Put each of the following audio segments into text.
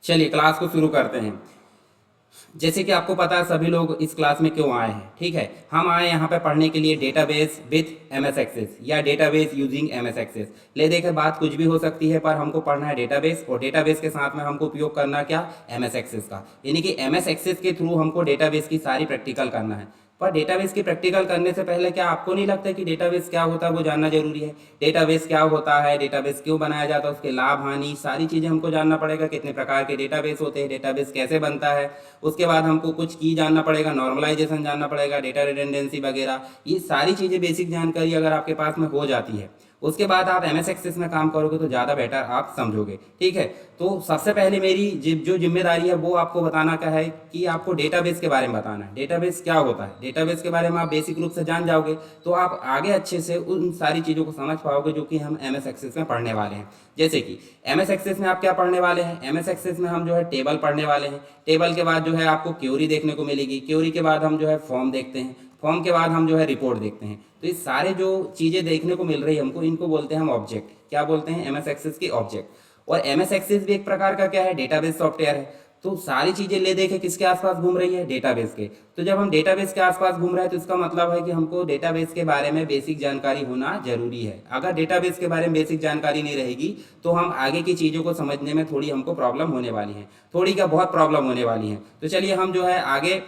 चलिए क्लास को शुरू करते हैं। जैसे कि आपको पता है सभी लोग इस क्लास में क्यों आए हैं, ठीक है। हम आए यहाँ पे पढ़ने के लिए डेटाबेस विथ एमएस एक्सेस या डेटाबेस यूजिंग एमएस एक्सेस। ले देखे बात कुछ भी हो सकती है, पर हमको पढ़ना है डेटाबेस, और डेटाबेस के साथ में हमको उपयोग करना क्या, एमएस एक्सेस का। यानी कि एमएस एक्सेस के थ्रू हमको डेटाबेस की सारी प्रैक्टिकल करना है। पर डेटाबेस की प्रैक्टिकल करने से पहले क्या आपको नहीं लगता कि डेटाबेस क्या होता है वो जानना जरूरी है। डेटाबेस क्या होता है, डेटाबेस क्यों बनाया जाता है, उसके लाभ हानि सारी चीज़ें हमको जानना पड़ेगा। कितने प्रकार के डेटाबेस होते हैं, डेटाबेस कैसे बनता है, उसके बाद हमको कुछ की जानना पड़ेगा, नॉर्मलाइजेशन जानना पड़ेगा, डेटा रिडंडेंसी वगैरह। ये सारी चीज़ें बेसिक जानकारी अगर आपके पास में हो जाती है, उसके बाद आप एमएस एक्सेस में काम करोगे तो ज़्यादा बेटर आप समझोगे, ठीक है। तो सबसे पहले मेरी जो जिम्मेदारी है वो आपको बताना क्या है कि आपको डेटाबेस के बारे में बताना है। डेटाबेस क्या होता है, डेटाबेस के बारे में आप बेसिक रूप से जान जाओगे तो आप आगे अच्छे से उन सारी चीज़ों को समझ पाओगे जो कि हम एमएस एक्सेस में पढ़ने वाले हैं। जैसे कि एमएस एक्सेस में आप क्या पढ़ने वाले हैं, एमएस एक्सेस में हम जो है टेबल पढ़ने वाले हैं। टेबल के बाद जो है आपको क्वेरी देखने को मिलेगी, क्वेरी के बाद हम जो है फॉर्म देखते हैं, फॉर्म के बाद हम जो है रिपोर्ट देखते हैं। तो ये सारे जो चीज़ें देखने को मिल रही है हमको, इनको बोलते हैं हम ऑब्जेक्ट। क्या बोलते हैं, एमएस एक्सेस की ऑब्जेक्ट। और एमएस एक्सेस भी एक प्रकार का क्या है, डेटाबेस सॉफ्टवेयर है। तो सारी चीज़ें ले देखे किसके आसपास घूम रही है, डेटाबेस के। तो जब हम डेटाबेस के आसपास घूम रहे हैं तो इसका मतलब है कि हमको डेटाबेस के बारे में बेसिक जानकारी होना जरूरी है। अगर डेटाबेस के बारे में बेसिक जानकारी नहीं रहेगी तो हम आगे की चीज़ों को समझने में थोड़ी हमको प्रॉब्लम होने वाली है, थोड़ी क्या बहुत प्रॉब्लम होने वाली है। तो चलिए हम जो है आगे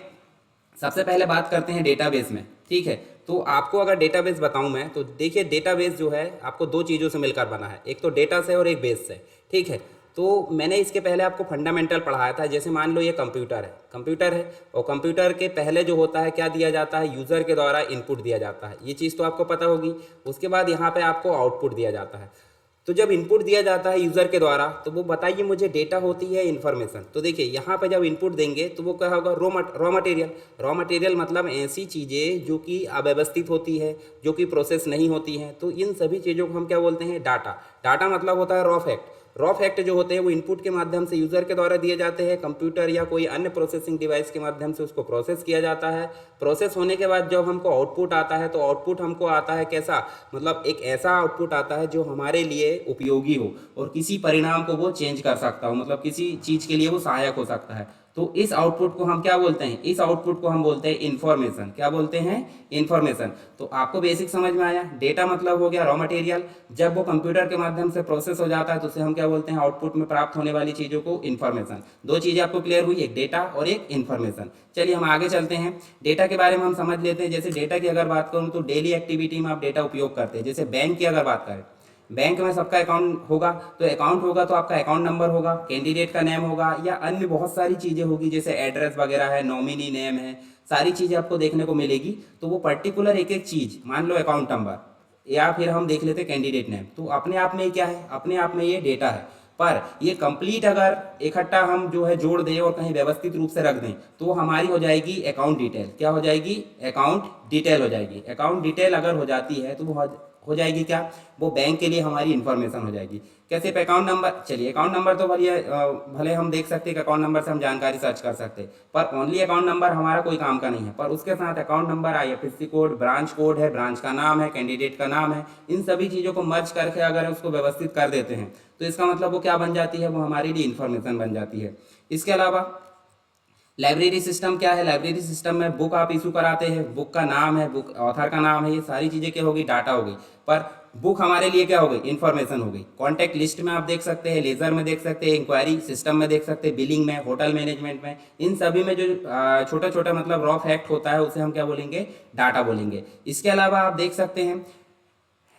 सबसे पहले बात करते हैं डेटाबेस में, ठीक है। तो आपको अगर डेटाबेस बताऊं मैं, तो देखिए डेटाबेस जो है आपको दो चीज़ों से मिलकर बना है, एक तो डेटा से और एक बेस से, ठीक है। तो मैंने इसके पहले आपको फंडामेंटल पढ़ाया था। जैसे मान लो ये कंप्यूटर है और कंप्यूटर के पहले जो होता है क्या दिया जाता है, यूज़र के द्वारा इनपुट दिया जाता है, ये चीज़ तो आपको पता होगी। उसके बाद यहाँ पे आपको आउटपुट दिया जाता है। तो जब इनपुट दिया जाता है यूज़र के द्वारा, तो वो बताइए मुझे डेटा होती है इन्फॉर्मेशन। तो देखिए यहाँ पे जब इनपुट देंगे तो वो क्या होगा, रॉ मटेरियल। रॉ मटेरियल मतलब ऐसी चीज़ें जो कि अव्यवस्थित होती है, जो कि प्रोसेस नहीं होती हैं। तो इन सभी चीज़ों को हम क्या बोलते हैं, डाटा। डाटा मतलब होता है रॉ फैक्ट। रॉ फैक्ट जो होते हैं वो इनपुट के माध्यम से यूज़र के द्वारा दिए जाते हैं, कंप्यूटर या कोई अन्य प्रोसेसिंग डिवाइस के माध्यम से उसको प्रोसेस किया जाता है। प्रोसेस होने के बाद जब हमको आउटपुट आता है तो आउटपुट हमको आता है कैसा, मतलब एक ऐसा आउटपुट आता है जो हमारे लिए उपयोगी हो और किसी परिणाम को वो चेंज कर सकता हो, मतलब किसी चीज़ के लिए वो सहायक हो सकता है। तो इस आउटपुट को हम क्या बोलते हैं, इस आउटपुट को हम बोलते हैं इन्फॉर्मेशन। क्या बोलते हैं, इन्फॉर्मेशन। तो आपको बेसिक समझ में आया। डेटा मतलब हो गया रॉ मटेरियल, जब वो कंप्यूटर के माध्यम से प्रोसेस हो जाता है तो उसे हम क्या बोलते हैं, आउटपुट में प्राप्त होने वाली चीज़ों को इन्फॉर्मेशन। दो चीज़ें आपको क्लियर हुई, एक डेटा और एक इन्फॉर्मेशन। चलिए हम आगे चलते हैं, डेटा के बारे में हम समझ लेते हैं। जैसे डेटा की अगर बात करूँ तो डेली एक्टिविटी में आप डेटा उपयोग करते हैं। जैसे बैंक की अगर बात करें, बैंक में सबका अकाउंट होगा, तो अकाउंट होगा तो आपका अकाउंट नंबर होगा, कैंडिडेट का नेम होगा, या अन्य बहुत सारी चीज़ें होगी जैसे एड्रेस वगैरह है, नॉमिनी नेम है, सारी चीज़ें आपको देखने को मिलेगी। तो वो पर्टिकुलर एक एक चीज़, मान लो अकाउंट नंबर, या फिर हम देख लेते कैंडिडेट नेम, तो अपने आप में ये क्या है, अपने आप में ये डेटा है। पर ये कंप्लीट अगर इकट्ठा हम जो है जोड़ दें और कहीं व्यवस्थित रूप से रख दें तो हमारी हो जाएगी अकाउंट डिटेल। क्या हो जाएगी, अकाउंट डिटेल हो जाएगी। अकाउंट डिटेल अगर हो जाती है तो वो हो जाएगी क्या, वो बैंक के लिए हमारी इन्फॉर्मेशन हो जाएगी। क्या सिर्फ अकाउंट नंबर, चलिए अकाउंट नंबर तो भले हम देख सकते हैं कि अकाउंट नंबर से हम जानकारी सर्च कर सकते हैं, पर ओनली अकाउंट नंबर हमारा कोई काम का नहीं है। पर उसके साथ account number, IFSC code, branch code है, ब्रांच का नाम है, कैंडिडेट का नाम है, इन सभी चीज़ों को मर्ज करके अगर उसको व्यवस्थित कर देते हैं तो इसका मतलब वो क्या बन जाती है, वो हमारे लिए इन्फॉर्मेशन बन जाती है। इसके अलावा लाइब्रेरी सिस्टम क्या है, लाइब्रेरी सिस्टम में बुक आप इशू कराते हैं, बुक का नाम है, बुक ऑथर का नाम है, ये सारी चीज़ें क्या होगी, डाटा हो गई। पर बुक हमारे लिए क्या हो गई, इन्फॉर्मेशन हो गई। कॉन्टैक्ट लिस्ट में आप देख सकते हैं, लेजर में देख सकते हैं, इंक्वायरी सिस्टम में देख सकते हैं, बिलिंग में, होटल मैनेजमेंट में, इन सभी में जो छोटा छोटा मतलब रॉ फैक्ट होता है उसे हम क्या बोलेंगे, डाटा बोलेंगे। इसके अलावा आप देख सकते हैं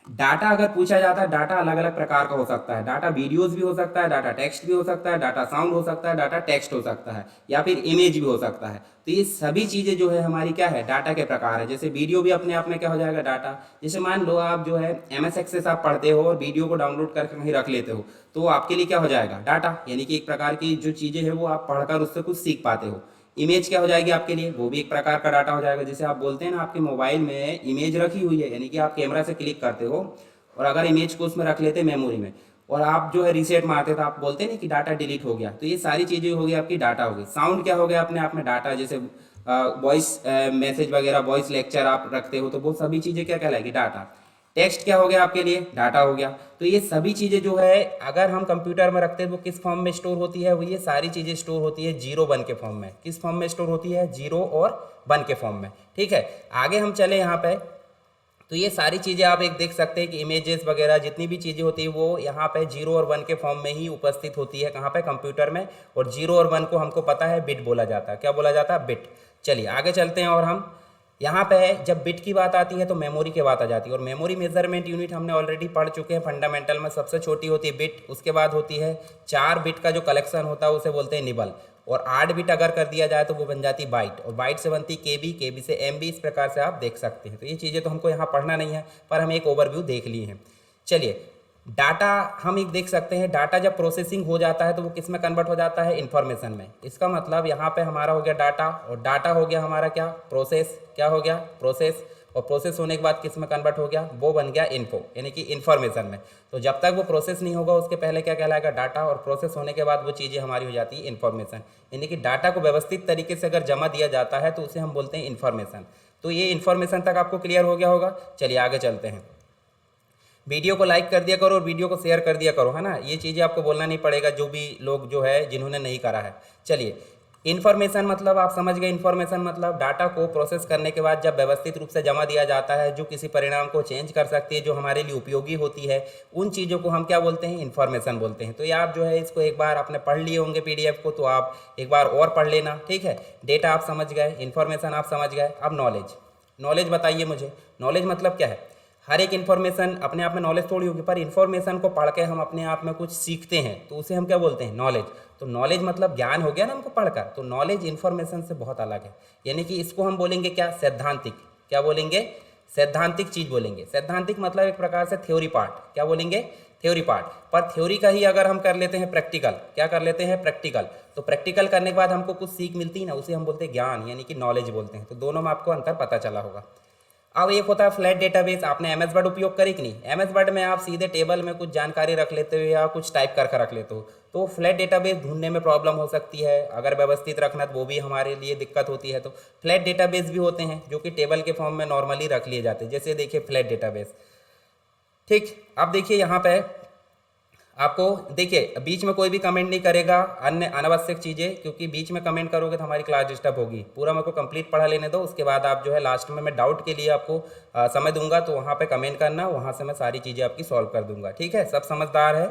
डाटा अगर पूछा जाता है, डाटा अलग अलग प्रकार का हो सकता है। डाटा वीडियोस भी हो सकता है, डाटा टेक्स्ट भी हो सकता है, डाटा साउंड हो सकता है, डाटा टेक्स्ट हो सकता है, या फिर इमेज भी हो सकता है। तो ये सभी चीज़ें जो है हमारी क्या है, डाटा के प्रकार है। जैसे वीडियो भी अपने आप में क्या हो जाएगा, डाटा। जैसे मान लो आप जो है एमएस एक्सेस आप पढ़ते हो और वीडियो को डाउनलोड करके कहीं रख लेते हो, तो आपके लिए क्या हो जाएगा, डाटा। यानी कि एक प्रकार की जो चीज़ें हैं वो आप पढ़कर उससे कुछ सीख पाते हो। इमेज क्या हो जाएगी आपके लिए, वो भी एक प्रकार का डाटा हो जाएगा। जैसे आप बोलते हैं ना आपके मोबाइल में इमेज रखी हुई है, यानी कि आप कैमरा से क्लिक करते हो और अगर इमेज को उसमें रख लेते मेमोरी में और आप जो है रीसेट मारते तो आप बोलते हैं ना कि डाटा डिलीट हो गया, तो ये सारी चीज़ें हो गई आपकी डाटा हो गई। साउंड क्या हो गया अपने आप में डाटा, जैसे वॉइस मैसेज वगैरह, वॉइस लेक्चर आप रखते हो तो वो सभी चीज़ें क्या कहलाएगी, डाटा। टेक्स्ट क्या हो गया आपके लिए, डाटा हो गया। तो ये सभी चीज़ें जो है अगर हम कंप्यूटर में रखते हैं वो किस फॉर्म में स्टोर होती है, वो ये सारी चीज़ें स्टोर होती है 0 1 के फॉर्म में। किस फॉर्म में स्टोर होती है, 0 और 1 के फॉर्म में। ठीक है, आगे हम चले यहाँ पे, तो ये सारी चीज़ें आप एक देख सकते हैं कि इमेजेस वगैरह जितनी भी चीज़ें होती है वो यहाँ पे 0 और 1 के फॉर्म में ही उपस्थित होती है, कहाँ पे, कंप्यूटर में। और 0 और 1 को हमको पता है बिट बोला जाता है। क्या बोला जाता है, बिट। चलिए आगे चलते हैं, और हम यहाँ पे जब बिट की बात आती है तो मेमोरी की बात आ जाती है। और मेमोरी मेजरमेंट यूनिट हमने ऑलरेडी पढ़ चुके हैं फंडामेंटल में। सबसे छोटी होती है बिट, उसके बाद होती है 4 बिट का जो कलेक्शन होता है उसे बोलते हैं निबल, और 8 बिट अगर कर दिया जाए तो वो बन जाती बाइट, और बाइट से बनती केबी, केबी से एमबी। इस प्रकार से आप देख सकते हैं। तो ये चीज़ें तो हमको यहाँ पढ़ना नहीं है, पर हम एक ओवरव्यू देख लिए हैं। चलिए, डाटा हम एक देख सकते हैं, डाटा जब प्रोसेसिंग हो जाता है तो वो किस में कन्वर्ट हो जाता है, इन्फॉर्मेशन में। इसका मतलब यहाँ पे हमारा हो गया डाटा, और डाटा हो गया हमारा क्या, प्रोसेस। क्या हो गया, प्रोसेस। और प्रोसेस होने के बाद किस में कन्वर्ट हो गया, वो बन गया इन्फो, यानी कि इन्फॉर्मेशन में। तो जब तक वो प्रोसेस नहीं होगा उसके पहले क्या कहलाएगा, डाटा। और प्रोसेस होने के बाद वो चीज़ें हमारी हो जाती है इन्फॉर्मेशन। यानी कि डाटा को व्यवस्थित तरीके से अगर जमा दिया जाता है तो उसे हम बोलते हैं इन्फॉर्मेशन। तो ये इन्फॉर्मेशन तक आपको क्लियर हो गया होगा। चलिए आगे चलते हैं। वीडियो को लाइक कर दिया करो और वीडियो को शेयर कर दिया करो, है ना। ये चीज़ें आपको बोलना नहीं पड़ेगा, जो भी लोग जो है जिन्होंने नहीं करा है। चलिए, इन्फॉर्मेशन मतलब आप समझ गए। इन्फॉर्मेशन मतलब डाटा को प्रोसेस करने के बाद जब व्यवस्थित रूप से जमा दिया जाता है, जो किसी परिणाम को चेंज कर सकती है, जो हमारे लिए उपयोगी होती है, उन चीज़ों को हम क्या बोलते हैं, इन्फॉर्मेशन बोलते हैं। तो ये आप जो है इसको एक बार आपने पढ़ लिए होंगे पीडीएफ को, तो आप एक बार और पढ़ लेना। ठीक है, डेटा आप समझ गए, इन्फॉर्मेशन आप समझ गए। अब नॉलेज, नॉलेज बताइए मुझे, नॉलेज मतलब क्या है। हर एक इन्फॉर्मेशन अपने आप में नॉलेज थोड़ी होगी, पर इन्फॉर्मेशन को पढ़ के हम अपने आप में कुछ सीखते हैं तो उसे हम क्या बोलते हैं, नॉलेज। तो नॉलेज मतलब ज्ञान हो गया ना हमको पढ़कर। तो नॉलेज इन्फॉर्मेशन से बहुत अलग है, यानी कि इसको हम बोलेंगे क्या, सैद्धांतिक। क्या बोलेंगे, सैद्धांतिक चीज़ बोलेंगे। सैद्धांतिक मतलब एक प्रकार से थ्योरी पार्ट। क्या बोलेंगे, थ्योरी पार्ट। पर थ्योरी का ही अगर हम कर लेते हैं प्रैक्टिकल, क्या कर लेते हैं, प्रैक्टिकल, तो प्रैक्टिकल करने के बाद हमको कुछ सीख मिलती है ना, उसे हम बोलते हैं ज्ञान, यानी कि नॉलेज बोलते हैं। तो दोनों में आपको अंतर पता चला होगा। अब एक होता है फ्लैट डेटाबेस। आपने एमएस वर्ड उपयोग करी कि नहीं, एमएस वर्ड में आप सीधे टेबल में कुछ जानकारी रख लेते हो या कुछ टाइप करके रख लेते हो। तो फ्लैट डेटाबेस ढूंढने में प्रॉब्लम हो सकती है, अगर व्यवस्थित रखना तो वो भी हमारे लिए दिक्कत होती है। तो फ्लैट डेटाबेस भी होते हैं जो कि टेबल के फॉर्म में नॉर्मली रख लिए जाते हैं, जैसे देखिए फ्लैट डेटाबेस। ठीक, अब देखिए यहाँ पे आपको, देखिए बीच में कोई भी कमेंट नहीं करेगा अन्य अनावश्यक चीज़ें, क्योंकि बीच में कमेंट करोगे तो हमारी क्लास डिस्टर्ब होगी। पूरा मेरे को कंप्लीट पढ़ा लेने दो, उसके बाद आप जो है लास्ट में मैं डाउट के लिए आपको समय दूंगा, तो वहाँ पे कमेंट करना, वहाँ से मैं सारी चीज़ें आपकी सॉल्व कर दूंगा। ठीक है, सब समझदार है,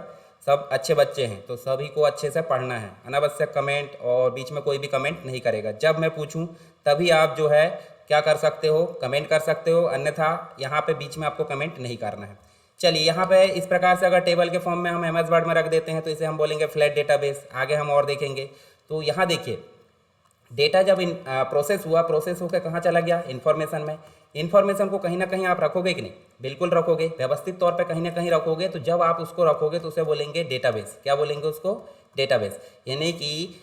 सब अच्छे बच्चे हैं, तो सभी को अच्छे से पढ़ना है। अनावश्यक कमेंट और बीच में कोई भी कमेंट नहीं करेगा। जब मैं पूछूँ तभी आप जो है क्या कर सकते हो, कमेंट कर सकते हो, अन्यथा यहाँ पे बीच में आपको कमेंट नहीं करना है। चलिए, यहाँ पे इस प्रकार से अगर टेबल के फॉर्म में हम एमएस वर्ड में रख देते हैं तो इसे हम बोलेंगे फ्लैट डेटाबेस। आगे हम और देखेंगे। तो यहाँ देखिए, डेटा जब प्रोसेस हुआ, प्रोसेस होकर कहाँ चला गया, इन्फॉर्मेशन में। इन्फॉर्मेशन को कहीं ना कहीं आप रखोगे कि नहीं, बिल्कुल रखोगे, व्यवस्थित तौर पे कहीं ना कहीं रखोगे। तो जब आप उसको रखोगे तो उसे बोलेंगे डेटाबेस। क्या बोलेंगे उसको, डेटाबेस। यानी कि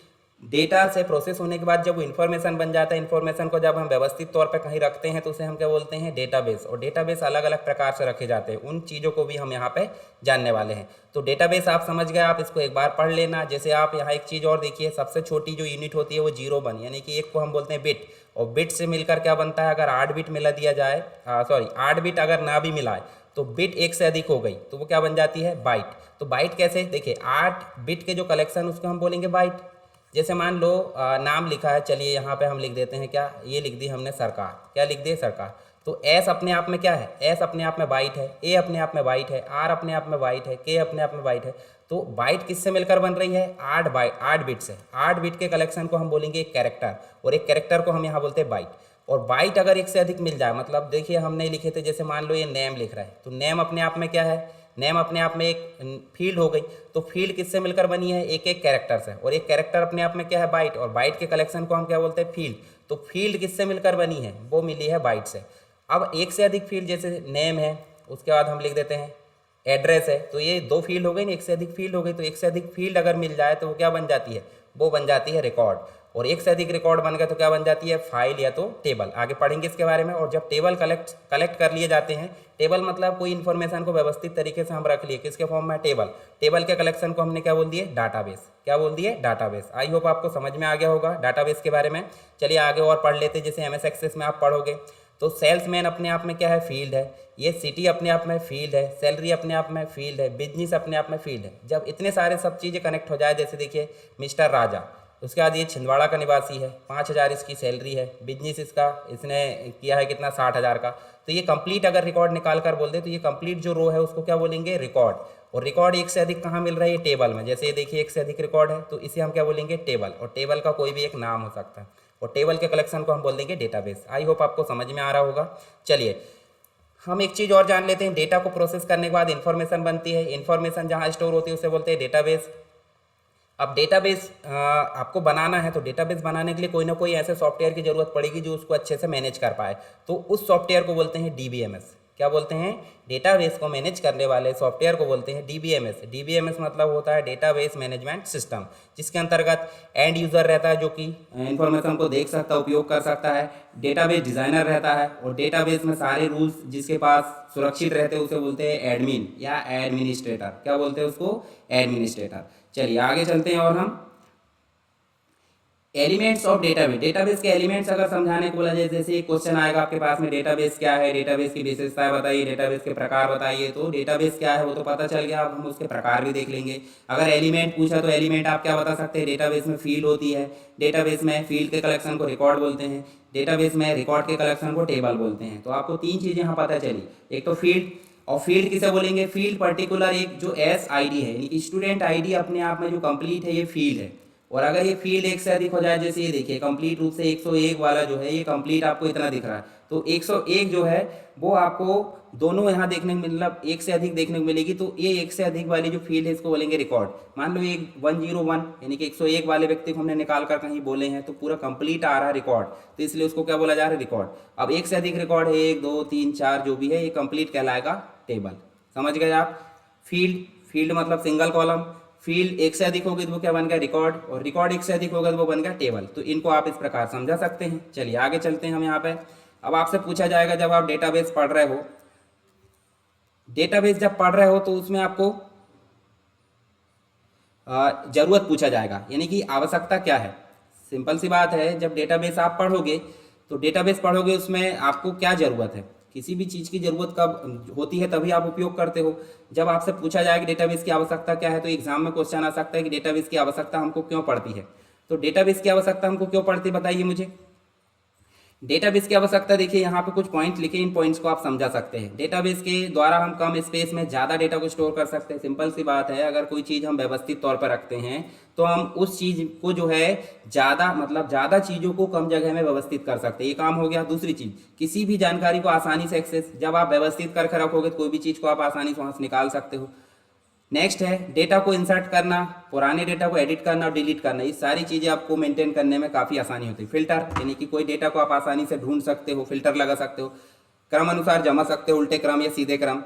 डेटा से प्रोसेस होने के बाद जब वो इन्फॉर्मेशन बन जाता है, इन्फॉर्मेशन को जब हम व्यवस्थित तौर पे कहीं रखते हैं तो उसे हम क्या बोलते हैं, डेटाबेस। और डेटाबेस अलग अलग प्रकार से रखे जाते हैं, उन चीज़ों को भी हम यहाँ पे जानने वाले हैं। तो डेटाबेस आप समझ गए, आप इसको एक बार पढ़ लेना। जैसे आप यहाँ एक चीज़ और देखिए, सबसे छोटी जो यूनिट होती है वो 0 1, यानी कि एक को हम बोलते हैं बिट, और बिट से मिलकर क्या बनता है, अगर 8 बिट मिला दिया जाए, 8 बिट अगर ना भी मिलाए तो बिट एक से अधिक हो गई तो वो क्या बन जाती है, बाइट। तो बाइट कैसे, देखिए 8 बिट के जो कलेक्शन उसको हम बोलेंगे बाइट। जैसे मान लो नाम लिखा है, चलिए यहाँ पे हम लिख देते हैं क्या, ये लिख दी हमने सरकार। क्या लिख दिए, सरकार। तो एस अपने आप में क्या है, एस अपने आप में बाइट है, ए अपने आप में बाइट है, आर अपने आप में बाइट है, के अपने आप में बाइट है। तो बाइट किससे मिलकर बन रही है, 8 बिट से। 8 बिट के कलेक्शन को हम बोलेंगे एक कैरेक्टर, और एक कैरेक्टर को हम यहाँ बोलते हैं बाइट। और बाइट अगर एक से अधिक मिल जाए, मतलब देखिए हमने लिखे थे, जैसे मान लो ये नेम लिख रहा है, तो नेम अपने आप में क्या है, नेम अपने आप में एक फील्ड हो गई। तो फील्ड किससे मिलकर बनी है, एक एक कैरेक्टर से, और एक कैरेक्टर अपने आप में क्या है, बाइट, और बाइट के कलेक्शन को हम क्या बोलते हैं, फील्ड। तो फील्ड किससे मिलकर बनी है, वो मिली है बाइट से। अब एक से अधिक फील्ड, जैसे नेम है, उसके बाद हम लिख देते हैं एड्रेस है, तो ये 2 फील्ड हो गई ना, एक से अधिक फील्ड हो गई। तो एक से अधिक फील्ड अगर मिल जाए तो वो क्या बन जाती है, वो बन जाती है रिकॉर्ड। और एक से अधिक रिकॉर्ड बन गया तो क्या बन जाती है, फाइल या तो टेबल। आगे पढ़ेंगे इसके बारे में। और जब टेबल कलेक्ट कर लिए जाते हैं, टेबल मतलब कोई इन्फॉर्मेशन को व्यवस्थित तरीके से हम रख लिए, किसके फॉर्म में, टेबल। टेबल के कलेक्शन को हमने क्या बोल दिए, डाटाबेस। क्या बोल दिए, डाटाबेस। आई होप आपको समझ में आ गया होगा डाटाबेस के बारे में। चलिए आगे और पढ़ लेते, जैसे एमएस एक्सेस में आप पढ़ोगे तो सेल्समैन अपने आप में क्या है, फील्ड है, ये सिटी अपने आप में फील्ड है, सैलरी अपने आप में फील्ड है, बिजनेस अपने आप में फील्ड है। जब इतने सारे सब चीज़ें कनेक्ट हो जाए, जैसे देखिए मिस्टर राजा, उसके बाद ये छिंदवाड़ा का निवासी है, 5,000 इसकी सैलरी है, बिजनेस इसका इसने किया है कितना, 60,000 का। तो ये कंप्लीट अगर रिकॉर्ड निकाल कर बोल दे तो ये कंप्लीट जो रो है उसको क्या बोलेंगे, रिकॉर्ड। और रिकॉर्ड एक से अधिक कहाँ मिल रहा है, ये टेबल में। जैसे ये देखिए एक से अधिक रिकॉर्ड है तो इसे हम क्या बोलेंगे, टेबल। और टेबल का कोई भी एक नाम हो सकता है, और टेबल के कलेक्शन को हम बोल देंगे डेटाबेस। आई होप आपको समझ में आ रहा होगा। चलिए हम एक चीज़ और जान लेते हैं, डेटा को प्रोसेस करने के बाद इन्फॉर्मेशन बनती है, इन्फॉर्मेशन जहाँ स्टोर होती है उसे बोलते हैं डेटाबेस। अब डेटाबेस आपको बनाना है तो डेटाबेस बनाने के लिए कोई ना कोई ऐसे सॉफ्टवेयर की ज़रूरत पड़ेगी जो उसको अच्छे से मैनेज कर पाए, तो उस सॉफ्टवेयर को बोलते हैं डीबीएमएस। क्या बोलते हैं, डेटाबेस को मैनेज करने वाले सॉफ्टवेयर को बोलते हैं डीबीएमएस। डीबीएमएस मतलब होता है डेटाबेस मैनेजमेंट सिस्टम, जिसके अंतर्गत एंड यूज़र रहता है जो कि इन्फॉर्मेशन को देख सकता है, उपयोग कर सकता है। डेटाबेस डिज़ाइनर रहता है, और डेटाबेस में सारे रूल्स जिसके पास सुरक्षित रहते हैं उसे बोलते हैं एडमिन या एडमिनिस्ट्रेटर। क्या बोलते हैं उसको, एडमिनिस्ट्रेटर। चलिए आगे चलते हैं और हम एलिमेंट्स ऑफ डेटाबेस। डेटाबेस के एलिमेंट्स अगर समझाने को बोला जाए, जैसे एक क्वेश्चन आएगा आपके पास में, डेटाबेस क्या है, डेटाबेस की विशेषताएं बताइए, डेटाबेस के प्रकार बताइए। तो डेटाबेस क्या है वो तो पता चल गया, अब हम उसके प्रकार भी देख लेंगे। अगर एलिमेंट पूछा तो एलिमेंट आप क्या बता सकते हैं, डेटाबेस में फील्ड होती है, डेटाबेस में फील्ड के कलेक्शन को रिकॉर्ड बोलते हैं, डेटाबेस में रिकॉर्ड के कलेक्शन को टेबल बोलते हैं। तो आपको तीन चीज़ें यहाँ पता चली, एक तो फील्ड, और फील्ड किसे बोलेंगे, फील्ड पर्टिकुलर एक जो एस आई डी है, यानी कि स्टूडेंट आईडी अपने आप में जो कंप्लीट है ये फील्ड है। और अगर ये फील्ड एक से अधिक हो जाए, जैसे ये देखिए कंप्लीट रूप से 101 वाला जो है ये कंप्लीट आपको इतना दिख रहा है, तो 101 जो है वो आपको दोनों यहाँ देखने को मतलब एक से अधिक देखने को मिलेगी। तो ये एक से अधिक वाली जो फील्ड है इसको बोलेंगे रिकॉर्ड। मान लो एक 101 यानी कि 101 वाले व्यक्ति को हमने निकाल कर कहीं बोले हैं तो पूरा कंप्लीट आ रहा है रिकॉर्ड, तो इसलिए उसको क्या बोला जा रहा है, रिकॉर्ड। अब एक से अधिक रिकॉर्ड है, 1 2 3 4 जो भी है ये कंप्लीट कहलाएगा टेबल। समझ गए आप। फील्ड, फील्ड मतलब सिंगल कॉलम, फील्ड एक से अधिक होगी तो वो क्या बन गया, रिकॉर्ड, और रिकॉर्ड एक से अधिक होगा तो वो बन गया टेबल। तो इनको आप इस प्रकार समझा सकते हैं। चलिए आगे चलते हैं हम यहाँ पे। अब आपसे पूछा जाएगा जब आप डेटाबेस पढ़ रहे हो, डेटाबेस जब पढ़ रहे हो तो उसमें आपको जरूरत पूछा जाएगा, यानी कि आवश्यकता क्या है। सिंपल सी बात है, जब डेटाबेस आप पढ़ोगे तो डेटाबेस पढ़ोगे उसमें आपको क्या ज़रूरत है, किसी भी चीज़ की ज़रूरत कब होती है तभी आप उपयोग करते हो। जब आपसे पूछा जाए कि डेटाबेस की आवश्यकता क्या है, तो एग्जाम में क्वेश्चन आ सकता है कि डेटाबेस की आवश्यकता हमको क्यों पड़ती है। तो डेटाबेस की आवश्यकता हमको क्यों पड़ती है बताइए मुझे। डेटाबेस की आवश्यकता देखिए यहाँ पे कुछ पॉइंट लिखे, इन पॉइंट्स को आप समझा सकते हैं। डेटाबेस के द्वारा हम कम स्पेस में ज़्यादा डेटा को स्टोर कर सकते हैं। सिंपल सी बात है, अगर कोई चीज़ हम व्यवस्थित तौर पर रखते हैं तो हम उस चीज़ को जो है ज़्यादा मतलब ज़्यादा चीज़ों को कम जगह में व्यवस्थित कर सकते हैं, ये काम हो गया। दूसरी चीज़, किसी भी जानकारी को आसानी से एक्सेस, जब आप व्यवस्थित करके रखोगे तो कोई भी चीज़ को आप आसानी से वहाँ से निकाल सकते हो। नेक्स्ट है डेटा को इंसर्ट करना, पुराने डेटा को एडिट करना और डिलीट करना, ये सारी चीज़ें आपको मेंटेन करने में काफ़ी आसानी होती है। फिल्टर, यानी कि कोई डेटा को आप आसानी से ढूंढ सकते हो, फिल्टर लगा सकते हो, क्रम अनुसार जमा सकते हो, उल्टे क्रम या सीधे क्रम।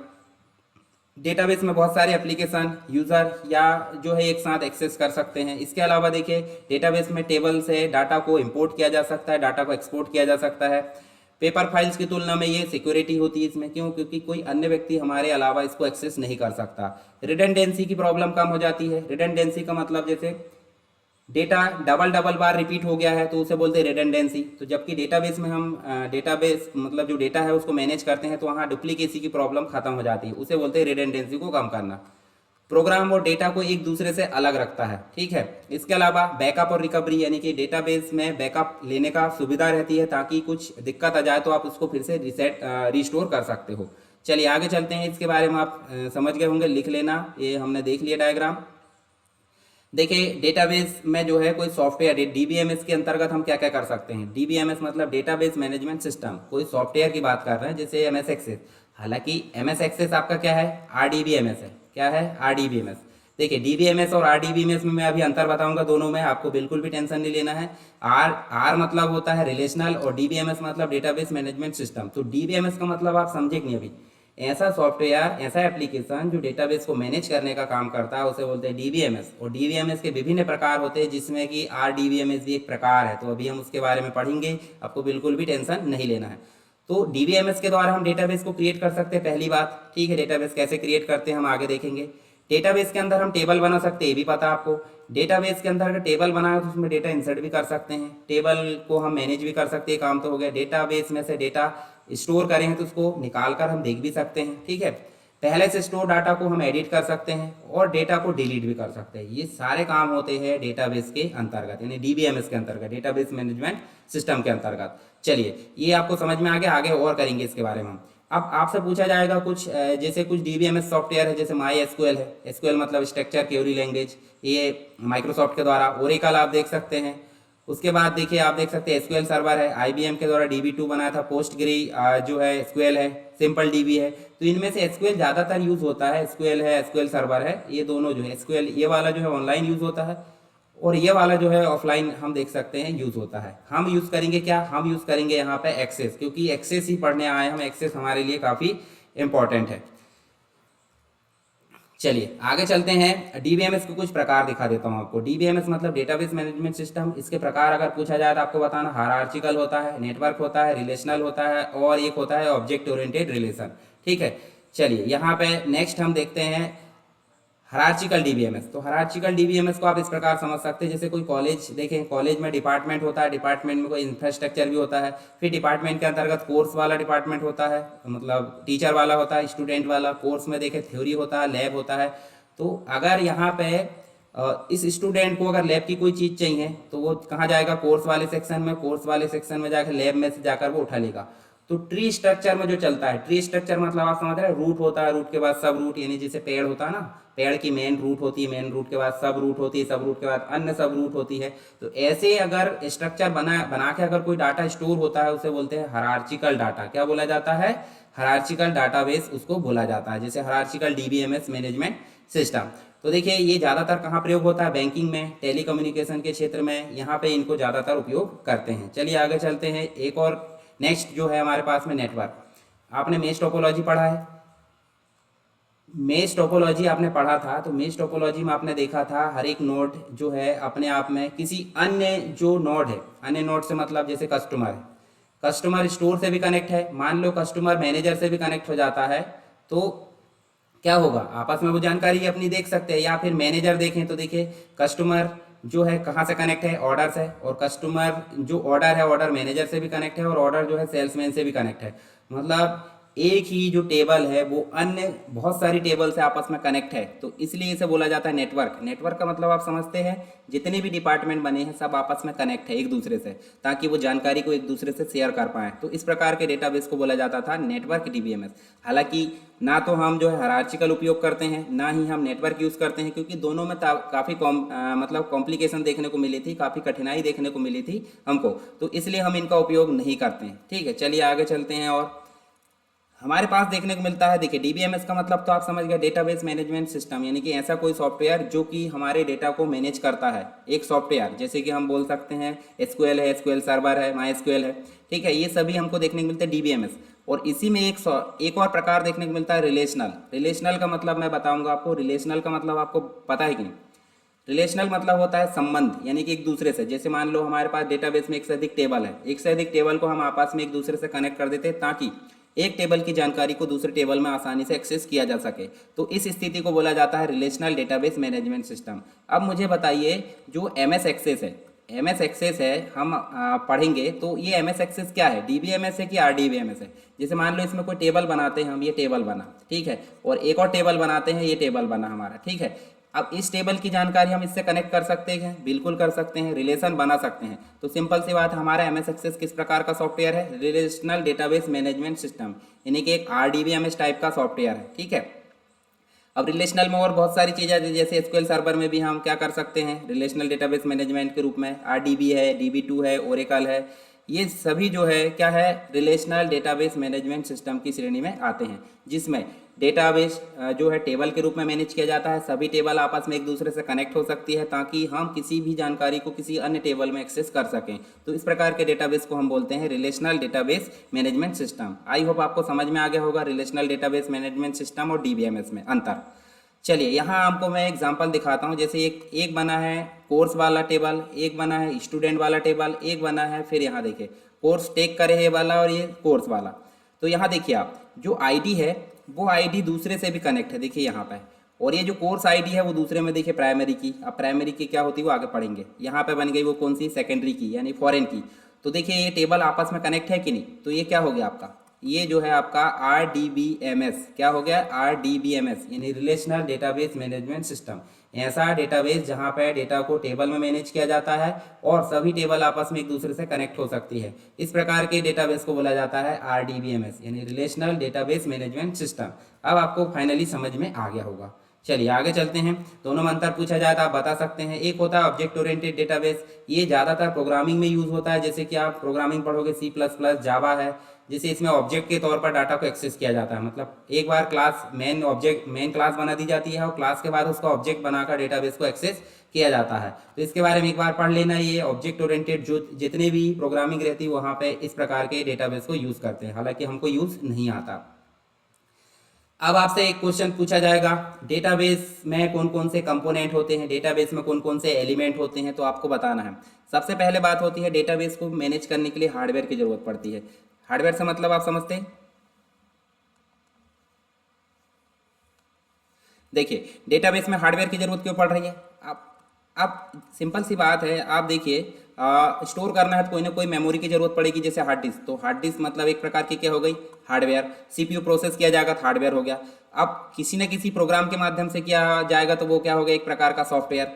डेटाबेस में बहुत सारे एप्लीकेशन यूज़र या जो है एक साथ एक्सेस कर सकते हैं। इसके अलावा देखिए डेटाबेस में टेबल से डाटा को इंपोर्ट किया जा सकता है, डाटा को एक्सपोर्ट किया जा सकता है। पेपर फाइल्स की तुलना में ये सिक्योरिटी होती है इसमें, क्यों, क्योंकि कोई अन्य व्यक्ति हमारे अलावा इसको एक्सेस नहीं कर सकता। रिडंडेंसी की प्रॉब्लम कम हो जाती है। रिडंडेंसी का मतलब जैसे डेटा डबल डबल बार रिपीट हो गया है तो उसे बोलते हैं रिडंडेंसी। तो जबकि डेटाबेस में हम डेटाबेस मतलब जो डेटा है उसको मैनेज करते हैं तो वहाँ डुप्लीकेसी की प्रॉब्लम खत्म हो जाती है, उसे बोलते हैं रिडंडेंसी को कम करना। प्रोग्राम और डेटा को एक दूसरे से अलग रखता है, ठीक है। इसके अलावा बैकअप और रिकवरी, यानी कि डेटाबेस में बैकअप लेने का सुविधा रहती है, ताकि कुछ दिक्कत आ जाए तो आप उसको फिर से रिस्टोर कर सकते हो। चलिए आगे चलते हैं, इसके बारे में आप समझ गए होंगे, लिख लेना, ये हमने देख लिया डायग्राम। देखिए डेटाबेस में जो है कोई सॉफ्टवेयर, डीबीएमएस के अंतर्गत हम क्या क्या कर सकते हैं। डीबीएमएस मतलब डेटाबेस मैनेजमेंट सिस्टम, कोई सॉफ्टवेयर की बात कर रहे हैं जैसे एमएस एक्सेस। हालांकि एमएस एक्सेस आपका क्या है, आरडीबीएमएस है। क्या है, आरडीबीएमएस। देखिए डीबीएमएस और आरडीबीएमएस में मैं अभी अंतर बताऊंगा, दोनों में आपको बिल्कुल भी टेंशन नहीं लेना है। आर मतलब होता है रिलेशनल और डीबीएमएस मतलब डेटाबेस मैनेजमेंट सिस्टम। तो डीबीएमएस का मतलब आप समझे कि नहीं अभी, ऐसा सॉफ्टवेयर, ऐसा एप्लीकेशन जो डेटाबेस को मैनेज करने का काम करता है उसे बोलते हैं डीबीएमएस। और डीबीएमएस के विभिन्न प्रकार होते हैं जिसमें कि आरडीबीएमएस भी एक प्रकार है, तो अभी हम उसके बारे में पढ़ेंगे, आपको बिल्कुल भी टेंशन नहीं लेना है। तो डीबीएमएस के द्वारा हम डेटाबेस को क्रिएट कर सकते हैं, पहली बात, ठीक है। डेटाबेस कैसे क्रिएट करते हैं हम आगे देखेंगे। डेटाबेस के अंदर हम टेबल बना सकते हैं, ये भी पता है आपको। डेटाबेस के अंदर अगर टेबल बनाए तो उसमें डेटा इंसर्ट भी कर सकते हैं, टेबल को हम मैनेज भी कर सकते हैं, काम तो हो गया। डेटाबेस में से डेटा स्टोर करें हैं तो उसको निकाल कर हम देख भी सकते हैं, ठीक है। पहले से स्टोर डाटा को हम एडिट कर सकते हैं और डेटा को डिलीट भी कर सकते हैं। ये सारे काम होते हैं डेटाबेस के अंतर्गत, यानी डीबीएमएस के अंतर्गत, डेटाबेस मैनेजमेंट सिस्टम के अंतर्गत। चलिए ये आपको समझ में आ गया, आगे और करेंगे इसके बारे में हम। अब आपसे पूछा जाएगा कुछ जैसे कुछ डीबीएमएस सॉफ्टवेयर है, जैसे माई एसक्यूएल है। एसक्यूएल मतलब स्ट्रक्चर क्वेरी लैंग्वेज, ये माइक्रोसॉफ्ट के द्वारा। ओरेकल आप देख सकते हैं। उसके बाद देखिए आप देख सकते हैं एसक्यूएल सर्वर है, आईबीएम के द्वारा DB2 बनाया था। पोस्टग्री जो है एसक्यूएल है, सिंपल डीबी है। तो इनमें से एसक्यूएल ज़्यादातर यूज़ होता है, एसक्यूएल है, एसक्यूएल सर्वर है, ये दोनों जो है। एसक्यूएल ये वाला जो है ऑनलाइन यूज़ होता है और ये वाला जो है ऑफलाइन हम देख सकते हैं यूज़ होता है। हम यूज़ करेंगे क्या, हम यूज़ करेंगे यहाँ पे एक्सेस, क्योंकि एक्सेस ही पढ़ने आए हम, एक्सेस हमारे लिए काफ़ी इंपॉर्टेंट है। चलिए आगे चलते हैं। डीबीएमएस के कुछ प्रकार दिखा देता हूँ आपको। डीबीएमएस मतलब डेटाबेस मैनेजमेंट सिस्टम। इसके प्रकार अगर पूछा जाए तो आपको बताना, हायरार्चिकल होता है, नेटवर्क होता है, रिलेशनल होता है और एक होता है ऑब्जेक्ट ओरिएंटेड रिलेशन, ठीक है। चलिए यहाँ पे नेक्स्ट हम देखते हैं हायरार्चिकल डीबीएमएस। तो हायरार्चिकल डीबीएमएस को आप इस प्रकार समझ सकते हैं, जैसे कोई कॉलेज देखें, कॉलेज में डिपार्टमेंट होता है, डिपार्टमेंट में कोई इंफ्रास्ट्रक्चर भी होता है, फिर डिपार्टमेंट के अंतर्गत कोर्स वाला डिपार्टमेंट होता है, मतलब टीचर वाला होता है, स्टूडेंट वाला। कोर्स में देखें थ्योरी होता है, लैब होता है। तो अगर यहाँ पे इस स्टूडेंट को अगर लैब की कोई चीज़ चाहिए तो वो कहाँ जाएगा, कोर्स वाले सेक्शन में। कोर्स वाले सेक्शन में जाकर लैब में से जाकर वो उठा लेगा। तो ट्री स्ट्रक्चर में जो चलता है, ट्री स्ट्रक्चर मतलब आप समझ रहे हैं, रूट होता है, रूट के बाद सब रूट, यानी जैसे पेड़ होता है ना, पेड़ की मेन रूट होती है, मेन रूट के बाद सब रूट होती है, सब रूट के बाद अन्य सब रूट होती है। तो ऐसे अगर स्ट्रक्चर बना के अगर कोई डाटा स्टोर होता है, उसे बोलते हैं हायरार्चिकल डाटा। क्या बोला जाता है, हायरार्चिकल डाटाबेस उसको बोला जाता है, जैसे हायरार्चिकल डीबीएमएस मैनेजमेंट सिस्टम। तो देखिए ये ज़्यादातर कहाँ प्रयोग होता है, बैंकिंग में, टेलीकम्युनिकेशन के क्षेत्र में, यहाँ पे इनको ज़्यादातर उपयोग करते हैं। चलिए आगे चलते हैं। एक और नेक्स्ट जो है हमारे पास में नेटवर्क। आपने मेश टोपोलॉजी पढ़ा है, मेश टोपोलॉजी आपने पढ़ा था। तो मेश टोपोलॉजी में आपने देखा था हर एक नोड जो है अपने आप में किसी अन्य जो नोड है, अन्य नोड से मतलब जैसे कस्टमर है, कस्टमर स्टोर से भी कनेक्ट है, मान लो कस्टमर मैनेजर से भी कनेक्ट हो जाता है, तो क्या होगा, आपस में वो जानकारी अपनी देख सकते हैं। या फिर मैनेजर देखें तो देखिए कस्टमर जो है कहाँ से कनेक्ट है, ऑर्डर से, और कस्टमर जो ऑर्डर है, ऑर्डर मैनेजर से भी कनेक्ट है, और ऑर्डर जो है सेल्समैन से भी कनेक्ट है। मतलब एक ही जो टेबल है वो अन्य बहुत सारी टेबल से आपस में कनेक्ट है, तो इसलिए इसे बोला जाता है नेटवर्क। नेटवर्क का मतलब आप समझते हैं, जितने भी डिपार्टमेंट बने हैं सब आपस में कनेक्ट है एक दूसरे से, ताकि वो जानकारी को एक दूसरे से शेयर कर पाएँ। तो इस प्रकार के डेटाबेस को बोला जाता था नेटवर्क डीबीएमएस। हालांकि ना तो हम जो है हायरार्चिकल उपयोग करते हैं, ना ही हम नेटवर्क यूज़ करते हैं, क्योंकि दोनों में काफ़ी मतलब कॉम्प्लिकेशन देखने को मिली थी, काफ़ी कठिनाई देखने को मिली थी हमको, तो इसलिए हम इनका उपयोग नहीं करते हैं, ठीक है। चलिए आगे चलते हैं। और हमारे पास देखने को मिलता है, देखिए डीबीएमएस का मतलब तो आप समझ गए, डेटाबेस मैनेजमेंट सिस्टम, यानी कि ऐसा कोई सॉफ्टवेयर जो कि हमारे डेटा को मैनेज करता है। एक सॉफ्टवेयर जैसे कि हम बोल सकते हैं एसक्यूएल है, एसक्यूएल सर्वर है, माई एसक्यूएल है, ठीक है। ये सभी हमको देखने को मिलते हैं डीबीएमएस। और इसी में एक और प्रकार देखने को मिलता है रिलेशनल। रिलेशनल का मतलब मैं बताऊंगा आपको। रिलेशनल का मतलब आपको पता है कि नहीं? रिलेशनल मतलब होता है संबंध, यानी कि एक दूसरे से। जैसे मान लो हमारे पास डेटाबेस में एक से अधिक टेबल है, एक से अधिक टेबल को हम आपस में एक दूसरे से कनेक्ट कर देते हैं, ताकि एक टेबल की जानकारी को दूसरे टेबल में आसानी से एक्सेस किया जा सके। तो इस स्थिति को बोला जाता है रिलेशनल डेटाबेस मैनेजमेंट सिस्टम। अब मुझे बताइए, जो एमएस एक्सेस है, एमएस एक्सेस है हम पढ़ेंगे, तो ये एमएस एक्सेस क्या है, डीबीएमएस है कि आरडीबीएमएस है? जैसे मान लो इसमें कोई टेबल बनाते हैं हम, ये टेबल बना, ठीक है, और एक और टेबल बनाते हैं, ये टेबल बना हमारा, ठीक है। अब इस टेबल की जानकारी हम इससे कनेक्ट कर सकते हैं, बिल्कुल कर सकते हैं, रिलेशन बना सकते हैं। तो सिंपल सी बात है, हमारा एमएस एक्सेस किस प्रकार का सॉफ्टवेयर है, रिलेशनल डेटाबेस मैनेजमेंट सिस्टम, यानी कि एक आरडीबीएमएस टाइप का सॉफ्टवेयर है, ठीक है। अब रिलेशनल में और बहुत सारी चीज़ें हैं, जैसे एसक्यूएल सर्वर में भी हम क्या कर सकते हैं, रिलेशनल डेटाबेस मैनेजमेंट के रूप में आरडीबी है, DB2 है, ओरेकल है, ये सभी जो है क्या है, रिलेशनल डेटाबेस मैनेजमेंट सिस्टम की श्रेणी में आते हैं, जिसमें डेटाबेस जो है टेबल के रूप में मैनेज किया जाता है। सभी टेबल आपस में एक दूसरे से कनेक्ट हो सकती है, ताकि हम किसी भी जानकारी को किसी अन्य टेबल में एक्सेस कर सकें। तो इस प्रकार के डेटाबेस को हम बोलते हैं relational database management system. I hope आपको समझ में आ गया होगा रिलेशनल डेटाबेस मैनेजमेंट सिस्टम और डीबीएमएस में अंतर। चलिए यहाँ आपको मैं एग्जांपल दिखाता हूँ। जैसे एक बना है कोर्स वाला टेबल, एक बना है स्टूडेंट वाला टेबल, एक बना है, फिर यहाँ देखिए कोर्स टेक करे है वाला और ये कोर्स वाला। तो यहाँ देखिए आप, जो आईडी है वो आईडी दूसरे से भी कनेक्ट है, देखिए यहाँ पे, और ये जो कोर्स आईडी है वो दूसरे में देखिए प्राइमरी की। अब प्राइमरी की क्या होती है वो आगे पढ़ेंगे। यहाँ पे बन गई वो कौन सी, सेकेंडरी की यानी फॉरेन की। तो देखिए ये टेबल आपस में कनेक्ट है कि नहीं, तो ये क्या हो गया आपका, ये जो है आपका RDBMS, क्या हो गया RDBMS यानी रिलेशनल डेटाबेस मैनेजमेंट सिस्टम। ऐसा डेटाबेस जहाँ पे डेटा को टेबल में मैनेज किया जाता है और सभी टेबल आपस में एक दूसरे से कनेक्ट हो सकती है। इस प्रकार के डेटाबेस को बोला जाता है RDBMS यानी रिलेशनल डेटाबेस मैनेजमेंट सिस्टम। अब आपको फाइनली समझ में आ गया होगा। चलिए आगे चलते हैं। दोनों में अंतर पूछा जाए तो आप बता सकते हैं। एक होता है ऑब्जेक्ट ओरिएंटेड डेटाबेस, ये ज़्यादातर प्रोग्रामिंग में यूज़ होता है। जैसे कि आप प्रोग्रामिंग पढ़ोगे C++, जावा है, जैसे इसमें ऑब्जेक्ट के तौर पर डाटा को एक्सेस किया जाता है। मतलब एक बार क्लास मेन क्लास बना दी जाती है और क्लास के बाद उसका ऑब्जेक्ट बनाकर डेटाबेस को एक्सेस किया जाता है। तो इसके बारे में एक बार पढ़ लेना। ये ऑब्जेक्ट ओरिएंटेड जो जितने भी प्रोग्रामिंग रहती है वहाँ पे इस प्रकार के डेटाबेस को यूज़ करते हैं, हालांकि हमको यूज़ नहीं आता। अब आपसे एक क्वेश्चन पूछा जाएगा, डेटाबेस में कौन कौन से कंपोनेंट होते हैं, डेटाबेस में कौन कौन से एलिमेंट होते हैं, तो आपको बताना है। सबसे पहले बात होती है डेटाबेस को मैनेज करने के लिए हार्डवेयर की जरूरत पड़ती है। हार्डवेयर से मतलब आप समझते हैं, देखिए डेटाबेस में हार्डवेयर की जरूरत क्यों पड़ रही है। अब सिंपल सी बात है, आप देखिए स्टोर करना है तो कोई ना कोई मेमोरी की जरूरत पड़ेगी, जैसे हार्ड डिस्क। तो हार्ड डिस्क मतलब एक प्रकार की क्या हो गई, हार्डवेयर। CPU प्रोसेस किया जाएगा तो हार्डवेयर हो गया। अब किसी न किसी प्रोग्राम के माध्यम से किया जाएगा तो वो क्या हो गया, एक प्रकार का सॉफ्टवेयर।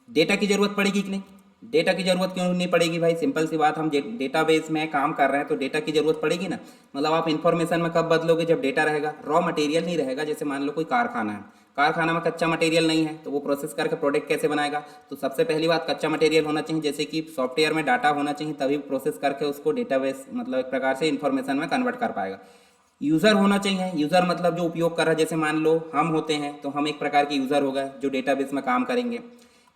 डेटा की जरूरत पड़ेगी कि नहीं, डेटा की जरूरत क्यों नहीं पड़ेगी भाई, सिंपल सी बात, हम डेटाबेस में काम कर रहे हैं तो डेटा की जरूरत पड़ेगी ना। मतलब आप इन्फॉर्मेशन में कब बदलोगे, जब डेटा रहेगा, रॉ मटेरियल नहीं रहेगा। जैसे मान लो कोई कारखाना है, कारखाना में कच्चा मटेरियल नहीं है तो वो प्रोसेस करके प्रोडक्ट कैसे बनाएगा। तो सबसे पहली बात कच्चा मटेरियल होना चाहिए, जैसे कि सॉफ्टवेयर में डाटा होना चाहिए, तभी प्रोसेस करके उसको डेटाबेस मतलब एक प्रकार से इन्फॉर्मेशन में कन्वर्ट कर पाएगा। यूज़र होना चाहिए, यूज़र मतलब जो उपयोग कर रहा है, जैसे मान लो हम होते हैं तो हम एक प्रकार के यूज़र हो गए जो डेटाबेस में काम करेंगे।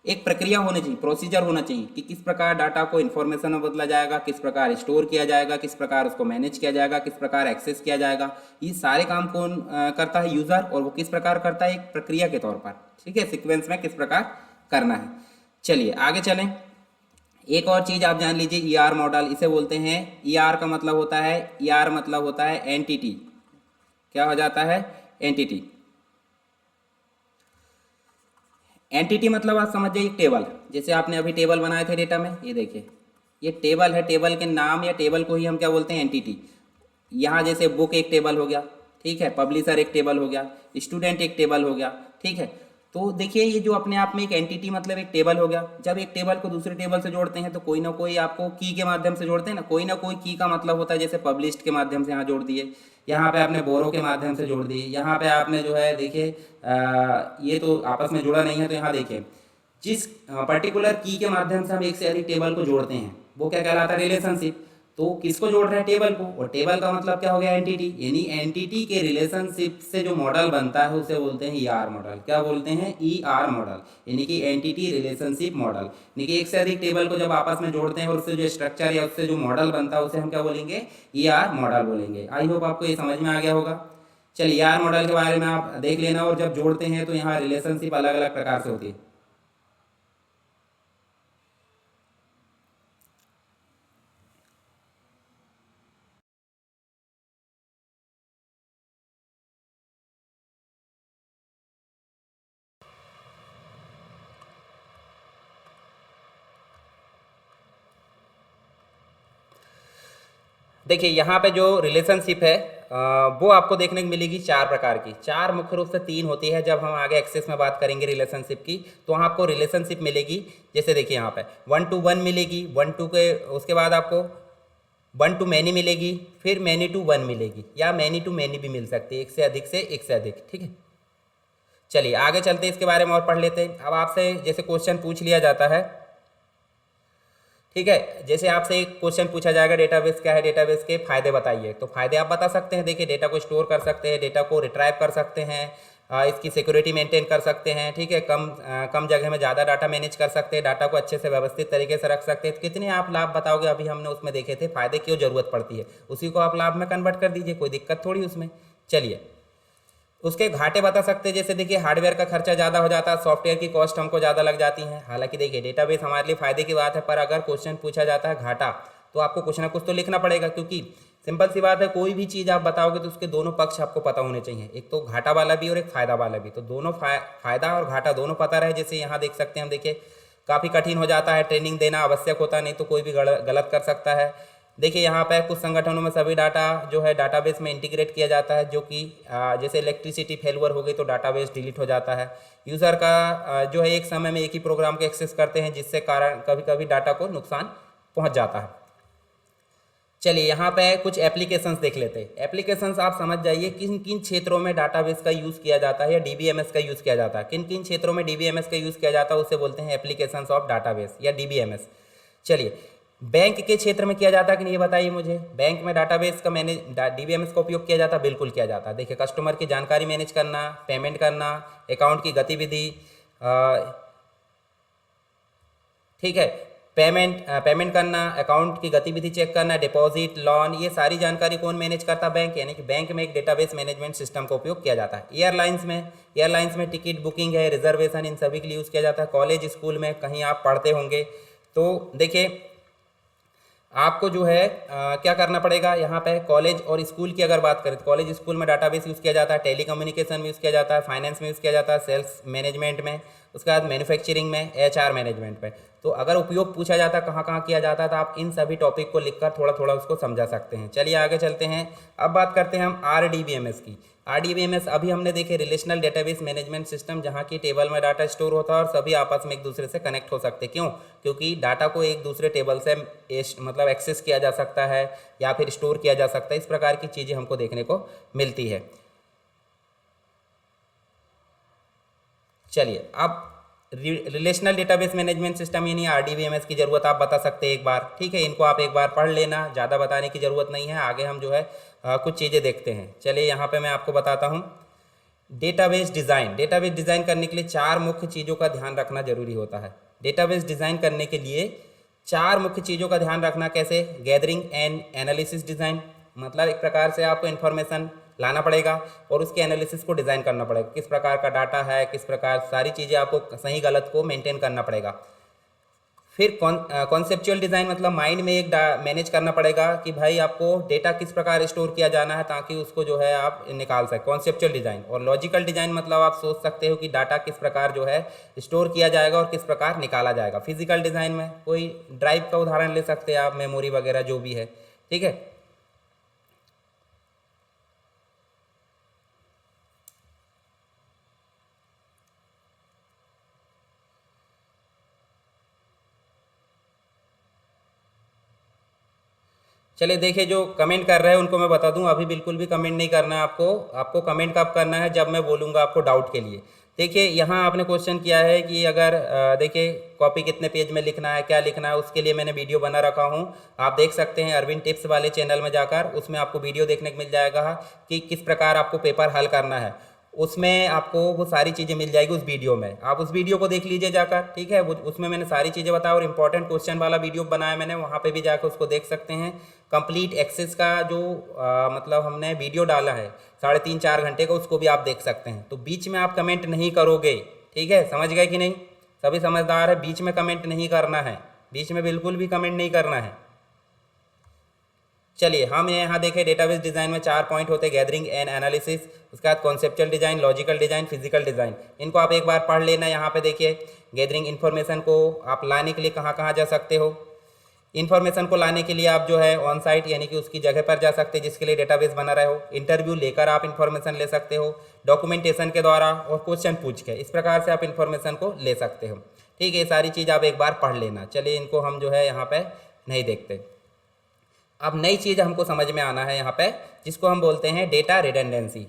एक प्रक्रिया होनी चाहिए, प्रोसीजर होना चाहिए कि किस प्रकार डाटा को इन्फॉर्मेशन में बदला जाएगा, किस प्रकार स्टोर किया जाएगा, किस प्रकार उसको मैनेज किया जाएगा, किस प्रकार एक्सेस किया जाएगा। ये सारे काम कौन करता है, यूज़र। और वो किस प्रकार करता है, एक प्रक्रिया के तौर पर, ठीक है, सीक्वेंस में किस प्रकार करना है। चलिए आगे चलें। एक और चीज़ आप जान लीजिए, ER मॉडल इसे बोलते हैं। ER का मतलब होता है, ER मतलब होता है एंटिटी। क्या हो जाता है, एंटिटी। एंटिटी मतलब आप समझ जाइए टेबल। जैसे आपने अभी टेबल बनाए थे डेटा में, ये देखिए ये टेबल है, टेबल के नाम या टेबल को ही हम क्या बोलते हैं, एंटिटी। यहाँ जैसे बुक एक टेबल हो गया, ठीक है, पब्लिशर एक टेबल हो गया, स्टूडेंट एक टेबल हो गया, ठीक है। तो देखिए ये जो अपने आप में एक एंटिटी मतलब एक टेबल हो गया। जब एक टेबल को दूसरे टेबल से जोड़ते हैं तो कोई ना कोई आपको की के माध्यम से जोड़ते हैं ना, कोई ना कोई की का मतलब होता है, जैसे पब्लिश्ड के माध्यम से यहाँ जोड़ दिए, यहाँ पे आपने बोरो के माध्यम से जोड़ दिए, यहाँ पे आपने जो है देखिए ये तो आपस में जुड़ा नहीं है, तो यहाँ देखिए जिस पर्टिकुलर की के माध्यम से हम एक से अधिक टेबल को जोड़ते हैं वो क्या कहलाता है, रिलेशनशिप। तो किसको जोड़ रहे हैं, टेबल को। और टेबल का मतलब क्या हो गया, एंटिटी। यानी एंटिटी के रिलेशनशिप से जो मॉडल बनता है उसे बोलते हैं ER मॉडल। क्या बोलते हैं, ER मॉडल, यानी कि एंटिटी रिलेशनशिप मॉडल। यानी कि एक से अधिक टेबल को जब आपस में जोड़ते हैं और उससे जो स्ट्रक्चर या उससे जो मॉडल बनता है उसे हम क्या बोलेंगे, ER मॉडल बोलेंगे। आई होप आपको ये समझ में आ गया होगा। चलिए ER मॉडल के बारे में आप देख लेना। और जब जोड़ते हैं तो यहाँ रिलेशनशिप अलग अलग प्रकार से होती है। देखिए यहाँ पे जो रिलेशनशिप है वो आपको देखने को मिलेगी 4 प्रकार की। 4 मुख्य रूप से 3 होती है। जब हम आगे एक्सेस में बात करेंगे रिलेशनशिप की तो वहाँ आपको रिलेशनशिप मिलेगी। जैसे देखिए यहाँ पे 1 to 1 मिलेगी, 1 to के उसके बाद आपको 1 to मैनी मिलेगी, फिर मैनी टू 1 मिलेगी, या मैनी टू मैनी भी मिल सकती है, एक से अधिक, ठीक है। चलिए आगे चलते हैं, इसके बारे में और पढ़ लेते हैं। अब आपसे जैसे क्वेश्चन पूछ लिया जाता है, ठीक है, जैसे आपसे एक क्वेश्चन पूछा जाएगा डेटाबेस क्या है, डेटाबेस के फायदे बताइए। तो फायदे आप बता सकते हैं। देखिए डेटा को स्टोर कर सकते हैं, डेटा को रिट्राइव कर सकते हैं, इसकी सिक्योरिटी मेंटेन कर सकते हैं, ठीक है, कम जगह में ज़्यादा डाटा मैनेज कर सकते हैं, डाटा को अच्छे से व्यवस्थित तरीके से रख सकते हैं। तो कितने आप लाभ बताओगे, अभी हमने उसमें देखे थे फायदे क्यों जरूरत पड़ती है, उसी को आप लाभ में कन्वर्ट कर दीजिए, कोई दिक्कत थोड़ी उसमें। चलिए उसके घाटे बता सकते हैं। जैसे देखिए हार्डवेयर का खर्चा ज़्यादा हो जाता है, सॉफ्टवेयर की कॉस्ट हमको ज़्यादा लग जाती है। हालांकि देखिए डेटाबेस हमारे लिए फ़ायदे की बात है, पर अगर क्वेश्चन पूछा जाता है घाटा तो आपको कुछ ना कुछ तो लिखना पड़ेगा, क्योंकि सिंपल सी बात है, कोई भी चीज़ आप बताओगे तो उसके दोनों पक्ष आपको पता होने चाहिए, एक तो घाटा वाला भी और एक फ़ायदा वाला भी। तो दोनों फ़ायदा और घाटा दोनों पता रहे। जैसे यहाँ देख सकते हैं हम, देखिए काफ़ी कठिन हो जाता है, ट्रेनिंग देना आवश्यक होता है, नहीं तो कोई भी गलत कर सकता है। देखिए यहाँ पे कुछ संगठनों में सभी डाटा जो है डाटाबेस में इंटीग्रेट किया जाता है, जो कि जैसे इलेक्ट्रिसिटी फेलवर हो गई तो डाटाबेस डिलीट हो जाता है। यूज़र का जो है एक समय में एक ही प्रोग्राम को एक्सेस करते हैं, जिससे कारण कभी कभी डाटा को नुकसान पहुँच जाता है। चलिए यहाँ पे कुछ एप्लीकेशंस देख लेते हैं। एप्लीकेशंस आप समझ जाइए किन किन क्षेत्रों में डाटाबेस का यूज़ किया जाता है या डीबीएमएस का यूज़ किया जाता है। किन किन क्षेत्रों में डीबीएमएस का यूज़ किया जाता है उसे बोलते हैं एप्लीकेशंस ऑफ डाटाबेस या डीबीएमएस। चलिए, बैंक के क्षेत्र में किया जाता है कि नहीं, ये बताइए मुझे। बैंक में डाटाबेस का डीबीएमएस का उपयोग किया जाता है, बिल्कुल किया जाता है। देखिए, कस्टमर की जानकारी मैनेज करना, पेमेंट करना, अकाउंट की गतिविधि, ठीक है, पेमेंट करना, अकाउंट की गतिविधि चेक करना, डिपॉजिट, लोन, ये सारी जानकारी कौन मैनेज करता है? बैंक। यानी कि बैंक में एक डेटाबेस मैनेजमेंट सिस्टम का उपयोग किया जाता है। एयरलाइंस में टिकट बुकिंग है, रिजर्वेशन, इन सभी के लिए यूज़ किया जाता है। कॉलेज स्कूल में कहीं आप पढ़ते होंगे तो देखिए आपको जो है क्या करना पड़ेगा यहाँ पे। कॉलेज और स्कूल की अगर बात करें तो कॉलेज स्कूल में डाटाबेस यूज़ किया जाता है, टेलीकम्युनिकेशन में यूज़ किया जाता है, फाइनेंस में यूज़ किया जाता है, सेल्स मैनेजमेंट में, उसके बाद मैन्युफैक्चरिंग में, एचआर मैनेजमेंट में। तो अगर उपयोग पूछा जाता है कहाँ कहाँ किया जाता है तो आप इन सभी टॉपिक को लिखकर थोड़ा थोड़ा उसको समझा सकते हैं। चलिए आगे चलते हैं। अब बात करते हैं हम आरडीबीएमएस की। आरडीबीएमएस अभी हमने देखे रिलेशनल डेटाबेस मैनेजमेंट सिस्टम, जहाँ की टेबल में डाटा स्टोर होता है और सभी आपस में एक दूसरे से कनेक्ट हो सकते हैं। क्यों? क्योंकि डाटा को एक दूसरे टेबल से मतलब एक्सेस किया जा सकता है या फिर स्टोर किया जा सकता है। इस प्रकार की चीज़ें हमको देखने को मिलती है। चलिए, अब रिलेशनल डेटाबेस मैनेजमेंट सिस्टम यानी आरडीबीएमएस की ज़रूरत आप बता सकते हैं एक बार, ठीक है। इनको आप एक बार पढ़ लेना, ज़्यादा बताने की ज़रूरत नहीं है। आगे हम जो है कुछ चीज़ें देखते हैं। चलिए यहाँ पे मैं आपको बताता हूँ। डेटाबेस डिज़ाइन करने के लिए 4 मुख्य चीज़ों का ध्यान रखना जरूरी होता है। डेटाबेस डिज़ाइन करने के लिए 4 मुख्य चीज़ों का ध्यान रखना। कैसे? गैदरिंग एंड एनालिसिस डिज़ाइन, मतलब एक प्रकार से आपको इन्फॉर्मेशन लाना पड़ेगा और उसके एनालिसिस को डिज़ाइन करना पड़ेगा। किस प्रकार का डाटा है, किस प्रकार सारी चीज़ें आपको सही गलत को मेंटेन करना पड़ेगा। फिर कॉन्सेप्चुअल डिज़ाइन, मतलब माइंड में एक मैनेज करना पड़ेगा कि भाई आपको डेटा किस प्रकार स्टोर किया जाना है ताकि उसको जो है आप निकाल सकें, कॉन्सेप्चुअल डिज़ाइन। और लॉजिकल डिज़ाइन मतलब आप सोच सकते हो कि डाटा किस प्रकार जो है स्टोर किया जाएगा और किस प्रकार निकाला जाएगा। फिजिकल डिज़ाइन में कोई ड्राइव का उदाहरण ले सकते हैं आप, मेमोरी वगैरह जो भी है, ठीक है। चलिए देखिए, जो कमेंट कर रहे हैं उनको मैं बता दूं, अभी बिल्कुल भी कमेंट नहीं करना है आपको। आपको कमेंट कब करना है? जब मैं बोलूँगा आपको डाउट के लिए। देखिए यहाँ आपने क्वेश्चन किया है कि अगर देखिए कॉपी कितने पेज में लिखना है, क्या लिखना है, उसके लिए मैंने वीडियो बना रखा हूँ। आप देख सकते हैं अरविंद टिप्स वाले चैनल में जाकर, उसमें आपको वीडियो देखने को मिल जाएगा कि किस प्रकार आपको पेपर हल करना है। उसमें आपको वो सारी चीज़ें मिल जाएगी उस वीडियो में। आप उस वीडियो को देख लीजिए जाकर, ठीक है। वो उसमें मैंने सारी चीज़ें बताया और इंपॉर्टेंट क्वेश्चन वाला वीडियो बनाया मैंने, वहाँ पे भी जाकर उसको देख सकते हैं। कंप्लीट एक्सेस का जो मतलब हमने वीडियो डाला है 3.5-4 घंटे का, उसको भी आप देख सकते हैं। तो बीच में आप कमेंट नहीं करोगे, ठीक है। समझ गए कि नहीं? सभी समझदार है, बीच में कमेंट नहीं करना है, बीच में बिल्कुल भी कमेंट नहीं करना है। चलिए हम यहाँ देखें, डेटाबेस डिज़ाइन में 4 पॉइंट होते हैं, गैदरिंग एंड एनालिसिस, उसके बाद conceptual design, logical design, physical design. इनको आप एक बार पढ़ लेना। यहाँ पे देखिए गैदरिंग इन्फॉर्मेशन को आप लाने के लिए कहाँ कहाँ जा सकते हो। इन्फॉर्मेशन को लाने के लिए आप जो है ऑन साइट यानी कि उसकी जगह पर जा सकते हैं जिसके लिए डेटाबेस बना रहे हो। इंटरव्यू लेकर आप इन्फॉर्मेशन ले सकते हो, डॉक्यूमेंटेशन के द्वारा और क्वेश्चन पूछ के, इस प्रकार से आप इन्फॉर्मेशन को ले सकते हो, ठीक है। ये सारी चीज़ आप एक बार पढ़ लेना। चलिए इनको हम जो है यहाँ पे नहीं देखते। अब नई चीज़ हमको समझ में आना है यहाँ पे, जिसको हम बोलते हैं डेटा रिडंडेंसी।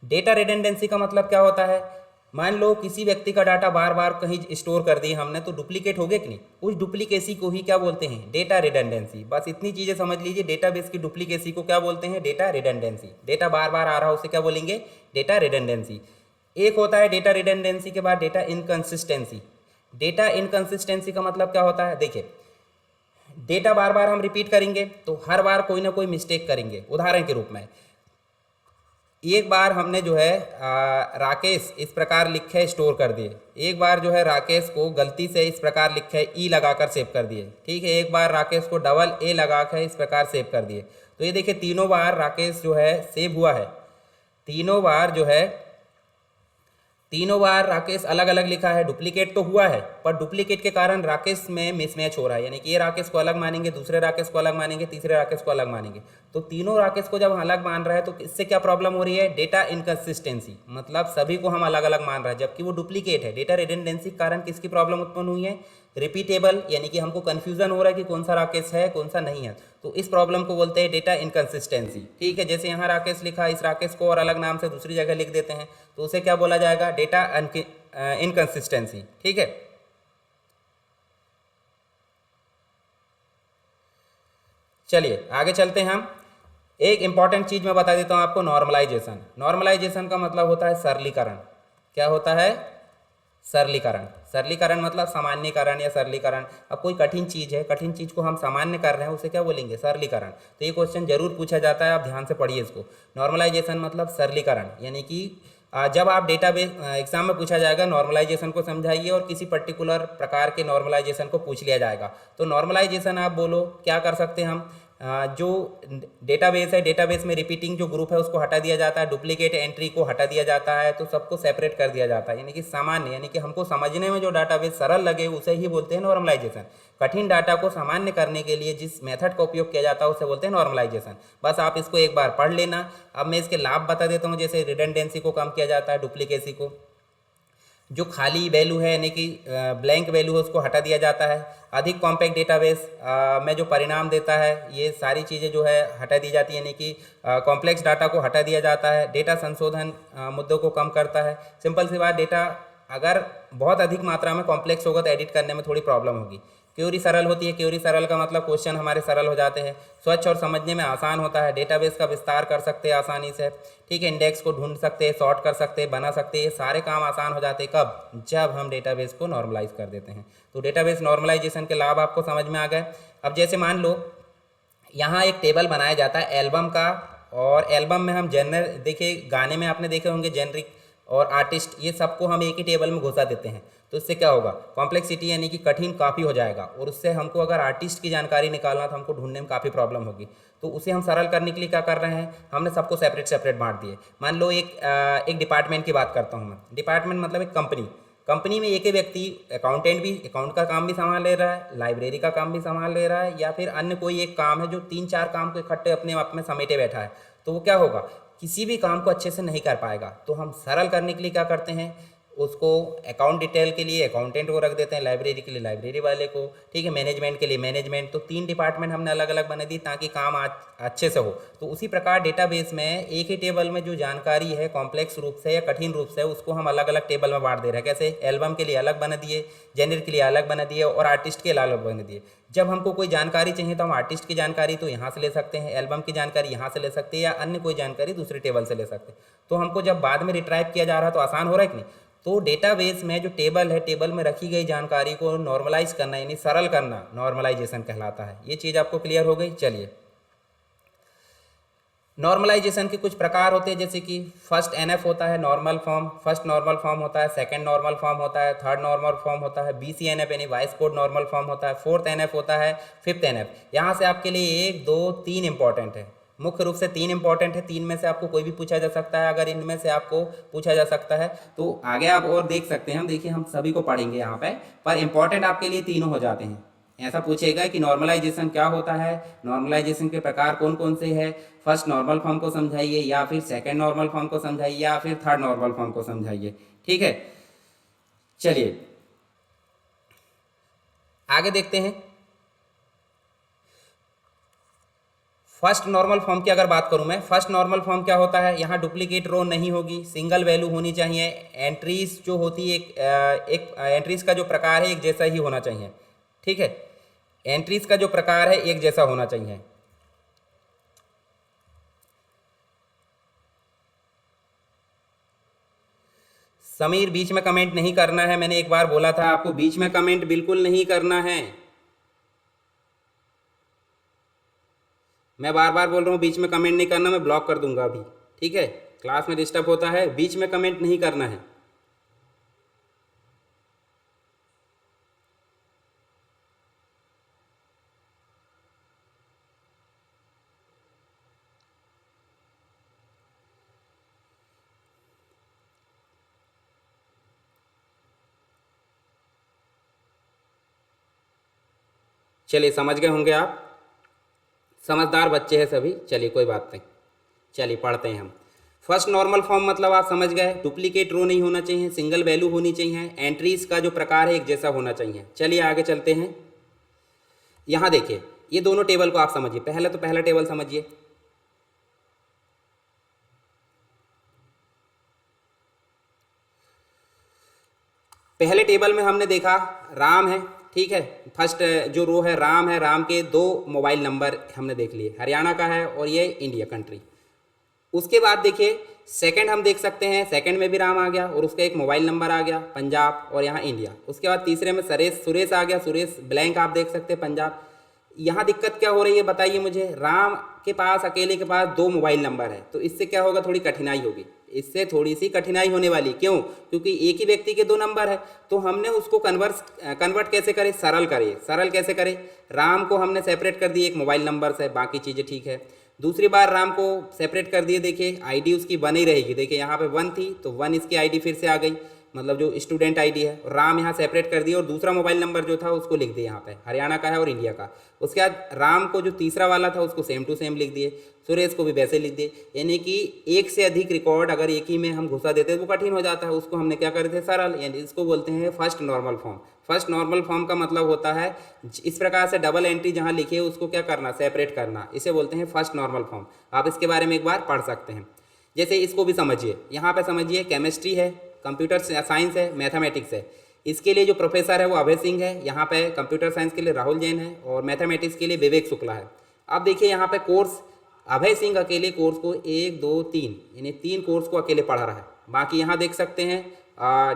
डेटा रिडंडेंसी का मतलब क्या होता है? मान लो किसी व्यक्ति का डाटा बार बार कहीं स्टोर कर दिए हमने, तो डुप्लीकेट हो गए कि नहीं? उस डुप्लीकेसी को ही क्या बोलते हैं? Data redundancy. बस इतनी चीज़ें समझ लीजिए, डेटाबेस की डुप्लीकेसी को क्या बोलते हैं? Data redundancy. डेटा बार बार आ रहा हो उसे क्या बोलेंगे? Data redundancy. एक होता है डेटा रिडंडेंसी के बाद डेटा इनकंसिस्टेंसी। डेटा इनकंसिस्टेंसी का मतलब क्या होता है? देखिए, डेटा बार बार हम रिपीट करेंगे तो हर बार कोई ना कोई मिस्टेक करेंगे। उदाहरण के रूप में एक बार हमने जो है राकेश इस प्रकार लिखे स्टोर कर दिए, एक बार जो है राकेश को गलती से इस प्रकार लिखे ई लगाकर सेव कर दिए, ठीक है। एक बार राकेश को डबल ए लगा कर इस प्रकार सेव कर दिए। तो ये देखिए तीनों बार राकेश जो है सेव हुआ है, तीनों बार जो है, तीनों बार राकेश अलग अलग लिखा है, डुप्लीकेट तो हुआ है, पर डुप्लीकेट के कारण राकेश में मिसमैच हो रहा है, यानी कि ये राकेश को अलग मानेंगे, दूसरे राकेश को अलग मानेंगे, तीसरे राकेश को अलग मानेंगे। तो तीनों राकेश को जब हम अलग मान रहा है तो इससे क्या प्रॉब्लम हो रही है, डेटा इनकंसिस्टेंसी, मतलब सभी को हम अलग अलग मान रहे हैं जबकि वो डुप्लीकेट है। डेटा रिडंडेंसी के कारण किसकी प्रॉब्लम उत्पन्न हुई है, रिपीटेबल, यानी कि हमको कन्फ्यूजन हो रहा है कि कौन सा राकेश है कौन सा नहीं है, तो इस प्रॉब्लम को बोलते हैं डेटा इनकंसिस्टेंसी। ठीक है, जैसे यहाँ राकेश लिखा, इस राकेश को और अलग नाम से दूसरी जगह लिख देते हैं तो उसे क्या बोला जाएगा, डेटा इनकंसिस्टेंसी। ठीक है, चलिए आगे चलते हैं हम। एक इंपॉर्टेंट चीज मैं बता देता हूं आपको, नॉर्मलाइजेशन। नॉर्मलाइजेशन का मतलब होता है सरलीकरण। क्या होता है, सरलीकरण। सरलीकरण मतलब सामान्यकरण या सरलीकरण। अब कोई कठिन चीज है, कठिन चीज को हम सामान्य कर रहे हैं, उसे क्या बोलेंगे, सरलीकरण। तो ये क्वेश्चन जरूर पूछा जाता है, आप ध्यान से पढ़िए इसको। नॉर्मलाइजेशन मतलब सरलीकरण, यानी कि जब आप डेटाबेस एग्जाम में पूछा जाएगा नॉर्मलाइजेशन को समझाइए और किसी पर्टिकुलर प्रकार के नॉर्मलाइजेशन को पूछ लिया जाएगा, तो नॉर्मलाइजेशन आप बोलो क्या कर सकते हैं हम, जो डेटाबेस है, डेटाबेस में रिपीटिंग जो ग्रुप है उसको हटा दिया जाता है, डुप्लीकेट एंट्री को हटा दिया जाता है, तो सबको सेपरेट कर दिया जाता है, यानी कि सामान्य, यानी कि हमको समझने में जो डाटाबेस सरल लगे उसे ही बोलते हैं नॉर्मलाइजेशन। कठिन डाटा को सामान्य करने के लिए जिस मेथड का उपयोग किया जाता है उसे बोलते हैं नॉर्मलाइजेशन। बस आप इसको एक बार पढ़ लेना। अब मैं इसके लाभ बता देता हूँ, जैसे रिडंडेंसी को कम किया जाता है, डुप्लीकेसी को, जो खाली वैल्यू है यानी कि ब्लैंक वैल्यू है उसको हटा दिया जाता है, अधिक कॉम्पैक्ट डेटाबेस में जो परिणाम देता है ये सारी चीज़ें जो है हटा दी जाती है, यानी कि कॉम्प्लेक्स डाटा को हटा दिया जाता है, डेटा संशोधन मुद्दों को कम करता है। सिंपल सी बात, डेटा अगर बहुत अधिक मात्रा में कॉम्प्लेक्स होगा तो एडिट करने में थोड़ी प्रॉब्लम होगी। क्यूरी सरल होती है, क्यूरी सरल का मतलब क्वेश्चन हमारे सरल हो जाते हैं, स्वच्छ और समझने में आसान होता है, डेटाबेस का विस्तार कर सकते हैं आसानी से। ठीक है, इंडेक्स को ढूंढ सकते हैं, सॉर्ट कर सकते हैं, बना सकते हैं, सारे काम आसान हो जाते हैं कब, जब हम डेटाबेस को नॉर्मलाइज कर देते हैं। तो डेटाबेस नॉर्मलाइजेशन के लाभ आपको समझ में आ गए। अब जैसे मान लो यहाँ एक टेबल बनाया जाता है एल्बम का, और एल्बम में हम जनर, देखिए गाने में आपने देखे होंगे जेनरिक और आर्टिस्ट, ये सबको हम एक ही टेबल में घुसा देते हैं, तो इससे क्या होगा, कॉम्प्लेक्सिटी यानी कि कठिन काफ़ी हो जाएगा, और उससे हमको अगर आर्टिस्ट की जानकारी निकालना तो हमको ढूंढने में काफ़ी प्रॉब्लम होगी। तो उसे हम सरल करने के लिए क्या कर रहे हैं, हमने सबको सेपरेट सेपरेट बांट दिए। मान लो एक डिपार्टमेंट की बात करता हूँ मैं, डिपार्टमेंट मतलब एक कंपनी, कंपनी में एक ही व्यक्ति अकाउंटेंट भी, अकाउंट का काम भी संभाल ले रहा है, लाइब्रेरी का काम भी संभाल ले रहा है, या फिर अन्य कोई एक काम है जो तीन चार काम को इकट्ठे अपने आप में समेटे बैठा है, तो वो क्या होगा, किसी भी काम को अच्छे से नहीं कर पाएगा। तो हम सरल करने के लिए क्या करते हैं, उसको अकाउंट डिटेल के लिए अकाउंटेंट को रख देते हैं, लाइब्रेरी के लिए लाइब्रेरी वाले को, ठीक है, मैनेजमेंट के लिए मैनेजमेंट, तो तीन डिपार्टमेंट हमने अलग अलग बना दी ताकि काम अच्छे से हो। तो उसी प्रकार डेटाबेस में एक ही टेबल में जो जानकारी है कॉम्प्लेक्स रूप से या कठिन रूप से, उसको हम अलग अलग टेबल में बांट दे रहे हैं। कैसे, एल्बम के लिए अलग बना दिए, जेनर के लिए अलग बना दिए, और आर्टिस्ट के लिए अलग बना दिए। जब हमको कोई जानकारी चाहिए तो हम आर्टिस्ट की जानकारी तो यहाँ से ले सकते हैं, एल्बम की जानकारी यहाँ से ले सकते हैं, या अन्य कोई जानकारी दूसरी टेबल से ले सकते हैं। तो हमको जब बाद में रिट्राइव किया जा रहा है तो आसान हो रहा है कि नहीं। तो डेटाबेस में जो टेबल है, टेबल में रखी गई जानकारी को नॉर्मलाइज करना यानी सरल करना नॉर्मलाइजेशन कहलाता है। ये चीज़ आपको क्लियर हो गई। चलिए, नॉर्मलाइजेशन के कुछ प्रकार होते हैं, जैसे कि फर्स्ट एनएफ होता है normal form, first normal form होता है, सेकंड नॉर्मल फॉर्म होता है, थर्ड नॉर्मल फॉर्म होता है, बीसीएनएफ यानी वाइस कोड नॉर्मल फॉर्म होता है, फोर्थ एनएफ होता है, फिफ्थ एनएफ। यहाँ से आपके लिए एक दो तीन इंपॉर्टेंट है, मुख्य रूप से तीन इंपॉर्टेंट है, तीन में से आपको कोई भी पूछा जा सकता है। अगर इनमें से आपको पूछा जा सकता है तो आगे आप और देख सकते हैं, हम देखिए हम सभी को पढ़ेंगे यहाँ पर इंपॉर्टेंट आपके लिए तीनों हो जाते हैं। ऐसा पूछेगा कि नॉर्मलाइजेशन क्या होता है, नॉर्मलाइजेशन के प्रकार कौन कौन से हैं, फर्स्ट नॉर्मल फॉर्म को समझाइए, या फिर सेकंड नॉर्मल फॉर्म को समझाइए, या फिर थर्ड नॉर्मल फॉर्म को समझाइए। ठीक है, चलिए आगे देखते हैं। फर्स्ट नॉर्मल फॉर्म की अगर बात करूं मैं, फर्स्ट नॉर्मल फॉर्म क्या होता है, यहाँ डुप्लीकेट रो नहीं होगी, सिंगल वैल्यू होनी चाहिए, एंट्रीज जो होती है एक एंट्रीज का जो प्रकार है एक जैसा ही होना चाहिए। ठीक है, एंट्रीज का जो प्रकार है एक जैसा होना चाहिए। समीर, बीच में कमेंट नहीं करना है, मैंने एक बार बोला था आपको, बीच में कमेंट बिल्कुल नहीं करना है। मैं बार बार बोल रहा हूँ बीच में कमेंट नहीं करना, मैं ब्लॉक कर दूंगा अभी। ठीक है, क्लास में डिस्टर्ब होता है, बीच में कमेंट नहीं करना है। चलिए समझ गए होंगे आप, समझदार बच्चे हैं सभी। चलिए कोई बात नहीं, चलिए पढ़ते हैं हम। फर्स्ट नॉर्मल फॉर्म मतलब आप समझ गए, डुप्लीकेट रो नहीं होना चाहिए, सिंगल वैल्यू होनी चाहिए, एंट्रीज का जो प्रकार है एक जैसा होना चाहिए। चलिए आगे चलते हैं। यहाँ देखिए ये दोनों टेबल को आप समझिए। पहले तो पहला टेबल समझिए। पहले टेबल में हमने देखा राम है, ठीक है। फर्स्ट जो रो है राम है, राम के 2 मोबाइल नंबर हमने देख लिए, हरियाणा का है और ये इंडिया कंट्री। उसके बाद देखिए सेकंड हम देख सकते हैं, सेकंड में भी राम आ गया और उसका एक मोबाइल नंबर आ गया पंजाब और यहाँ इंडिया। उसके बाद तीसरे में सुरेश आ गया, सुरेश ब्लैंक आप देख सकते हैं पंजाब। यहाँ दिक्कत क्या हो रही है बताइए मुझे। राम के पास अकेले के पास 2 मोबाइल नंबर है, तो इससे क्या होगा, थोड़ी कठिनाई होगी। इससे थोड़ी सी कठिनाई होने वाली, क्यों? क्योंकि एक ही व्यक्ति के 2 नंबर है, तो हमने उसको कन्वर्ट कैसे करें, सरल करिए। सरल कैसे करें, राम को हमने सेपरेट कर दिए एक मोबाइल नंबर से, बाकी चीज़ें ठीक है। दूसरी बार राम को सेपरेट कर दिए, देखिए आईडी उसकी 1 ही रहेगी। देखिए यहाँ पे 1 थी तो 1 इसकी आईडी फिर से आ गई, मतलब जो स्टूडेंट आईडी है। राम यहाँ सेपरेट कर दिया और दूसरा मोबाइल नंबर जो था उसको लिख दिया यहाँ पे, हरियाणा का है और इंडिया का। उसके बाद राम को जो तीसरा वाला था उसको सेम टू सेम लिख दिए, सुरेश को भी वैसे लिख दिए। यानी कि एक से अधिक रिकॉर्ड अगर एक ही में हम घुसा देते हैं तो वो कठिन हो जाता है, उसको हमने क्या करते थे, सरल। यानी इसको बोलते हैं first normal form. First normal form का मतलब होता है इस प्रकार से डबल एंट्री जहाँ लिखी है उसको क्या करना, सेपरेट करना, इसे बोलते हैं फर्स्ट नॉर्मल फॉर्म। आप इसके बारे में एक बार पढ़ सकते हैं। जैसे इसको भी समझिए, यहाँ पे समझिए केमिस्ट्री है, कंप्यूटर साइंस है, मैथमेटिक्स है। इसके लिए जो प्रोफेसर है वो अभय सिंह है, यहाँ पे कंप्यूटर साइंस के लिए राहुल जैन है और मैथमेटिक्स के लिए विवेक शुक्ला है। अब देखिए यहाँ पे कोर्स, अभय सिंह अकेले कोर्स को 1 2 3 यानी 3 कोर्स को अकेले पढ़ा रहा है। बाकी यहाँ देख सकते हैं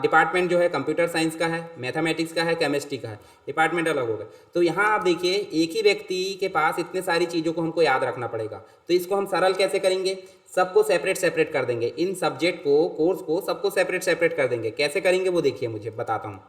डिपार्टमेंट जो है कंप्यूटर साइंस का है, मैथमेटिक्स का है, केमिस्ट्री का है, डिपार्टमेंट अलग हो गए। तो यहाँ आप देखिए एक ही व्यक्ति के पास इतने सारी चीज़ों को हमको याद रखना पड़ेगा। तो इसको हम सरल कैसे करेंगे, सबको सेपरेट सेपरेट कर देंगे, इन सब्जेक्ट को, कोर्स को सबको सेपरेट सेपरेट कर देंगे। कैसे करेंगे वो देखिए, मुझे बताता हूँ।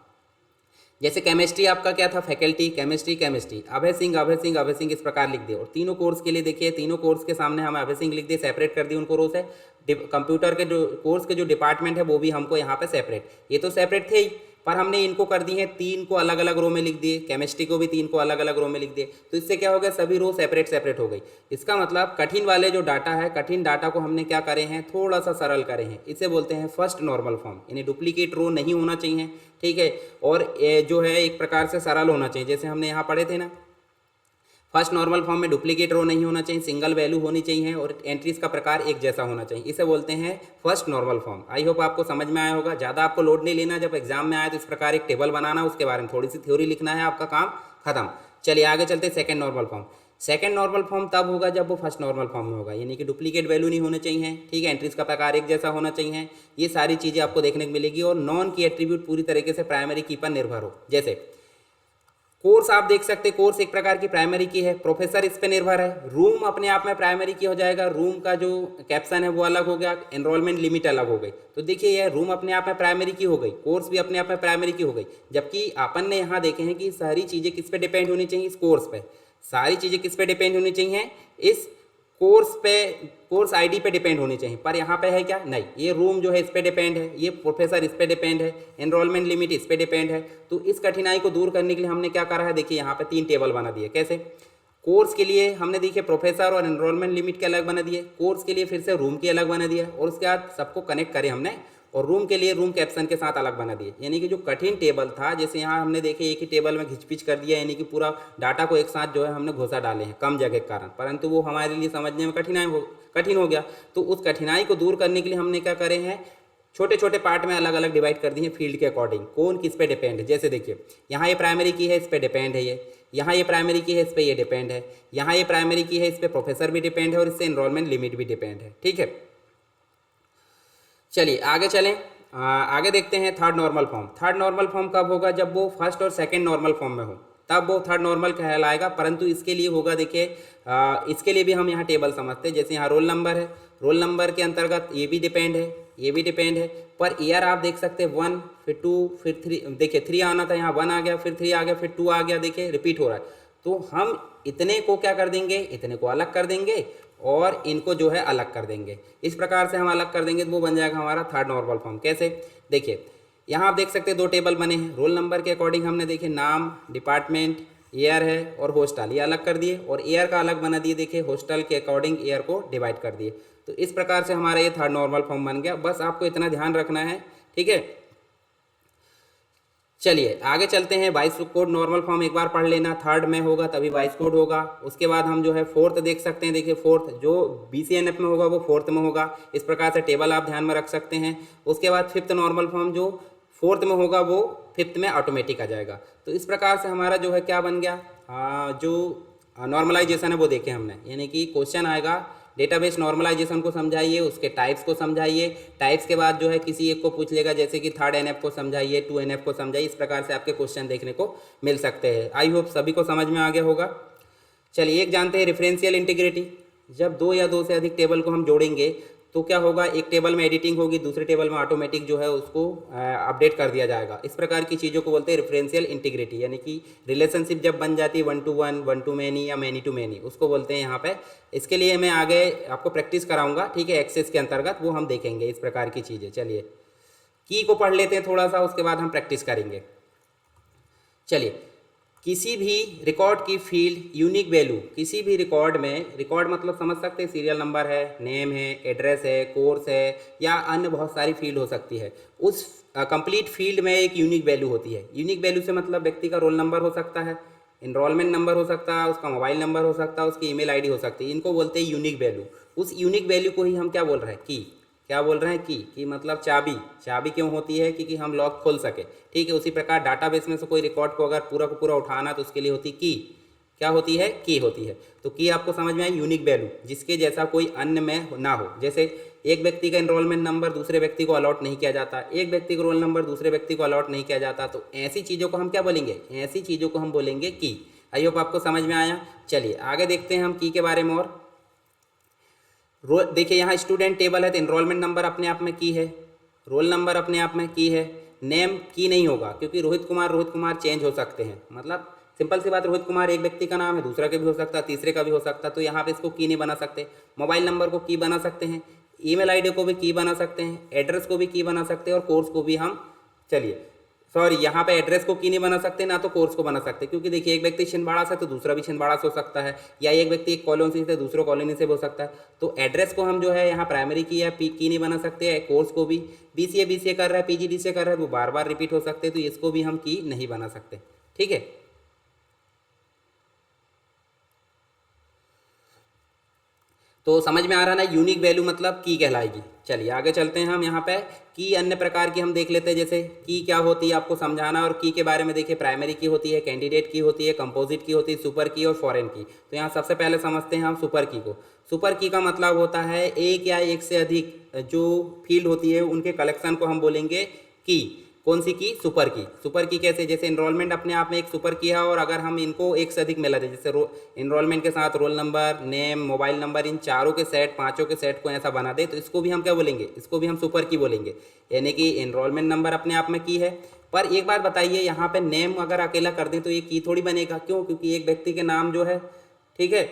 जैसे केमिस्ट्री आपका क्या था, faculty chemistry, chemistry Abhay Singh, Abhay Singh, Abhay Singh इस प्रकार लिख दिए। और तीनों कोर्स के लिए देखिए, तीनों कोर्स के सामने हमें अभय सिंह लिख दिए, सेपरेट कर दिए उनको रो से। कंप्यूटर के जो कोर्स के जो डिपार्टमेंट है वो भी हमको यहाँ पे सेपरेट, ये तो सेपरेट थे ही, पर हमने इनको कर दी है 3 को अलग अलग रो में लिख दिए, केमिस्ट्री को भी 3 को अलग अलग रो में लिख दिए। तो इससे क्या हो गया, सभी रो सेपरेट सेपरेट हो गई। इसका मतलब कठिन वाले जो डाटा है, कठिन डाटा को हमने क्या करे हैं, थोड़ा सा सरल करे हैं। इसे बोलते हैं फर्स्ट नॉर्मल फॉर्म, यानी डुप्लीकेट रो नहीं होना चाहिए, ठीक है। और जो है एक प्रकार से सरल होना चाहिए, जैसे हमने यहाँ पढ़े थे ना, फर्स्ट नॉर्मल फॉर्म में डुप्लीकेट रो नहीं होना चाहिए, सिंगल वैल्यू होनी चाहिए और एंट्रीज का प्रकार एक जैसा होना चाहिए। इसे बोलते हैं first normal form. I hope आपको समझ में आया होगा। ज़्यादा आपको लोड नहीं लेना, जब एग्जाम में आए तो इस प्रकार एक टेबल बनाना, उसके बारे में थोड़ी सी थ्योरी लिखना है, आपका काम खत्म। चलिए आगे चलते हैं। Second normal form. Second normal form तब होगा जब वो फर्स्ट नॉर्मल फॉर्म में होगा, यानी कि डुप्लीकेट वैल्यू नहीं होने चाहिए, ठीक है, एंट्रीज का प्रकार एक जैसा होना चाहिए, ये सारी चीज़ें आपको देखने को मिलेगी। और नॉन की एट्रीब्यूट पूरी तरीके से प्राइमरी की पर निर्भर हो। जैसे कोर्स आप देख सकते हैं, कोर्स एक प्रकार की प्राइमरी की है, प्रोफेसर इस पे निर्भर है। रूम अपने आप में प्राइमरी की हो जाएगा, रूम का जो कैप्शन है वो अलग हो गया, एनरोलमेंट लिमिट अलग हो गई। तो देखिए यह रूम अपने आप में प्राइमरी की हो गई, कोर्स भी अपने आप में प्राइमरी की हो गई। जबकि अपन ने यहाँ देखे हैं कि सारी चीज़ें किस पे डिपेंड होनी चाहिए, इस कोर्स पे। सारी चीज़ें किस पे डिपेंड होनी चाहिए, इस कोर्स पे, कोर्स आईडी पे डिपेंड होनी चाहिए। पर यहाँ पे है क्या, नहीं, ये रूम जो है इस पे डिपेंड है, ये प्रोफेसर इस पे डिपेंड है, एनरोलमेंट लिमिट इस पे डिपेंड है। तो इस कठिनाई को दूर करने के लिए हमने क्या करा है, देखिए यहाँ पे 3 टेबल बना दिए। कैसे, कोर्स के लिए हमने देखिए प्रोफेसर और एनरोलमेंट लिमिट के अलग बना दिए, कोर्स के लिए फिर से रूम के अलग बना दिया, और उसके बाद सबको कनेक्ट करे हमने, और रूम के लिए रूम कैप्शन के साथ अलग बना दिए। यानी कि जो कठिन टेबल था, जैसे यहाँ हमने देखे एक ही टेबल में घिचपिच कर दिया, यानी कि पूरा डाटा को एक साथ जो है हमने घुसा डाले हैं कम जगह के कारण, परंतु वो हमारे लिए समझने में कठिन हो गया। तो उस कठिनाई को दूर करने के लिए हमने क्या करे हैं, छोटे छोटे पार्ट में अलग अलग डिवाइड कर दिए हैं फील्ड के अकॉर्डिंग, कौन किस पे डिपेंड है। जैसे देखिए यहाँ ये प्राइमरी की है, इस पे डिपेंड है, ये यहाँ ये प्राइमरी की है, इस पे ये डिपेंड है, यहाँ ये प्राइमरी की है, इस पे प्रोफेसर भी डिपेंड है और इससे एनरोलमेंट लिमिट भी डिपेंड है, ठीक है। चलिए आगे चलें, आगे देखते हैं third normal form. Third normal form कब होगा, जब वो फर्स्ट और सेकंड नॉर्मल फॉर्म में हो, तब वो थर्ड नॉर्मल कहलाएगा। परंतु इसके लिए होगा, देखिए इसके लिए भी हम यहाँ टेबल समझते हैं। जैसे यहाँ रोल नंबर है, रोल नंबर के अंतर्गत ये भी डिपेंड है, ये भी डिपेंड है, पर ईयर आप देख सकते हैं 1 फिर 2 फिर 3, देखिए 3 आना था, यहाँ 1 आ गया, फिर 3 आ गया, फिर 2 आ गया, देखिए रिपीट हो रहा है। तो हम इतने को क्या कर देंगे, इतने को अलग कर देंगे और इनको जो है अलग कर देंगे। इस प्रकार से हम अलग कर देंगे तो वो बन जाएगा हमारा थर्ड नॉर्मल फॉर्म। कैसे, देखिए यहाँ आप देख सकते हैं 2 टेबल बने हैं। रोल नंबर के अकॉर्डिंग हमने देखे नाम, डिपार्टमेंट, एयर है और हॉस्टल, ये अलग कर दिए और एयर का अलग बना दिए, देखिए हॉस्टल के अकॉर्डिंग एयर को डिवाइड कर दिए। तो इस प्रकार से हमारा ये थर्ड नॉर्मल फॉर्म बन गया। बस आपको इतना ध्यान रखना है, ठीक है। चलिए आगे चलते हैं। वाइस कोड नॉर्मल फॉर्म एक बार पढ़ लेना, थर्ड में होगा तभी वाइस कोड होगा। उसके बाद हम जो है फोर्थ देख सकते हैं, देखिए फोर्थ जो BCNF में होगा वो फोर्थ में होगा। इस प्रकार से टेबल आप ध्यान में रख सकते हैं। उसके बाद फिफ्थ नॉर्मल फॉर्म जो फोर्थ में होगा वो फिफ्थ में ऑटोमेटिक आ जाएगा। तो इस प्रकार से हमारा जो है क्या बन गया, जो नॉर्मलाइजेशन है वो देखें हमने, यानी कि क्वेश्चन आएगा डेटाबेस नॉर्मलाइजेशन को समझाइए, उसके टाइप्स को समझाइए, टाइप्स के बाद जो है किसी एक को पूछ लेगा, जैसे कि थर्ड NF को समझाइए, 2NF को समझाइए। इस प्रकार से आपके क्वेश्चन देखने को मिल सकते हैं। आई होप सभी को समझ में आ गया होगा। चलिए एक जानते हैं रेफरेंशियल इंटीग्रिटी। जब दो या दो से अधिक टेबल को हम जोड़ेंगे तो क्या होगा, एक टेबल में एडिटिंग होगी, दूसरे टेबल में ऑटोमेटिक जो है उसको अपडेट कर दिया जाएगा। इस प्रकार की चीज़ों को बोलते हैं रेफरेंशियल इंटीग्रिटी, यानी कि रिलेशनशिप जब बन जाती है 1 to 1, 1 to many या many to many, उसको बोलते हैं यहाँ पे। इसके लिए मैं आगे आपको प्रैक्टिस कराऊंगा, ठीक है, एक्सेस के अंतर्गत वो हम देखेंगे इस प्रकार की चीज़ें। चलिए की को पढ़ लेते हैं थोड़ा सा, उसके बाद हम प्रैक्टिस करेंगे। चलिए किसी भी रिकॉर्ड की फील्ड यूनिक वैल्यू, किसी भी रिकॉर्ड में, रिकॉर्ड मतलब समझ सकते हैं सीरियल नंबर है, नेम है, एड्रेस है, कोर्स है या अन्य बहुत सारी फील्ड हो सकती है। उस कंप्लीट फील्ड में एक यूनिक वैल्यू होती है। यूनिक वैल्यू से मतलब व्यक्ति का रोल नंबर हो सकता है, इनरोलमेंट नंबर हो सकता है, उसका मोबाइल नंबर हो सकता है, उसकी ईमेल आईडी हो सकती है। इनको बोलते हैं यूनिक वैल्यू। उस यूनिक वैल्यू को ही हम क्या बोल रहे हैं, की। क्या बोल रहे हैं, की मतलब चाबी। चाबी क्यों होती है, क्योंकि हम लॉक खोल सके, ठीक है। उसी प्रकार डाटाबेस में से कोई रिकॉर्ड को अगर पूरा का पूरा उठाना तो उसके लिए होती की। क्या होती है, की होती है। तो की आपको समझ में आई, यूनिक वैल्यू जिसके जैसा कोई अन्य में ना हो। जैसे एक व्यक्ति का एनरोलमेंट नंबर दूसरे व्यक्ति को अलॉट नहीं किया जाता, एक व्यक्ति का रोल नंबर दूसरे व्यक्ति को अलॉट नहीं किया जाता, तो ऐसी चीज़ों को हम क्या बोलेंगे, ऐसी चीज़ों को हम बोलेंगे की। आई होप आपको समझ में आया। चलिए आगे देखते हैं हम की के बारे में। और देखिए यहाँ स्टूडेंट टेबल है तो एनरोलमेंट नंबर अपने आप में की है, रोल नंबर अपने आप में की है, नेम की नहीं होगा क्योंकि रोहित कुमार चेंज हो सकते हैं। मतलब सिंपल सी बात, रोहित कुमार एक व्यक्ति का नाम है, दूसरा का भी हो सकता है, तीसरे का भी हो सकता है, तो यहाँ पे इसको की नहीं बना सकते। मोबाइल नंबर को की बना सकते हैं, ईमेल आईडी को भी की बना सकते हैं, एड्रेस को भी की बना सकते हैं और कोर्स को भी हम, चलिए सॉरी यहाँ पे एड्रेस को की नहीं बना सकते, ना तो कोर्स को बना सकते, क्योंकि देखिए एक व्यक्ति छिंदवाड़ा से तो दूसरा भी छिंदवाड़ा से हो सकता है, या एक व्यक्ति एक कॉलोनी से दूसरे कॉलोनी से हो सकता है। तो एड्रेस को हम जो है यहाँ प्राइमरी की या की नहीं बना सकते। कोर्स को भी BCA कर रहा है, PGDCA कर रहा है, वो बार बार रिपीट हो सकते हैं, तो इसको भी हम की नहीं बना सकते, ठीक है। तो समझ में आ रहा ना, यूनिक वैल्यू मतलब की कहलाएगी। चलिए आगे चलते हैं हम। यहाँ पे की अन्य प्रकार की हम देख लेते हैं। जैसे की क्या होती है आपको समझाना, और की के बारे में देखिए प्राइमरी की होती है, कैंडिडेट की होती है, कंपोजिट की होती है, सुपर की और फॉरेन की। तो यहाँ सबसे पहले समझते हैं हम सुपर की को। सुपर की का मतलब होता है एक या एक से अधिक जो फील्ड होती है उनके कलेक्शन को हम बोलेंगे की। कौन सी की, सुपर की। सुपर की कैसे, जैसे एनरोलमेंट अपने आप में एक सुपर की है, और अगर हम इनको एक से अधिक मिला दें, जैसे एनरोलमेंट के साथ roll number, name, mobile number, इन चारों के सेट, पांचों के सेट को ऐसा बना दे, तो इसको भी हम क्या बोलेंगे, इसको भी हम सुपर की बोलेंगे। यानी कि एनरोलमेंट नंबर अपने आप में की है। पर एक बात बताइए, यहाँ पे नेम अगर अकेला कर दें तो ये की थोड़ी बनेगा, क्यों, क्योंकि एक व्यक्ति के नाम जो है, ठीक है।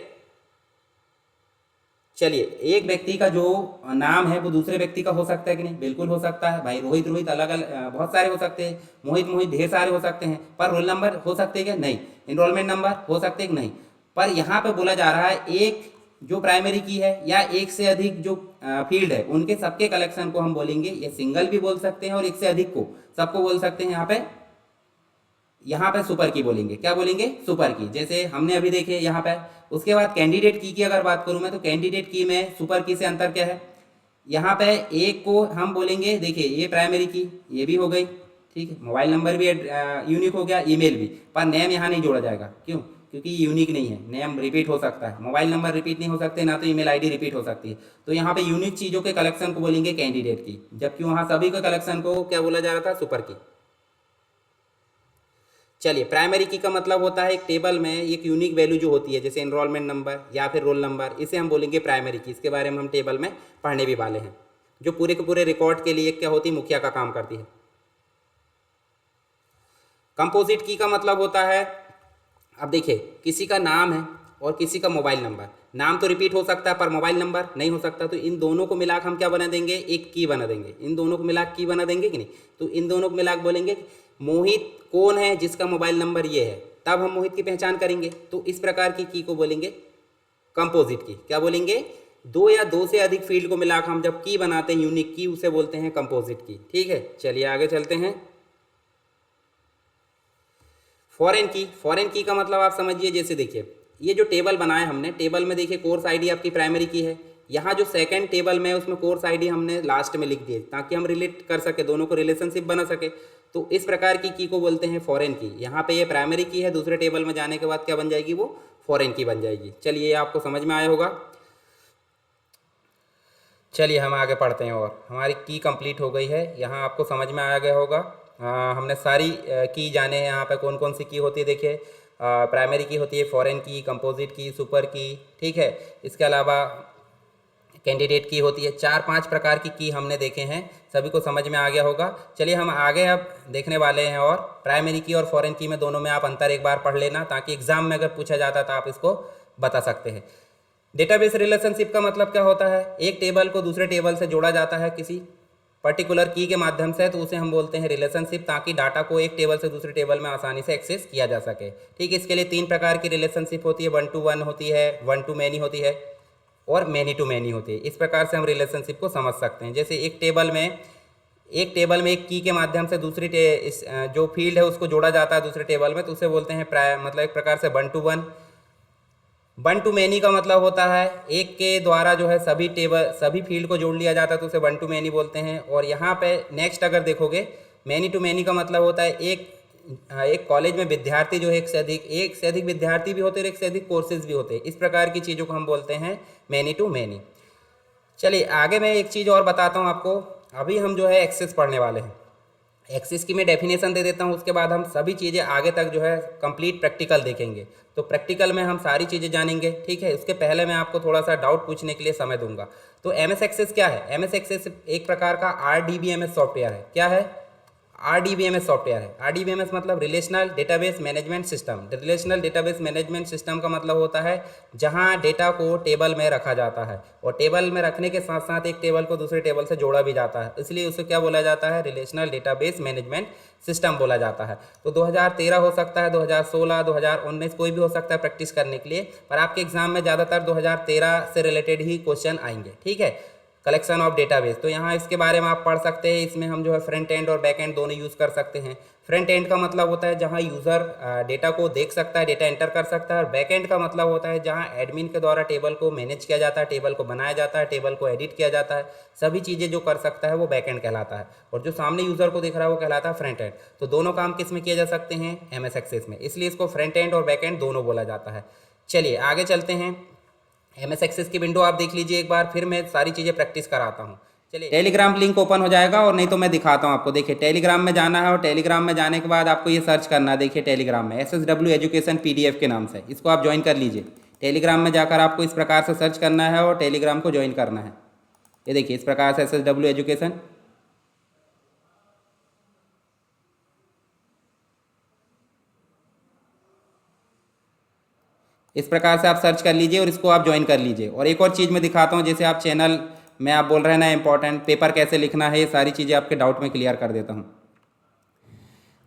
चलिए एक व्यक्ति का जो नाम है वो दूसरे व्यक्ति का हो सकता है कि नहीं, बिल्कुल हो सकता है भाई। रोहित अलग अलग बहुत सारे हो सकते हैं, मोहित ढेर सारे हो सकते हैं, पर रोल नंबर हो सकते हैं क्या, नहीं। एनरोलमेंट नंबर हो सकते हैं कि नहीं। पर यहाँ पे बोला जा रहा है एक जो प्राइमरी की है या एक से अधिक जो फील्ड है उनके सबके कलेक्शन को हम बोलेंगे, ये सिंगल भी बोल सकते हैं और एक से अधिक को सबको बोल सकते हैं। यहाँ पे सुपर की बोलेंगे, क्या बोलेंगे, सुपर की, जैसे हमने अभी देखे यहाँ पे। उसके बाद कैंडिडेट की अगर बात करूँ मैं, तो कैंडिडेट की में सुपर की से अंतर क्या है, यहाँ पे एक को हम बोलेंगे, देखिए ये प्राइमरी की, ये भी हो गई, ठीक है। मोबाइल नंबर भी यूनिक हो गया, ईमेल भी, पर नेम यहाँ नहीं जोड़ा जाएगा, क्यों, क्योंकि यूनिक नहीं है। नेम रिपीट हो सकता है, मोबाइल नंबर रिपीट नहीं हो सकते, ना तो ईमेल आईडी रिपीट हो सकती है। तो यहाँ पे यूनिक चीज़ों के कलेक्शन को बोलेंगे कैंडिडेट की, जबकि वहाँ सभी के कलेक्शन को क्या बोला जा रहा था, सुपर की। चलिए प्राइमरी की का मतलब होता है एक टेबल में एक यूनिक वैल्यू जो होती है, जैसे एनरोलमेंट नंबर या फिर रोल नंबर, इसे हम बोलेंगे प्राइमरी की। इसके बारे में हम टेबल में पढ़ने भी वाले हैं, जो पूरे के पूरे रिकॉर्ड के लिए क्या होती है, मुखिया का काम करती है। कंपोजिट की का मतलब होता है, अब देखिए किसी का नाम है और किसी का मोबाइल नंबर, नाम तो रिपीट हो सकता है पर मोबाइल नंबर नहीं हो सकता, तो इन दोनों को मिलाकर हम क्या बना देंगे, एक की बना देंगे। इन दोनों को मिलाकर की बना देंगे कि नहीं, तो इन दोनों को मिलाकर बोलेंगे मोहित कौन है जिसका मोबाइल नंबर ये है, तब हम मोहित की पहचान करेंगे। तो इस प्रकार की को बोलेंगे कंपोजिट की। क्या बोलेंगे? दो या दो से अधिक फील्ड को मिलाकर हम जब की बनाते हैं यूनिक की, उसे बोलते हैं कंपोजिट की। ठीक है, चलिए आगे चलते हैं। फॉरेन की का मतलब आप समझिए, जैसे देखिए ये जो टेबल बनाया हमने, टेबल में देखिए कोर्स आईडी आपकी प्राइमरी की है, यहाँ जो सेकंड टेबल में उसमें कोर्स आईडी हमने लास्ट में लिख दिए ताकि हम रिलेट कर सके, दोनों को रिलेशनशिप बना सके। तो इस प्रकार की को बोलते हैं फॉरेन की। यहाँ पे ये प्राइमरी की है, दूसरे टेबल में जाने के बाद क्या बन जाएगी? वो फॉरेन की बन जाएगी। चलिए ये आपको समझ में आया होगा। चलिए हम आगे पढ़ते हैं और हमारी की कंप्लीट हो गई है। यहाँ आपको समझ में आ गया होगा। हमने सारी की जाने हैं। यहाँ पे कौन कौन सी की होती है देखिए, प्राइमरी की होती है, फॉरेन की, कंपोजिट की, सुपर की। ठीक है, इसके अलावा कैंडिडेट की होती है। 4-5 प्रकार की हमने देखे हैं, सभी को समझ में आ गया होगा। चलिए हम आगे अब देखने वाले हैं। और प्राइमरी की और फॉरेन की में दोनों में आप अंतर एक बार पढ़ लेना, ताकि एग्जाम में अगर पूछा जाता तो आप इसको बता सकते हैं। डेटाबेस रिलेशनशिप का मतलब क्या होता है? एक टेबल को दूसरे टेबल से जोड़ा जाता है किसी पर्टिकुलर की के माध्यम से, तो उसे हम बोलते हैं रिलेशनशिप, ताकि डाटा को एक टेबल से दूसरे टेबल में आसानी से एक्सेस किया जा सके। ठीक, इसके लिए 3 प्रकार की रिलेशनशिप होती है। 1 to 1 होती है, 1 to many होती है, और मैनी टू मैनी होती है। इस प्रकार से हम रिलेशनशिप को समझ सकते हैं। जैसे एक टेबल में एक की के माध्यम से दूसरी जो फील्ड है उसको जोड़ा जाता है दूसरे टेबल में, तो उसे बोलते हैं मतलब एक प्रकार से 1 to 1। 1 to many का मतलब होता है एक के द्वारा जो है सभी फील्ड को जोड़ लिया जाता है, तो उसे 1 to many बोलते हैं। और यहाँ पे नेक्स्ट अगर देखोगे, मैनी टू मैनी का मतलब होता है एक कॉलेज में विद्यार्थी जो है एक से अधिक विद्यार्थी भी होते हैं और एक से अधिक कोर्सेज भी होते हैं। इस प्रकार की चीज़ों को हम बोलते हैं मैनी टू मैनी। चलिए आगे मैं एक चीज़ और बताता हूँ आपको। अभी हम जो है एक्सेस पढ़ने वाले हैं। एक्सेस की मैं डेफिनेशन दे देता हूँ, उसके बाद हम सभी चीज़ें आगे तक जो है कंप्लीट प्रैक्टिकल देखेंगे। तो प्रैक्टिकल में हम सारी चीज़ें जानेंगे। ठीक है, उसके पहले मैं आपको थोड़ा सा डाउट पूछने के लिए समय दूंगा। तो एमएस एक्सेस क्या है? एमएस एक्सेस एक प्रकार का RDBMS सॉफ्टवेयर है। क्या है? RDBMS सॉफ्टवेयर है। RDBMS मतलब relational database management system. Relational database management system का मतलब होता है जहां डेटा को टेबल में रखा जाता है, और टेबल में रखने के साथ साथ एक टेबल को दूसरे टेबल से जोड़ा भी जाता है, इसलिए उसे क्या बोला जाता है? रिलेशनल डेटाबेस मैनेजमेंट सिस्टम बोला जाता है। तो 2013 हो सकता है, 2016, 2019 कोई भी हो सकता है प्रैक्टिस करने के लिए, पर आपके एग्जाम में ज़्यादातर 2013 से रिलेटेड ही क्वेश्चन आएंगे। ठीक है, कलेक्शन ऑफ डेटाबेस, तो यहाँ इसके बारे में आप पढ़ सकते हैं। इसमें हम जो है फ्रंट एंड और बैक एंड दोनों यूज़ कर सकते हैं। फ्रंट एंड का मतलब होता है जहाँ यूज़र डेटा को देख सकता है, डेटा एंटर कर सकता है, और बैक एंड का मतलब होता है जहाँ एडमिन के द्वारा टेबल को मैनेज किया जाता है, टेबल को बनाया जाता है, टेबल को एडिट किया जाता है, सभी चीज़ें जो कर सकता है वो बैक एंड कहलाता है। और जो सामने यूज़र को दिख रहा है वो कहलाता है फ्रंट एंड। तो दोनों काम किस में किए जा सकते हैं? एमएस एक्सेस में, इसलिए इसको फ्रंट एंड और बैक एंड दोनों बोला जाता है। चलिए आगे चलते हैं। एमएस एक्सेस की विंडो आप देख लीजिए एक बार, फिर मैं सारी चीज़ें प्रैक्टिस कराता हूँ। चलिए टेलीग्राम लिंक ओपन हो जाएगा, और नहीं तो मैं दिखाता हूँ आपको। देखिए टेलीग्राम में जाना है, और टेलीग्राम में जाने के बाद आपको ये सर्च करना है। देखिए टेलीग्राम में SSW एजुकेशन PDF के नाम से, इसको आप ज्वाइन कर लीजिए। टेलीग्राम में जाकर आपको इस प्रकार से सर्च करना है और टेलीग्राम को ज्वाइन करना है। ये देखिए इस प्रकार से SSW एजुकेशन, इस प्रकार से आप सर्च कर लीजिए और इसको आप ज्वाइन कर लीजिए। और एक और चीज़ मैं दिखाता हूँ, जैसे आप चैनल में आप बोल रहे हैं ना इंपॉर्टेंट पेपर कैसे लिखना है, ये सारी चीज़ें आपके डाउट में क्लियर कर देता हूँ।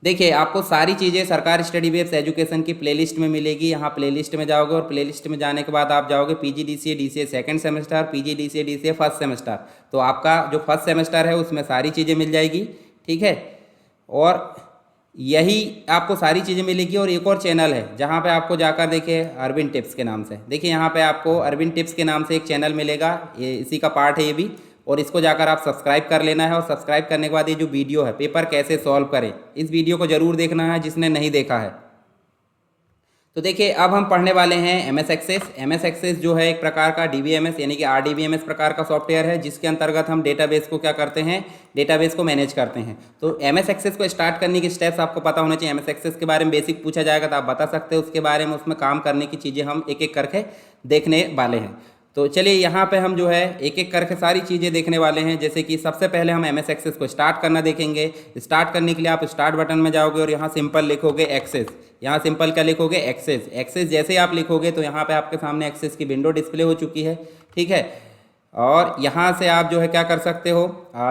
देखिए आपको सारी चीज़ें सरकार स्टडी बेस्ड एजुकेशन की प्लेलिस्ट में मिलेगी। यहाँ प्लेलिस्ट में जाओगे, और प्लेलिस्ट में जाने के बाद आप जाओगे PGDCA DCA second semester, PGDCA DCA first semester. तो आपका जो फर्स्ट सेमेस्टर है उसमें सारी चीज़ें मिल जाएगी। ठीक है, और यही आपको सारी चीज़ें मिलेगी। और एक और चैनल है जहाँ पे आपको जाकर देखिए अरविंद टिप्स के नाम से, देखिए यहाँ पे आपको अरविंद टिप्स के नाम से एक चैनल मिलेगा, ये इसी का पार्ट है ये भी, और इसको जाकर आप सब्सक्राइब कर लेना है। और सब्सक्राइब करने के बाद ये जो वीडियो है पेपर कैसे सॉल्व करें, इस वीडियो को ज़रूर देखना है जिसने नहीं देखा है। तो देखिए अब हम पढ़ने वाले हैं एमएस एक्सेस। एमएस एक्सेस जो है एक प्रकार का DBMS यानी कि RDBMS प्रकार का सॉफ्टवेयर है, जिसके अंतर्गत हम डेटाबेस को क्या करते हैं? डेटाबेस को मैनेज करते हैं। तो एमएस एक्सेस को स्टार्ट करने के स्टेप्स आपको पता होने चाहिए। एमएस एक्सेस के बारे में बेसिक पूछा जाएगा तो आप बता सकते हो उसके बारे में, उसमें काम करने की चीज़ें हम एक एक करके देखने वाले हैं। तो चलिए यहाँ पे हम जो है एक एक करके सारी चीज़ें देखने वाले हैं। जैसे कि सबसे पहले हम एमएस एक्सेस को स्टार्ट करना देखेंगे। स्टार्ट करने के लिए आप स्टार्ट बटन में जाओगे और यहाँ सिंपल लिखोगे एक्सेस। यहाँ सिंपल क्या लिखोगे? एक्सेस। एक्सेस जैसे आप लिखोगे तो यहाँ पे आपके सामने एक्सेस की विंडो डिस्प्ले हो चुकी है। ठीक है, और यहाँ से आप जो है क्या कर सकते हो,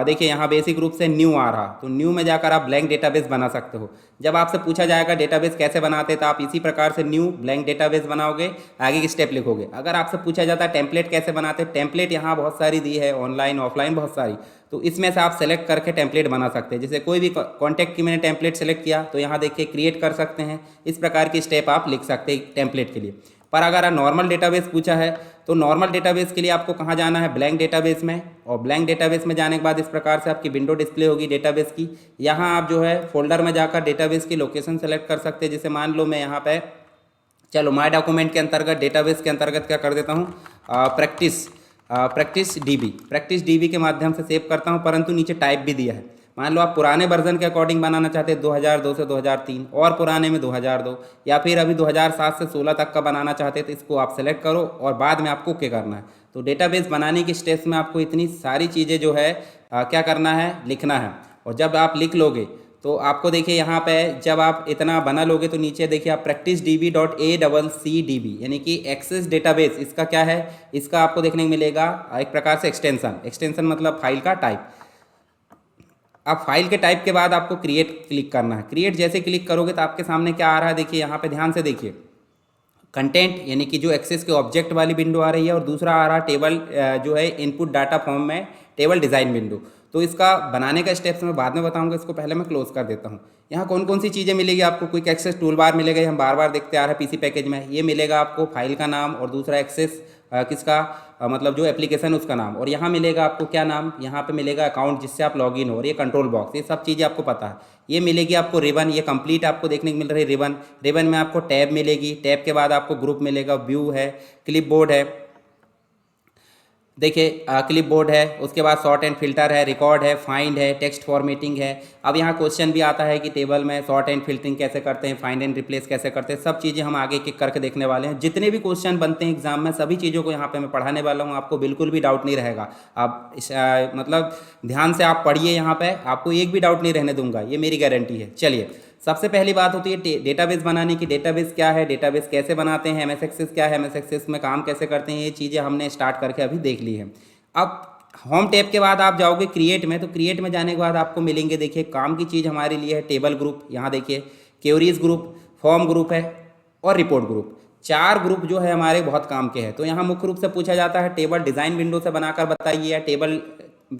देखिए यहाँ बेसिक रूप से न्यू आ रहा, तो न्यू में जाकर आप ब्लैंक डेटाबेस बना सकते हो। जब आपसे पूछा जाएगा डेटाबेस कैसे बनाते, तो आप इसी प्रकार से न्यू ब्लैंक डेटाबेस बनाओगे, आगे की स्टेप लिखोगे। अगर आपसे पूछा जाता है टेम्पलेट कैसे बनाते, टेम्पलेट यहाँ बहुत सारी दी है, ऑनलाइन ऑफलाइन बहुत सारी, तो इसमें से आप सेलेक्ट करके टेम्पलेट बना सकते हैं। जैसे कोई भी कॉन्टैक्ट की मैंने टेम्पलेट सेलेक्ट किया, तो यहाँ देखिए क्रिएट कर सकते हैं। इस प्रकार की स्टेप आप लिख सकते हैं टेम्पलेट के लिए। पर अगर नॉर्मल डेटाबेस पूछा है, तो नॉर्मल डेटाबेस के लिए आपको कहाँ जाना है, ब्लैंक डेटाबेस में। और ब्लैंक डेटाबेस में जाने के बाद इस प्रकार से आपकी विंडो डिस्प्ले होगी डेटाबेस की। यहाँ आप जो है फोल्डर में जाकर डेटाबेस की लोकेशन सेलेक्ट कर सकते हैं। जैसे मान लो मैं यहाँ पे, चलो माय डॉक्यूमेंट के अंतर्गत, डेटाबेस के अंतर्गत क्या कर देता हूँ, प्रैक्टिस डीबी के माध्यम से सेव करता हूँ, परंतु नीचे टाइप भी दिया है। मान लो आप पुराने वर्जन के अकॉर्डिंग बनाना चाहते हैं, 2002 से 2003, और पुराने में 2002, या फिर अभी 2007 से 16 तक का बनाना चाहते हैं, तो इसको आप सेलेक्ट करो और बाद में आपको क्या करना है। तो डेटाबेस बनाने की स्टेप्स में आपको इतनी सारी चीज़ें जो है क्या करना है, लिखना है। और जब आप लिख लोगे तो आपको देखिए यहाँ पे जब आप इतना बना लोगे, तो नीचे देखिए आप practicedb.accdb यानी कि एक्सेस डेटाबेस, इसका क्या है, इसका आपको देखने को मिलेगा एक प्रकार से एक्सटेंशन मतलब फाइल का टाइप। अब फाइल के टाइप के बाद आपको क्रिएट क्लिक करना है। क्रिएट जैसे क्लिक करोगे तो आपके सामने क्या आ रहा है, देखिए यहाँ पे ध्यान से देखिए, कंटेंट यानी कि जो एक्सेस के ऑब्जेक्ट वाली विंडो आ रही है, और दूसरा आ रहा है टेबल जो है इनपुट डाटा फॉर्म में टेबल डिज़ाइन विंडो। तो इसका बनाने का स्टेप्स मैं बाद में बताऊंगा, इसको पहले मैं क्लोज कर देता हूँ। यहाँ कौन कौन सी चीज़ें मिलेगी आपको, क्विक एक्सेस टूल बार मिलेगा, हम बार बार देखते आ रहे हैं पीसी पैकेज में। ये मिलेगा आपको फाइल का नाम, और दूसरा एक्सेस किसका मतलब जो एप्लीकेशन उसका नाम, और यहाँ मिलेगा आपको क्या नाम, यहाँ पे मिलेगा अकाउंट जिससे आप लॉगिन हो, और ये कंट्रोल बॉक्स, ये सब चीज़ें आपको पता है। ये मिलेगी आपको रिबन, ये कंप्लीट आपको देखने को मिल रही है रिबन। रिबन में आपको टैब मिलेगी, टैब के बाद आपको ग्रुप मिलेगा, व्यू है, क्लिपबोर्ड है, देखिए क्लिपबोर्ड है, उसके बाद सॉर्ट एंड फिल्टर है, रिकॉर्ड है, फाइंड है, टेक्स्ट फॉर्मेटिंग है। अब यहाँ क्वेश्चन भी आता है कि टेबल में सॉर्ट एंड फिल्टरिंग कैसे करते हैं, फाइंड एंड रिप्लेस कैसे करते हैं, सब चीज़ें हम आगे एक करके देखने वाले हैं। जितने भी क्वेश्चन बनते हैं एग्जाम में, सभी चीज़ों को यहाँ पे मैं पढ़ाने वाला हूँ, आपको बिल्कुल भी डाउट नहीं रहेगा। आप मतलब ध्यान से आप पढ़िए, यहाँ पे आपको एक भी डाउट नहीं रहने दूंगा, ये मेरी गारंटी है। चलिए, सबसे पहली बात होती है डेटाबेस बनाने की। डेटाबेस क्या है, डेटाबेस कैसे बनाते हैं, एमएस एक्सेस क्या है, एमएस एक्सेस में काम कैसे करते हैं, ये चीज़ें हमने स्टार्ट करके अभी देख ली है। अब होम टैब के बाद आप जाओगे क्रिएट में, तो क्रिएट में जाने के बाद आपको मिलेंगे, देखिए काम की चीज़ हमारे लिए है टेबल ग्रुप, यहाँ देखिए क्वेरीज ग्रुप, फॉर्म ग्रुप है, और रिपोर्ट ग्रुप। 4 ग्रुप जो है हमारे बहुत काम के हैं। तो यहाँ मुख्य रूप से पूछा जाता है टेबल डिज़ाइन विंडो से बनाकर बताइए, या टेबल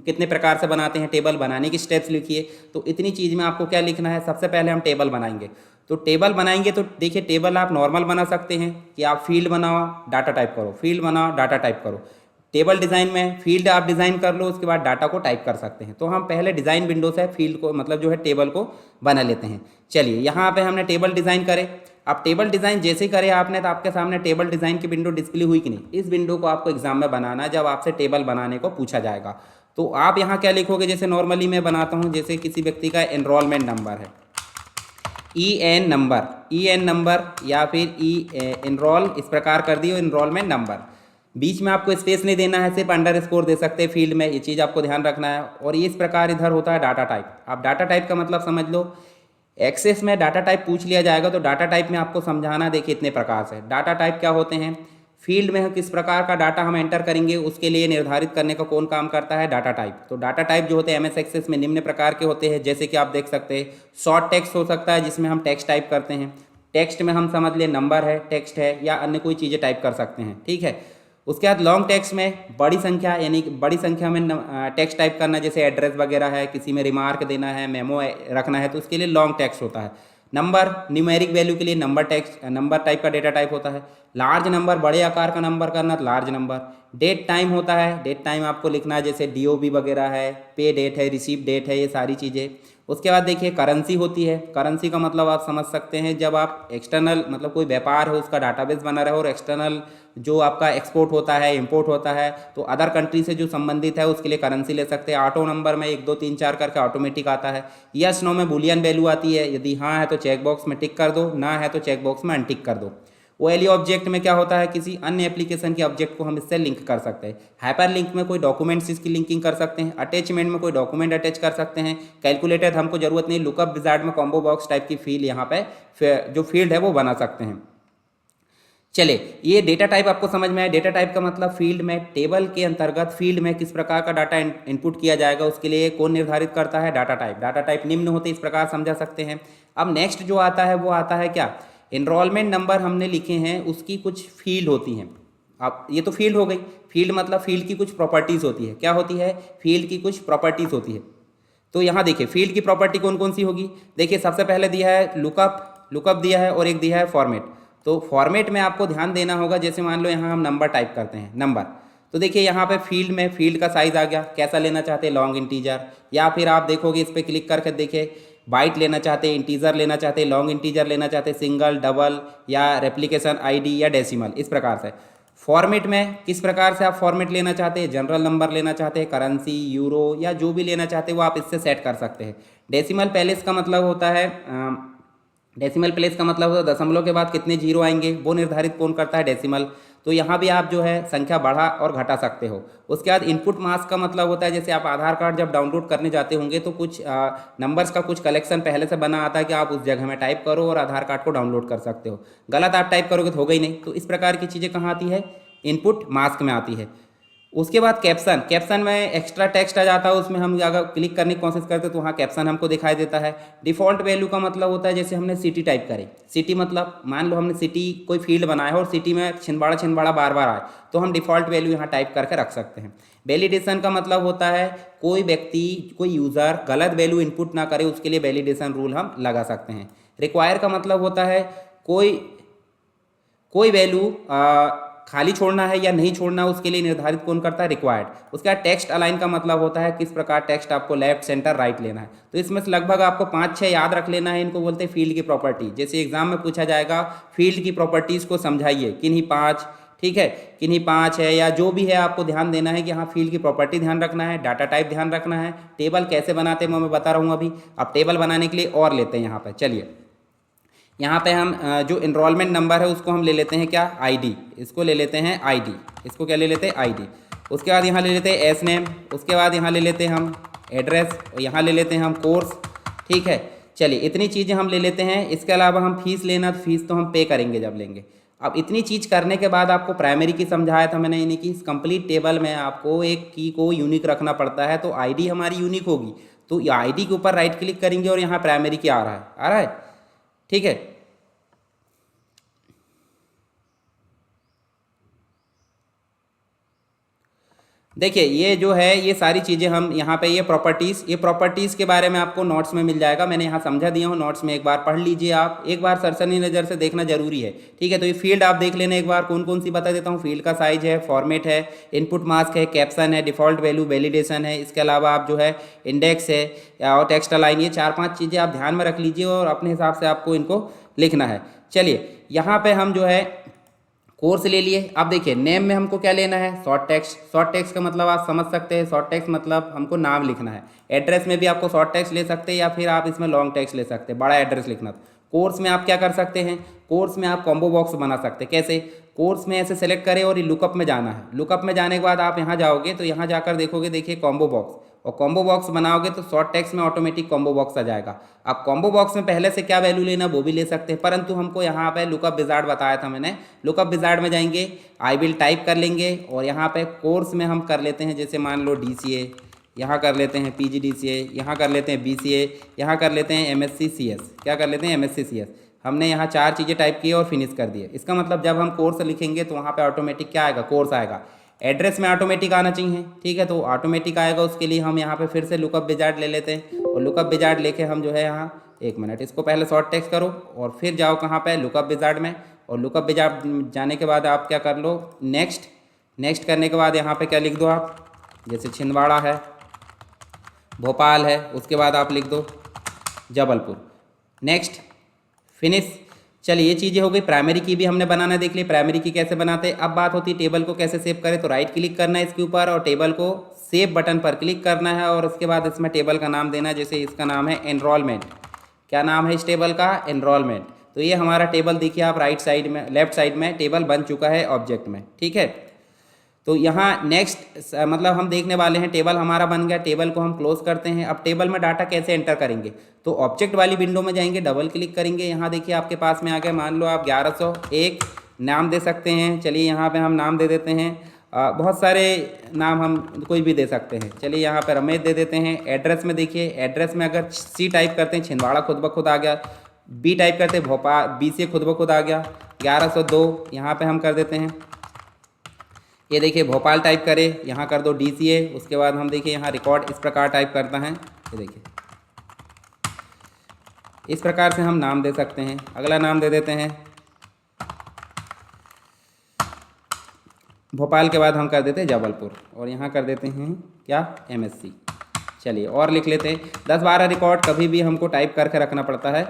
कितने प्रकार से बनाते हैं, टेबल बनाने की स्टेप्स लिखिए। तो इतनी चीज़ में आपको क्या लिखना है, सबसे पहले हम टेबल बनाएंगे। तो टेबल बनाएंगे तो देखिए टेबल आप नॉर्मल बना सकते हैं कि आप फील्ड बनाओ, डाटा टाइप करो, फील्ड बनाओ, डाटा टाइप करो। टेबल डिज़ाइन में फील्ड आप डिज़ाइन कर लो, उसके बाद डाटा को टाइप कर सकते हैं। तो हम पहले डिज़ाइन विंडो से फील्ड को मतलब जो है टेबल को बना लेते हैं। चलिए, यहाँ पे हमने टेबल डिज़ाइन करे। अब टेबल डिज़ाइन जैसे ही करे आपने, तो आपके सामने टेबल डिज़ाइन की विंडो डिस्प्ले हुई कि नहीं। इस विंडो को आपको एग्जाम में बनाना है, जब आपसे टेबल बनाने को पूछा जाएगा। तो आप यहाँ क्या लिखोगे, जैसे नॉर्मली मैं बनाता हूँ, जैसे किसी व्यक्ति का एनरोलमेंट नंबर है, EN नंबर या फिर एनरोल, इस प्रकार कर दिए एनरोलमेंट नंबर। बीच में आपको स्पेस नहीं देना है, सिर्फ अंडरस्कोर दे सकते हैं फील्ड में, ये चीज़ आपको ध्यान रखना है। और ये इस प्रकार इधर होता है डाटा टाइप। आप डाटा टाइप का मतलब समझ लो, एक्सेस में डाटा टाइप पूछ लिया जाएगा, तो डाटा टाइप में आपको समझाना, देखिए इतने प्रकार से डाटा टाइप क्या होते हैं। फील्ड में किस प्रकार का डाटा हम एंटर करेंगे, उसके लिए निर्धारित करने का कौन काम करता है, डाटा टाइप। तो डाटा टाइप जो होते हैं एमएस एक्सेस में निम्न प्रकार के होते हैं, जैसे कि आप देख सकते हैं, शॉर्ट टेक्स्ट हो सकता है जिसमें हम टेक्स्ट टाइप करते हैं। टेक्स्ट में हम समझ लें नंबर है, टेक्स्ट है, या अन्य कोई चीज़ें टाइप कर सकते हैं, ठीक है। उसके बाद लॉन्ग टेक्स्ट में बड़ी संख्या, यानी बड़ी संख्या में टेक्स्ट टाइप करना, जैसे एड्रेस वगैरह है, किसी में रिमार्क देना है, मेमो रखना है, तो उसके लिए लॉन्ग टेक्स्ट होता है। नंबर न्यूमेरिक वैल्यू के लिए नंबर टेक्स्ट, नंबर टाइप का डेटा टाइप होता है। लार्ज नंबर, बड़े आकार का नंबर करना, तो लार्ज नंबर। डेट टाइम होता है, डेट टाइम आपको लिखना है, जैसे DOB वगैरह है, पे डेट है, रिसीव डेट है, ये सारी चीज़ें। उसके बाद देखिए करेंसी होती है। करेंसी का मतलब आप समझ सकते हैं, जब आप एक्सटर्नल मतलब कोई व्यापार है उसका डाटाबेस बना रहे हो, और एक्सटर्नल जो आपका एक्सपोर्ट होता है, इंपोर्ट होता है, तो अदर कंट्री से जो संबंधित है उसके लिए करेंसी ले सकते हैं। ऑटो नंबर में 1 2 3 4 करके ऑटोमेटिक आता है। यस नो में बुलियन वैल्यू आती है, यदि हाँ है तो चेक बॉक्स में टिक कर दो, ना है तो चेक बॉक्स में अनटिक कर दो। OLE ऑब्जेक्ट में क्या होता है, किसी अन्य एप्लीकेशन के ऑब्जेक्ट को हम इससे लिंक कर सकते हैं। हाइपर लिंक में कोई डॉक्यूमेंट्स इसकी लिंकिंग कर सकते हैं। अटैचमेंट में कोई डॉक्यूमेंट अटैच कर सकते हैं। कैलकुलेटर हमको जरूरत नहीं, लुकअप विजार्ड में कॉम्बो बॉक्स टाइप की फील्ड यहाँ पे जो फील्ड है वो बना सकते हैं। चलिए, ये डेटा टाइप आपको समझ में आया। डेटा टाइप का मतलब फील्ड में, टेबल के अंतर्गत फील्ड में किस प्रकार का डाटा इनपुट किया जाएगा उसके लिए कौन निर्धारित करता है? Data type. डाटा टाइप निम्न होते इस प्रकार समझा सकते हैं। अब नेक्स्ट जो आता है वो आता है क्या? एनरोलमेंट नंबर हमने लिखे हैं, उसकी कुछ फील्ड होती हैं। अब ये तो फील्ड हो गई। फील्ड मतलब फील्ड की कुछ प्रॉपर्टीज़ होती है। क्या होती है? फील्ड की कुछ प्रॉपर्टीज़ होती है। तो यहाँ देखिए फील्ड की प्रॉपर्टी कौन कौन सी होगी। देखिए सबसे पहले दिया है लुकअप दिया है और एक दिया है फॉर्मेट। तो फॉर्मेट में आपको ध्यान देना होगा, जैसे मान लो यहाँ हम नंबर टाइप करते हैं, नंबर। तो देखिए यहाँ पे फील्ड में फील्ड का साइज आ गया, कैसा लेना चाहते हैं? Long integer. या फिर आप देखोगे इस पर क्लिक करके देखिए बाइट लेना चाहते हैं, इंटीजर लेना चाहते हैं, लॉन्ग इंटीजर लेना चाहते हैं, सिंगल, डबल या रेप्लिकेशन आईडी या डेसिमल, इस प्रकार से। फॉर्मेट में किस प्रकार से आप फॉर्मेट लेना चाहते हैं? जनरल नंबर लेना चाहते हैं, करेंसी, यूरो या जो भी लेना चाहते हैं वो आप इससे सेट कर सकते हैं। डेसिमल प्लेस का मतलब होता है डेसिमल प्लेस का मतलब होता है दशमलव के बाद कितने जीरो आएंगे, वो निर्धारित कौन करता है? डेसिमल। तो यहाँ भी आप जो है संख्या बढ़ा और घटा सकते हो। उसके बाद इनपुट मास्क का मतलब होता है, जैसे आप आधार कार्ड जब डाउनलोड करने जाते होंगे तो कुछ नंबर्स का कुछ कलेक्शन पहले से बना आता है कि आप उस जगह में टाइप करो और आधार कार्ड को डाउनलोड कर सकते हो। गलत आप टाइप करोगे तो होगा ही नहीं। तो इस प्रकार की चीज़ें कहाँ आती है? इनपुट मास्क में आती है। उसके बाद कैप्शन में एक्स्ट्रा टेक्स्ट आ जाता है, उसमें हम अगर क्लिक करने की कोशिश करते हैं तो वहाँ कैप्शन हमको दिखाई देता है। डिफ़ॉल्ट वैल्यू का मतलब होता है, जैसे हमने सिटी टाइप करी, सिटी मतलब मान लो हमने सिटी कोई फील्ड बनाया है और सिटी में छिंदवाड़ा बार बार आए तो हम डिफ़ॉल्ट वैल्यू यहाँ टाइप करके रख सकते हैं। वैलिडेशन का मतलब होता है कोई व्यक्ति, कोई यूज़र गलत वैल्यू इनपुट ना करे, उसके लिए वैलिडेशन रूल हम लगा सकते हैं। रिक्वायर का मतलब होता है कोई वैल्यू खाली छोड़ना है या नहीं छोड़ना, उसके लिए निर्धारित कौन करता है? रिक्वायर्ड। उसके बाद टेक्स्ट अलाइन का मतलब होता है किस प्रकार टेक्स्ट आपको लेफ्ट, सेंटर, राइट लेना है। तो इसमें से लगभग आपको 5-6 याद रख लेना है। इनको बोलते हैं फील्ड की प्रॉपर्टी। जैसे एग्जाम में पूछा जाएगा फील्ड की प्रॉपर्टीज़ को समझाइए, किन्हीं 5, ठीक है, किन्हीं 5 है या जो भी है, आपको ध्यान देना है कि हाँ फील्ड की प्रॉपर्टी ध्यान रखना है, डाटा टाइप ध्यान रखना है। टेबल कैसे बनाते हैं मैं बता रहा हूँ अभी। अब टेबल बनाने के लिए और लेते हैं यहाँ पर। चलिए यहाँ पे हम जो इनरोलमेंट नंबर है उसको हम ले लेते हैं क्या? आईडी। इसको ले लेते हैं आईडी। इसको क्या ले लेते हैं? आईडी। उसके बाद यहाँ ले लेते हैं एस नेम। उसके बाद यहाँ ले लेते हैं हम एड्रेस और यहाँ ले लेते हैं हम कोर्स, ठीक है। चलिए इतनी चीज़ें हम ले लेते हैं। इसके अलावा हम फीस लेना, तो फीस तो हम पे करेंगे जब लेंगे। अब इतनी चीज़ करने के बाद आपको प्राइमरी की समझाया था मैंने, यानी कि इस कंप्लीट टेबल में आपको एक की को यूनिक रखना पड़ता है, तो आईडी हमारी यूनिक होगी। तो आईडी के ऊपर राइट क्लिक करेंगे और यहाँ प्राइमरी की आ रहा है, ठीक है। देखिए ये जो है ये सारी चीज़ें हम यहाँ पे ये प्रॉपर्टीज़ के बारे में आपको नोट्स में मिल जाएगा। मैंने यहाँ समझा दिया हूँ, नोट्स में एक बार पढ़ लीजिए आप, एक बार सरसरी नज़र से देखना जरूरी है, ठीक है। तो ये फील्ड आप देख लेना एक बार कौन कौन सी बता देता हूँ। फील्ड का साइज है, फॉर्मेट है, इनपुट मास्क है, कैप्शन है, डिफ़ॉल्ट वैल्यू, वैलिडेशन है। इसके अलावा आप जो है इंडेक्स है और टेक्स्ट अलाइन, ये 4-5 चीज़ें आप ध्यान में रख लीजिए और अपने हिसाब से आपको इनको लिखना है। चलिए यहाँ पर हम जो है कोर्स ले लिए। अब देखिए नेम में हमको क्या लेना है? Short text. शॉर्ट टेक्स्ट का मतलब आप समझ सकते हैं, शॉर्ट टेक्स्ट मतलब हमको नाम लिखना है। एड्रेस में भी आपको शॉर्ट टेक्स्ट ले सकते हैं या फिर आप इसमें लॉन्ग टेक्स्ट ले सकते हैं, बड़ा एड्रेस लिखना। कोर्स में आप क्या कर सकते हैं? कोर्स में आप कॉम्बो बॉक्स बना सकते हैं। कैसे? कोर्स में ऐसे सेलेक्ट करें और ये लुकअप में जाना है। लुकअप में जाने के बाद आप यहाँ जाओगे तो यहाँ जाकर देखोगे, देखिए कॉम्बो बॉक्स, और कॉम्बो बॉक्स बनाओगे तो शॉर्ट टेक्स्ट में ऑटोमेटिक कॉम्बो बॉक्स आ जाएगा। अब कॉम्बो बॉक्स में पहले से क्या वैल्यू लेना वो भी ले सकते हैं, परंतु हमको यहाँ पे लुकअप विजार्ड बताया था मैंने। लुकअप विजार्ड में जाएंगे, आई विल टाइप कर लेंगे और यहाँ पे कोर्स में हम कर लेते हैं, जैसे मान लो DCA, यहाँ कर लेते हैं PGDCA, यहाँ कर लेते हैं BCA, यहाँ कर लेते हैं MSc CS। क्या कर लेते हैं? MSc CS। हमने यहाँ 4 चीज़ें टाइप की और फिनिश कर दिए। इसका मतलब जब हम कोर्स लिखेंगे तो वहाँ पे ऑटोमेटिक क्या आएगा? कोर्स आएगा। एड्रेस में ऑटोमेटिक आना चाहिए, ठीक है, तो ऑटोमेटिक आएगा। उसके लिए हम यहाँ पे फिर से लुकअप विजार्ड ले लेते हैं और लुकअप विजार्ड लेके हम जो है यहाँ 1 मिनट इसको पहले शॉर्ट टेक्स्ट करो और फिर जाओ कहाँ पे? लुकअप विजार्ड में। और लुकअप विजार्ड जाने के बाद आप क्या कर लो? नेक्स्ट करने के बाद यहाँ पे क्या लिख दो आप? जैसे छिंदवाड़ा है, भोपाल है, उसके बाद आप लिख दो जबलपुर। Next, finish. चलिए ये चीज़ें हो गई। प्राइमरी की भी हमने बनाना देख ली, प्राइमरी की कैसे बनाते हैं। अब बात होती है टेबल को कैसे सेव करें। तो राइट क्लिक करना है इसके ऊपर और टेबल को सेव बटन पर क्लिक करना है और उसके बाद इसमें टेबल का नाम देना है। जैसे इसका नाम है एनरोलमेंट। क्या नाम है इस टेबल का? एनरोलमेंट। तो ये हमारा टेबल देखिए आप राइट साइड में, लेफ्ट साइड में टेबल बन चुका है ऑब्जेक्ट में, ठीक है। तो यहाँ नेक्स्ट मतलब हम देखने वाले हैं, टेबल हमारा बन गया। टेबल को हम क्लोज करते हैं। अब टेबल में डाटा कैसे एंटर करेंगे? तो ऑब्जेक्ट वाली विंडो में जाएंगे, डबल क्लिक करेंगे। यहाँ देखिए आपके पास में आ गया, मान लो आप 1101 नाम दे सकते हैं। चलिए यहाँ पे हम नाम दे देते हैं, बहुत सारे नाम हम कोई भी दे सकते हैं। चलिए यहाँ पे रमेश दे देते हैं। एड्रेस में देखिए, एड्रेस में अगर सी टाइप करते हैं छिंदवाड़ा खुद ब खुद आ गया, बी टाइप करते हैं भोपाल, बी से खुद ब खुद आ गया 1102, यहाँ पे हम कर देते हैं। ये देखिए भोपाल टाइप करें, यहाँ कर दो DCA। उसके बाद हम देखिए यहाँ रिकॉर्ड इस प्रकार टाइप करता है, ये देखिए इस प्रकार से हम नाम दे सकते हैं। अगला नाम दे देते हैं भोपाल के बाद हम कर देते हैं जबलपुर, और यहाँ कर देते हैं क्या MSC। चलिए और लिख लेते हैं। 10-12 रिकॉर्ड कभी भी हमको टाइप करके रखना पड़ता है।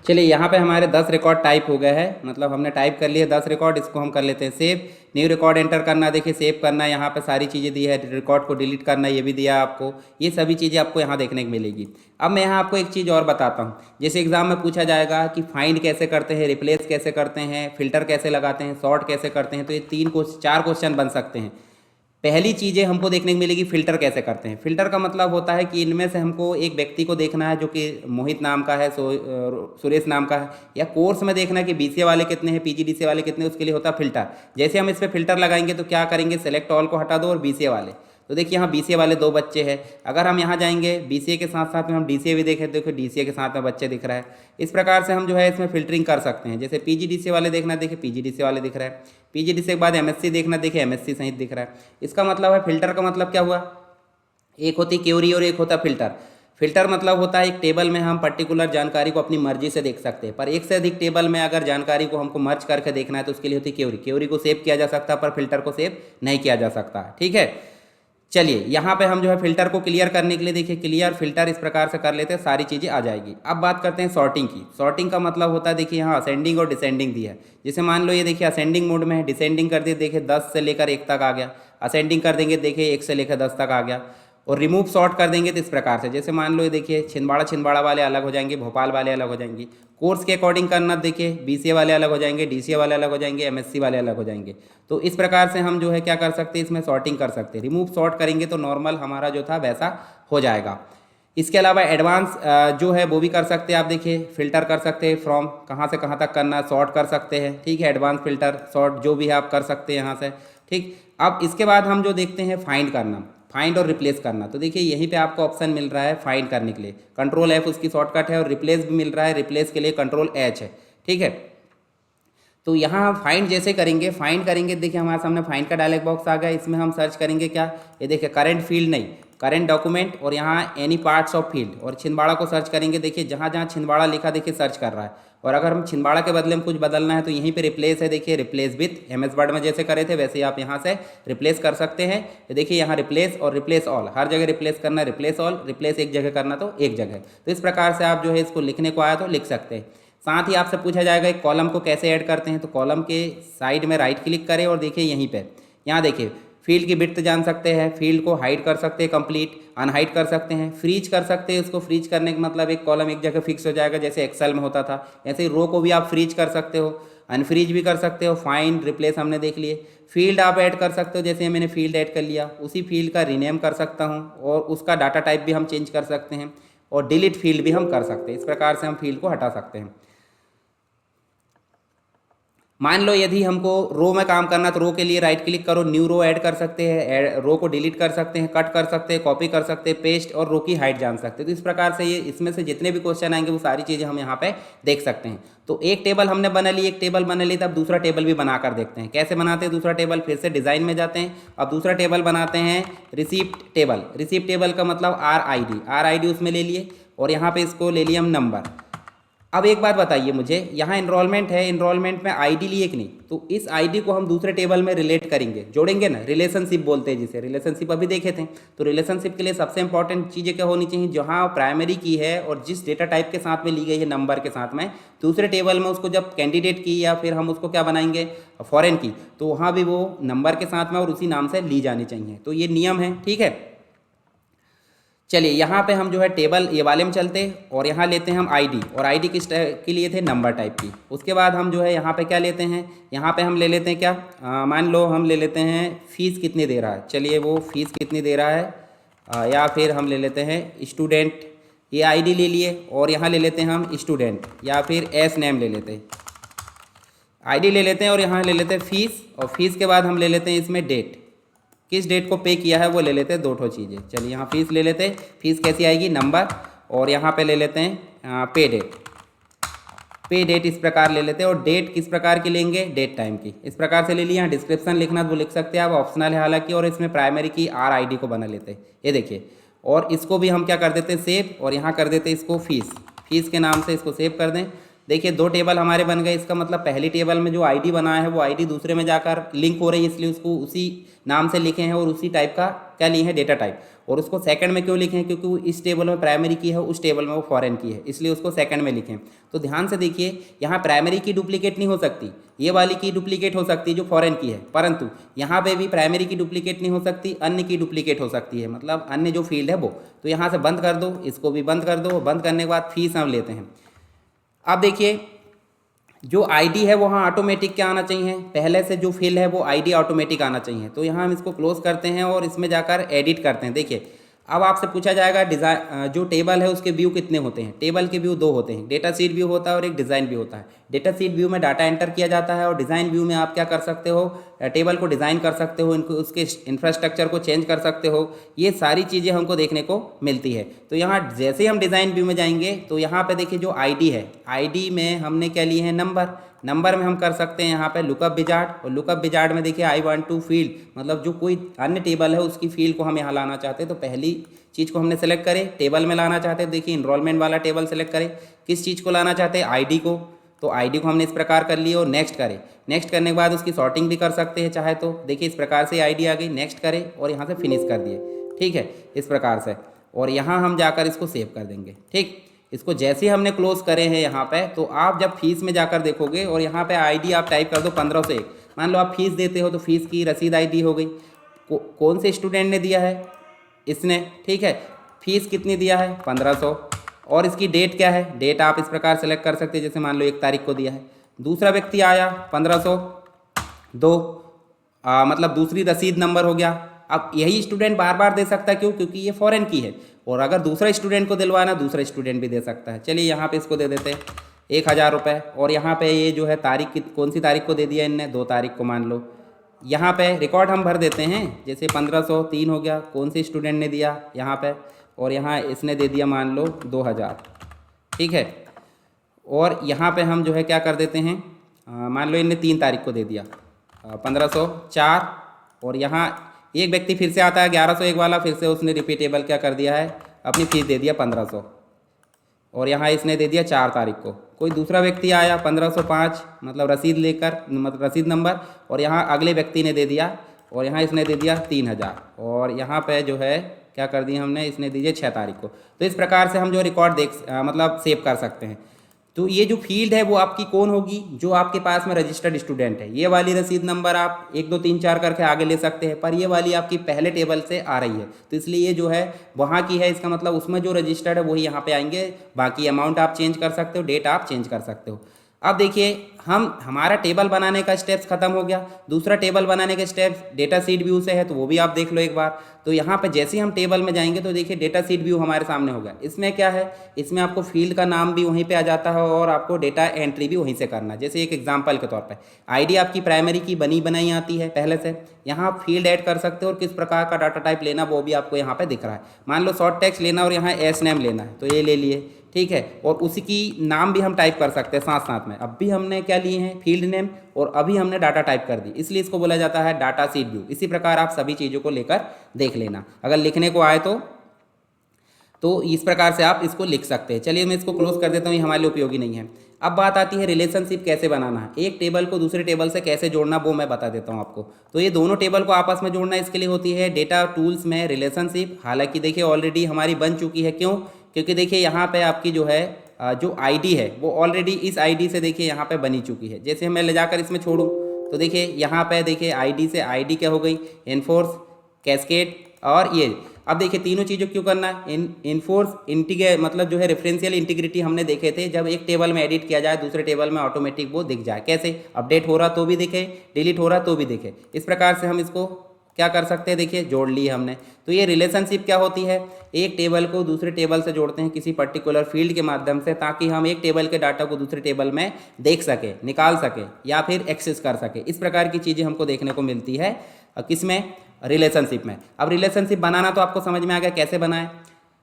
चलिए यहाँ पे हमारे 10 रिकॉर्ड टाइप हो गए हैं, मतलब हमने टाइप कर लिए 10 रिकॉर्ड। इसको हम कर लेते हैं सेव। न्यू रिकॉर्ड एंटर करना, देखिए सेव करना, यहाँ पे सारी चीज़ें दी है। रिकॉर्ड को डिलीट करना ये भी दिया आपको, ये सभी चीज़ें आपको यहाँ देखने को मिलेगी। अब मैं यहाँ आपको एक चीज़ और बताता हूँ। जैसे एग्जाम में पूछा जाएगा कि फाइंड कैसे करते हैं, रिप्लेस कैसे करते हैं, फिल्टर कैसे लगाते हैं, सॉर्ट कैसे करते हैं, तो ये 4 क्वेश्चन बन सकते हैं। पहली चीज़ें हमको देखने को मिलेगी फ़िल्टर कैसे करते हैं। फ़िल्टर का मतलब होता है कि इनमें से हमको एक व्यक्ति को देखना है जो कि मोहित नाम का है, सुरेश नाम का है, या कोर्स में देखना है कि BCA वाले कितने हैं, PGDCA वाले कितने हैं, उसके लिए होता है फ़िल्टर। जैसे हम इस पर फ़िल्टर लगाएंगे तो क्या करेंगे, सेलेक्ट ऑल को हटा दो और BCA वाले, तो देखिए यहाँ BCA वाले 2 बच्चे हैं। अगर हम यहाँ जाएंगे BCA के साथ साथ में हम DCA भी देखें, देखो DCA के साथ में बच्चे दिख रहा है। इस प्रकार से हम जो है इसमें फ़िल्टरिंग कर सकते हैं। जैसे PGDCA वाले देखना, देखिए PGDCA वाले दिख रहा है। PGDCA के बाद MSC देखना, देखिए MSC सहित दिख रहा है। इसका मतलब है फ़िल्टर का मतलब क्या हुआ, एक होती क्यूरी और एक होता फ़िल्टर। फ़िल्टर मतलब होता है एक टेबल में हम पर्टिकुलर जानकारी को अपनी मर्जी से देख सकते हैं, पर एक से अधिक टेबल में अगर जानकारी को हमको मर्ज करके देखना है तो उसके लिए होती क्यूरी। क्यूरी को सेव किया जा सकता है पर फ़िल्टर को सेव नहीं किया जा सकता, ठीक है। चलिए यहाँ पे हम जो है फ़िल्टर को क्लियर करने के लिए देखिए क्लियर फ़िल्टर इस प्रकार से कर लेते हैं, सारी चीज़ें आ जाएगी। अब बात करते हैं सॉर्टिंग की। सॉर्टिंग का मतलब होता है, देखिए यहाँ असेंडिंग और डिसेंडिंग दी है। जैसे मान लो ये देखिए असेंडिंग मोड में है, डिसेंडिंग कर दिए, देखिए 10 से लेकर 1 तक आ गया। असेंडिंग कर देंगे, देखिए 1 से लेकर 10 तक आ गया। और रिमूव सॉर्ट कर देंगे तो इस प्रकार से, जैसे मान लो ये देखिए छिंदवाड़ा वाले अलग हो जाएंगे, भोपाल वाले अलग हो जाएंगे। कोर्स के अकॉर्डिंग करना, देखिए BCA वाले अलग हो जाएंगे, DCA वाले अलग हो जाएंगे, MSC वाले अलग हो जाएंगे। तो इस प्रकार से हम जो है क्या कर सकते हैं, इसमें सॉर्टिंग कर सकते हैं। रिमूव सॉर्ट करेंगे तो नॉर्मल हमारा जो था वैसा हो जाएगा। इसके अलावा एडवांस जो है वो भी कर सकते हैं। आप देखिए फ़िल्टर कर सकते हैं, फ्रॉम कहाँ से कहाँ तक करना, सॉर्ट कर सकते हैं, ठीक है। एडवांस फ़िल्टर सॉर्ट जो भी है आप कर सकते हैं यहाँ से, ठीक। अब इसके बाद हम जो देखते हैं फाइंड करना, फाइंड और रिप्लेस करना। तो देखिए यहीं पे आपको ऑप्शन मिल रहा है फाइंड करने के लिए, कंट्रोल F उसकी शॉर्टकट है, और रिप्लेस भी मिल रहा है, रिप्लेस के लिए कंट्रोल H है, ठीक है। तो यहाँ फाइंड जैसे करेंगे, फाइंड करेंगे, देखिए हमारे सामने फाइंड का डायलॉग बॉक्स आ गया। इसमें हम सर्च करेंगे क्या, ये देखिए करंट फील्ड नहीं, करंट डॉक्यूमेंट, और यहाँ एनी पार्ट्स ऑफ फील्ड, और छिंदवाड़ा को सर्च करेंगे। देखिए जहाँ जहाँ छिंदवाड़ा लिखा देखिए सर्च कर रहा है। और अगर हम छिंदवाड़ा के बदले में कुछ बदलना है तो यहीं पे रिप्लेस है, देखिए रिप्लेस विथ MS वर्ड में जैसे करे थे वैसे आप यहाँ से रिप्लेस कर सकते हैं। तो देखिए यहाँ रिप्लेस और रिप्लेस ऑल, हर जगह रिप्लेस करना, रिप्लेस ऑल, रिप्लेस एक जगह करना तो एक जगह। तो इस प्रकार से आप जो है इसको लिखने को आया तो लिख सकते हैं। साथ ही आपसे पूछा जाएगा एक कॉलम को कैसे ऐड करते हैं, तो कॉलम के साइड में राइट क्लिक करें और देखिए यहीं पे, यहाँ देखिए फील्ड की विड्थ जान सकते हैं, फील्ड को हाइड कर सकते हैं, कंप्लीट अनहाइड कर सकते हैं, फ्रीज कर सकते हैं। उसको फ्रीज करने का मतलब एक कॉलम एक जगह फिक्स हो जाएगा, जैसे एक्सेल में होता था। ऐसे ही रो को भी आप फ्रीज कर सकते हो, अनफ्रीज भी कर सकते हो। फाइंड रिप्लेस हमने देख लिए। फील्ड आप ऐड कर सकते हो, जैसे मैंने फील्ड ऐड कर लिया, उसी फील्ड का रीनेम कर सकता हूँ, और उसका डाटा टाइप भी हम चेंज कर सकते हैं, और डिलीट फील्ड भी हम कर सकते हैं। इस प्रकार से हम फील्ड को हटा सकते हैं। मान लो यदि हमको रो में काम करना तो रो के लिए राइट क्लिक करो, न्यू रो ऐड कर सकते हैं, रो को डिलीट कर सकते हैं, कट कर सकते हैं, कॉपी कर सकते हैं, पेस्ट और रो की हाइट जान सकते हैं। तो इस प्रकार से ये इसमें से जितने भी क्वेश्चन आएंगे वो सारी चीज़ें हम यहाँ पे देख सकते हैं। तो एक टेबल हमने बना ली, एक टेबल बना ली, तब दूसरा टेबल भी बनाकर देखते हैं कैसे बनाते हैं दूसरा टेबल। फिर से डिज़ाइन में जाते हैं, अब दूसरा टेबल बनाते हैं रिसीप्ट टेबल। रिसीप्ट टेबल का मतलब RID उसमें ले लिए और यहाँ पे इसको ले लिए हम नंबर। अब एक बात बताइए मुझे, यहाँ इनरोलमेंट है, इनरोलमेंट में आईडी लिए कि नहीं, तो इस आईडी को हम दूसरे टेबल में रिलेट करेंगे, जोड़ेंगे ना, रिलेशनशिप बोलते हैं जिसे, रिलेशनशिप अभी देखे थे। तो रिलेशनशिप के लिए सबसे इंपॉर्टेंट चीज़ें क्या होनी चाहिए, जहाँ प्राइमरी की है और जिस डेटा टाइप के साथ में ली गई है नंबर के साथ में, दूसरे टेबल में उसको जब कैंडिडेट की या फिर हम उसको क्या बनाएंगे फॉरेन की, तो वहाँ भी वो नंबर के साथ में और उसी नाम से ली जानी चाहिए। तो ये नियम है, ठीक है। चलिए यहाँ पे हम जो है टेबल ये वाले में चलते हैं और यहाँ लेते हैं हम आईडी, और आईडी किस के लिए थे, नंबर टाइप की। उसके बाद हम जो है यहाँ पे क्या लेते हैं, यहाँ पे हम ले लेते हैं क्या, मान लो हम ले लेते हैं फ़ीस कितनी दे रहा है। चलिए वो फ़ीस कितनी दे रहा है, या फिर हम ले लेते हैं स्टूडेंट, ये आईडी ले लिए, और यहाँ ले लेते हैं हम स्टूडेंट, या फिर एस नेम ले लेते हैं, आईडी ले लेते हैं और यहाँ ले लेते हैं फ़ीस, और फीस के बाद हम ले लेते हैं इसमें डेट, किस डेट को पे किया है वो ले लेते हैं, दो ठो चीज़ें। चलिए यहाँ फीस ले लेते हैं, फीस कैसी आएगी, नंबर, और यहाँ पे ले लेते हैं पे डेट, पे डेट इस प्रकार ले लेते हैं। और डेट किस प्रकार की लेंगे, डेट टाइम की, इस प्रकार से ले लिया। यहाँ डिस्क्रिप्शन लिखना तो वो लिख सकते हैं आप, ऑप्शनल है हालांकि। और इसमें प्राइमरी की RID को बना लेते हैं, ये देखिए। और इसको भी हम क्या कर देते हैं, सेव, और यहाँ कर देते हैं इसको फीस, फीस के नाम से इसको सेव कर दें। देखिए दो टेबल हमारे बन गए, इसका मतलब पहली टेबल में जो आईडी बनाया है वो आईडी दूसरे में जाकर लिंक हो रही है, इसलिए उसको उसी नाम से लिखे हैं और उसी टाइप का क्या लिए हैं, डेटा टाइप। और उसको सेकंड में क्यों लिखे हैं, क्योंकि वो इस टेबल में प्राइमरी की है, उस टेबल में वो फॉरेन की है, इसलिए उसको सेकंड में लिखें। तो ध्यान से देखिए, यहाँ प्राइमरी की डुप्लीकेट नहीं हो सकती, ये वाली की डुप्लीकेट हो सकती है जो फॉरेन की है, परंतु यहाँ पे भी प्राइमरी की डुप्लीकेट नहीं हो सकती, अन्य की डुप्लीकेट हो सकती है, मतलब अन्य जो फील्ड है वो। तो यहाँ से बंद कर दो, इसको भी बंद कर दो। बंद करने के बाद फीस हम लेते हैं। अब देखिए जो आईडी है वहाँ ऑटोमेटिक क्या आना चाहिए, पहले से जो फिल है वो आईडी ऑटोमेटिक आना चाहिए। तो यहाँ हम इसको क्लोज करते हैं और इसमें जाकर एडिट करते हैं। देखिए अब आपसे पूछा जाएगा डिज़ाइन, जो टेबल है उसके व्यू कितने होते हैं। टेबल के व्यू दो होते हैं, डेटा सीट व्यू होता है और एक डिज़ाइन व्यू होता है। डेटा सीट व्यू में डाटा एंटर किया जाता है और डिज़ाइन व्यू में आप क्या कर सकते हो, टेबल को डिज़ाइन कर सकते हो, इनको उसके इंफ्रास्ट्रक्चर को चेंज कर सकते हो। ये सारी चीज़ें हमको देखने को मिलती है। तो यहाँ जैसे ही हम डिज़ाइन व्यू में जाएंगे तो यहाँ पे देखिए जो आईडी है, आईडी में हमने क्या लिए हैं, नंबर। नंबर में हम कर सकते हैं यहाँ पे लुकअप विजार्ड, और लुकअप विजार्ड में देखिए आई वांट टू फील्ड, मतलब जो कोई अन्य टेबल है उसकी फील्ड को हम यहाँ लाना चाहते हैं। तो पहली चीज़ को हमने सेलेक्ट करें, टेबल में लाना चाहते हैं, देखिए इनरोलमेंट वाला टेबल सेलेक्ट करें। किस चीज़ को लाना चाहते हैं, आईडी को, तो आईडी को हमने इस प्रकार कर लिया और नेक्स्ट करें। नेक्स्ट करने के बाद उसकी सॉर्टिंग भी कर सकते हैं चाहे तो, देखिए इस प्रकार से आईडी आ गई, नेक्स्ट करें और यहाँ से फिनिश कर दिए, ठीक है, इस प्रकार से। और यहाँ हम जाकर इसको सेव कर देंगे, ठीक। इसको जैसे ही हमने क्लोज करे हैं यहाँ पे, तो आप जब फीस में जाकर देखोगे और यहाँ पे आईडी आप टाइप कर दो 1501, मान लो आप फीस देते हो तो फीस की रसीद आईडी हो गई, कौन से स्टूडेंट ने दिया है, इसने, ठीक है। फीस कितनी दिया है, 1500, और इसकी डेट क्या है, डेट आप इस प्रकार सेलेक्ट कर सकते हैं, जैसे मान लो 1 तारीख को दिया है। दूसरा व्यक्ति आया 1502, मतलब दूसरी रसीद नंबर हो गया। अब यही स्टूडेंट बार बार दे सकता है, क्यों, क्योंकि ये फॉरेन की है। और अगर दूसरा स्टूडेंट को दिलवाना, दूसरा स्टूडेंट भी दे सकता है। चलिए यहाँ पे इसको दे देते हैं 1000 रुपये। और यहाँ पे ये जो है तारीख कौन सी तारीख को दे दिया इनने, 2 तारीख को मान लो। यहाँ पे रिकॉर्ड हम भर देते हैं, जैसे 1503 हो गया, कौन से स्टूडेंट ने दिया यहाँ पे, और यहाँ इसने दे दिया मान लो 2000, ठीक है। और यहाँ पे हम जो है क्या कर देते हैं, मान लो इनने 3 तारीख को दे दिया 1504, और यहाँ एक व्यक्ति फिर से आता है 1101 वाला, फिर से उसने रिपीटेबल क्या कर दिया है, अपनी फीस दे दिया 1500, और यहाँ इसने दे दिया 4 तारीख को। कोई दूसरा व्यक्ति आया 1505, मतलब रसीद लेकर, मतलब रसीद नंबर, और यहाँ अगले व्यक्ति ने दे दिया, और यहाँ इसने दे दिया 3000, और यहाँ पे जो है क्या कर दिया हमने, इसने दीजिए 6 तारीख को। तो इस प्रकार से हम जो रिकॉर्ड मतलब सेव कर सकते हैं। तो ये जो फील्ड है वो आपकी कौन होगी, जो आपके पास में रजिस्टर्ड स्टूडेंट है। ये वाली रसीद नंबर आप 1 2 3 4 करके आगे ले सकते हैं, पर ये वाली आपकी पहले टेबल से आ रही है, तो इसलिए ये जो है वहाँ की है, इसका मतलब उसमें जो रजिस्टर्ड है वही यहाँ पे आएंगे। बाकी अमाउंट आप चेंज कर सकते हो, डेट आप चेंज कर सकते हो। अब देखिए हमारा टेबल बनाने का स्टेप्स खत्म हो गया। दूसरा टेबल बनाने के स्टेप्स डेटा शीट व्यू से है, तो वो भी आप देख लो एक बार। तो यहाँ पे जैसे ही हम टेबल में जाएंगे तो देखिए डेटा शीट व्यू हमारे सामने होगा। इसमें क्या है, इसमें आपको फील्ड का नाम भी वहीं पे आ जाता है और आपको डेटा एंट्री भी वहीं से करना है। जैसे एक एग्जांपल के तौर पे आईडी आपकी प्राइमरी की बनी बनाई आती है पहले से, यहाँ आप फील्ड ऐड कर सकते हो और किस प्रकार का डाटा टाइप लेना वो भी आपको यहाँ पे दिख रहा है। मान लो शॉर्ट टेक्स्ट लेना और यहाँ एस नेम लेना है तो ये ले लिए, ठीक है। और उसी की नाम भी हम टाइप कर सकते हैं साथ साथ में। अब भी हमने क्या लिए हैं, फील्ड नेम, और अभी हमने डाटा टाइप कर दी, इसलिए इसको बोला जाता है डाटा शीट व्यू। इसी प्रकार आप सभी चीज़ों को लेकर देख लेना, अगर लिखने को आए तो इस प्रकार से आप इसको लिख सकते हैं। चलिए मैं इसको क्लोज कर देता हूँ, ये हमारे लिए उपयोगी नहीं है। अब बात आती है रिलेशनशिप कैसे बनाना है, एक टेबल को दूसरे टेबल से कैसे जोड़ना, वो मैं बता देता हूँ आपको। तो ये दोनों टेबल को आपस में जोड़ना, इसके लिए होती है डेटा टूल्स में रिलेशनशिप। हालांकि देखिए ऑलरेडी हमारी बन चुकी है, क्यों, क्योंकि देखिए यहाँ पे आपकी जो है जो आईडी है वो ऑलरेडी इस आईडी से देखिए यहाँ पे बनी चुकी है। जैसे मैं ले जाकर इसमें छोड़ूँ तो देखिए यहाँ पे देखिए आईडी से आईडी क्या हो गई, एनफोर्स, कैस्केड, और ये। अब देखिए तीनों चीज़ों क्यों करना है, इनफोर्स मतलब जो है रेफरेंशियल इंटीग्रिटी हमने देखे थे, जब एक टेबल में एडिट किया जाए दूसरे टेबल में ऑटोमेटिक वो दिख जाए। कैसे, अपडेट हो रहा तो भी दिखे, डिलीट हो रहा तो भी दिखे। इस प्रकार से हम इसको क्या कर सकते हैं, देखिए जोड़ लिए हमने। तो ये रिलेशनशिप क्या होती है, एक टेबल को दूसरे टेबल से जोड़ते हैं किसी पर्टिकुलर फील्ड के माध्यम से, ताकि हम एक टेबल के डाटा को दूसरे टेबल में देख सके, निकाल सके या फिर एक्सेस कर सके। इस प्रकार की चीज़ें हमको देखने को मिलती है किसमें, रिलेशनशिप में। अब रिलेशनशिप बनाना तो आपको समझ में आ गया कैसे बनाएं।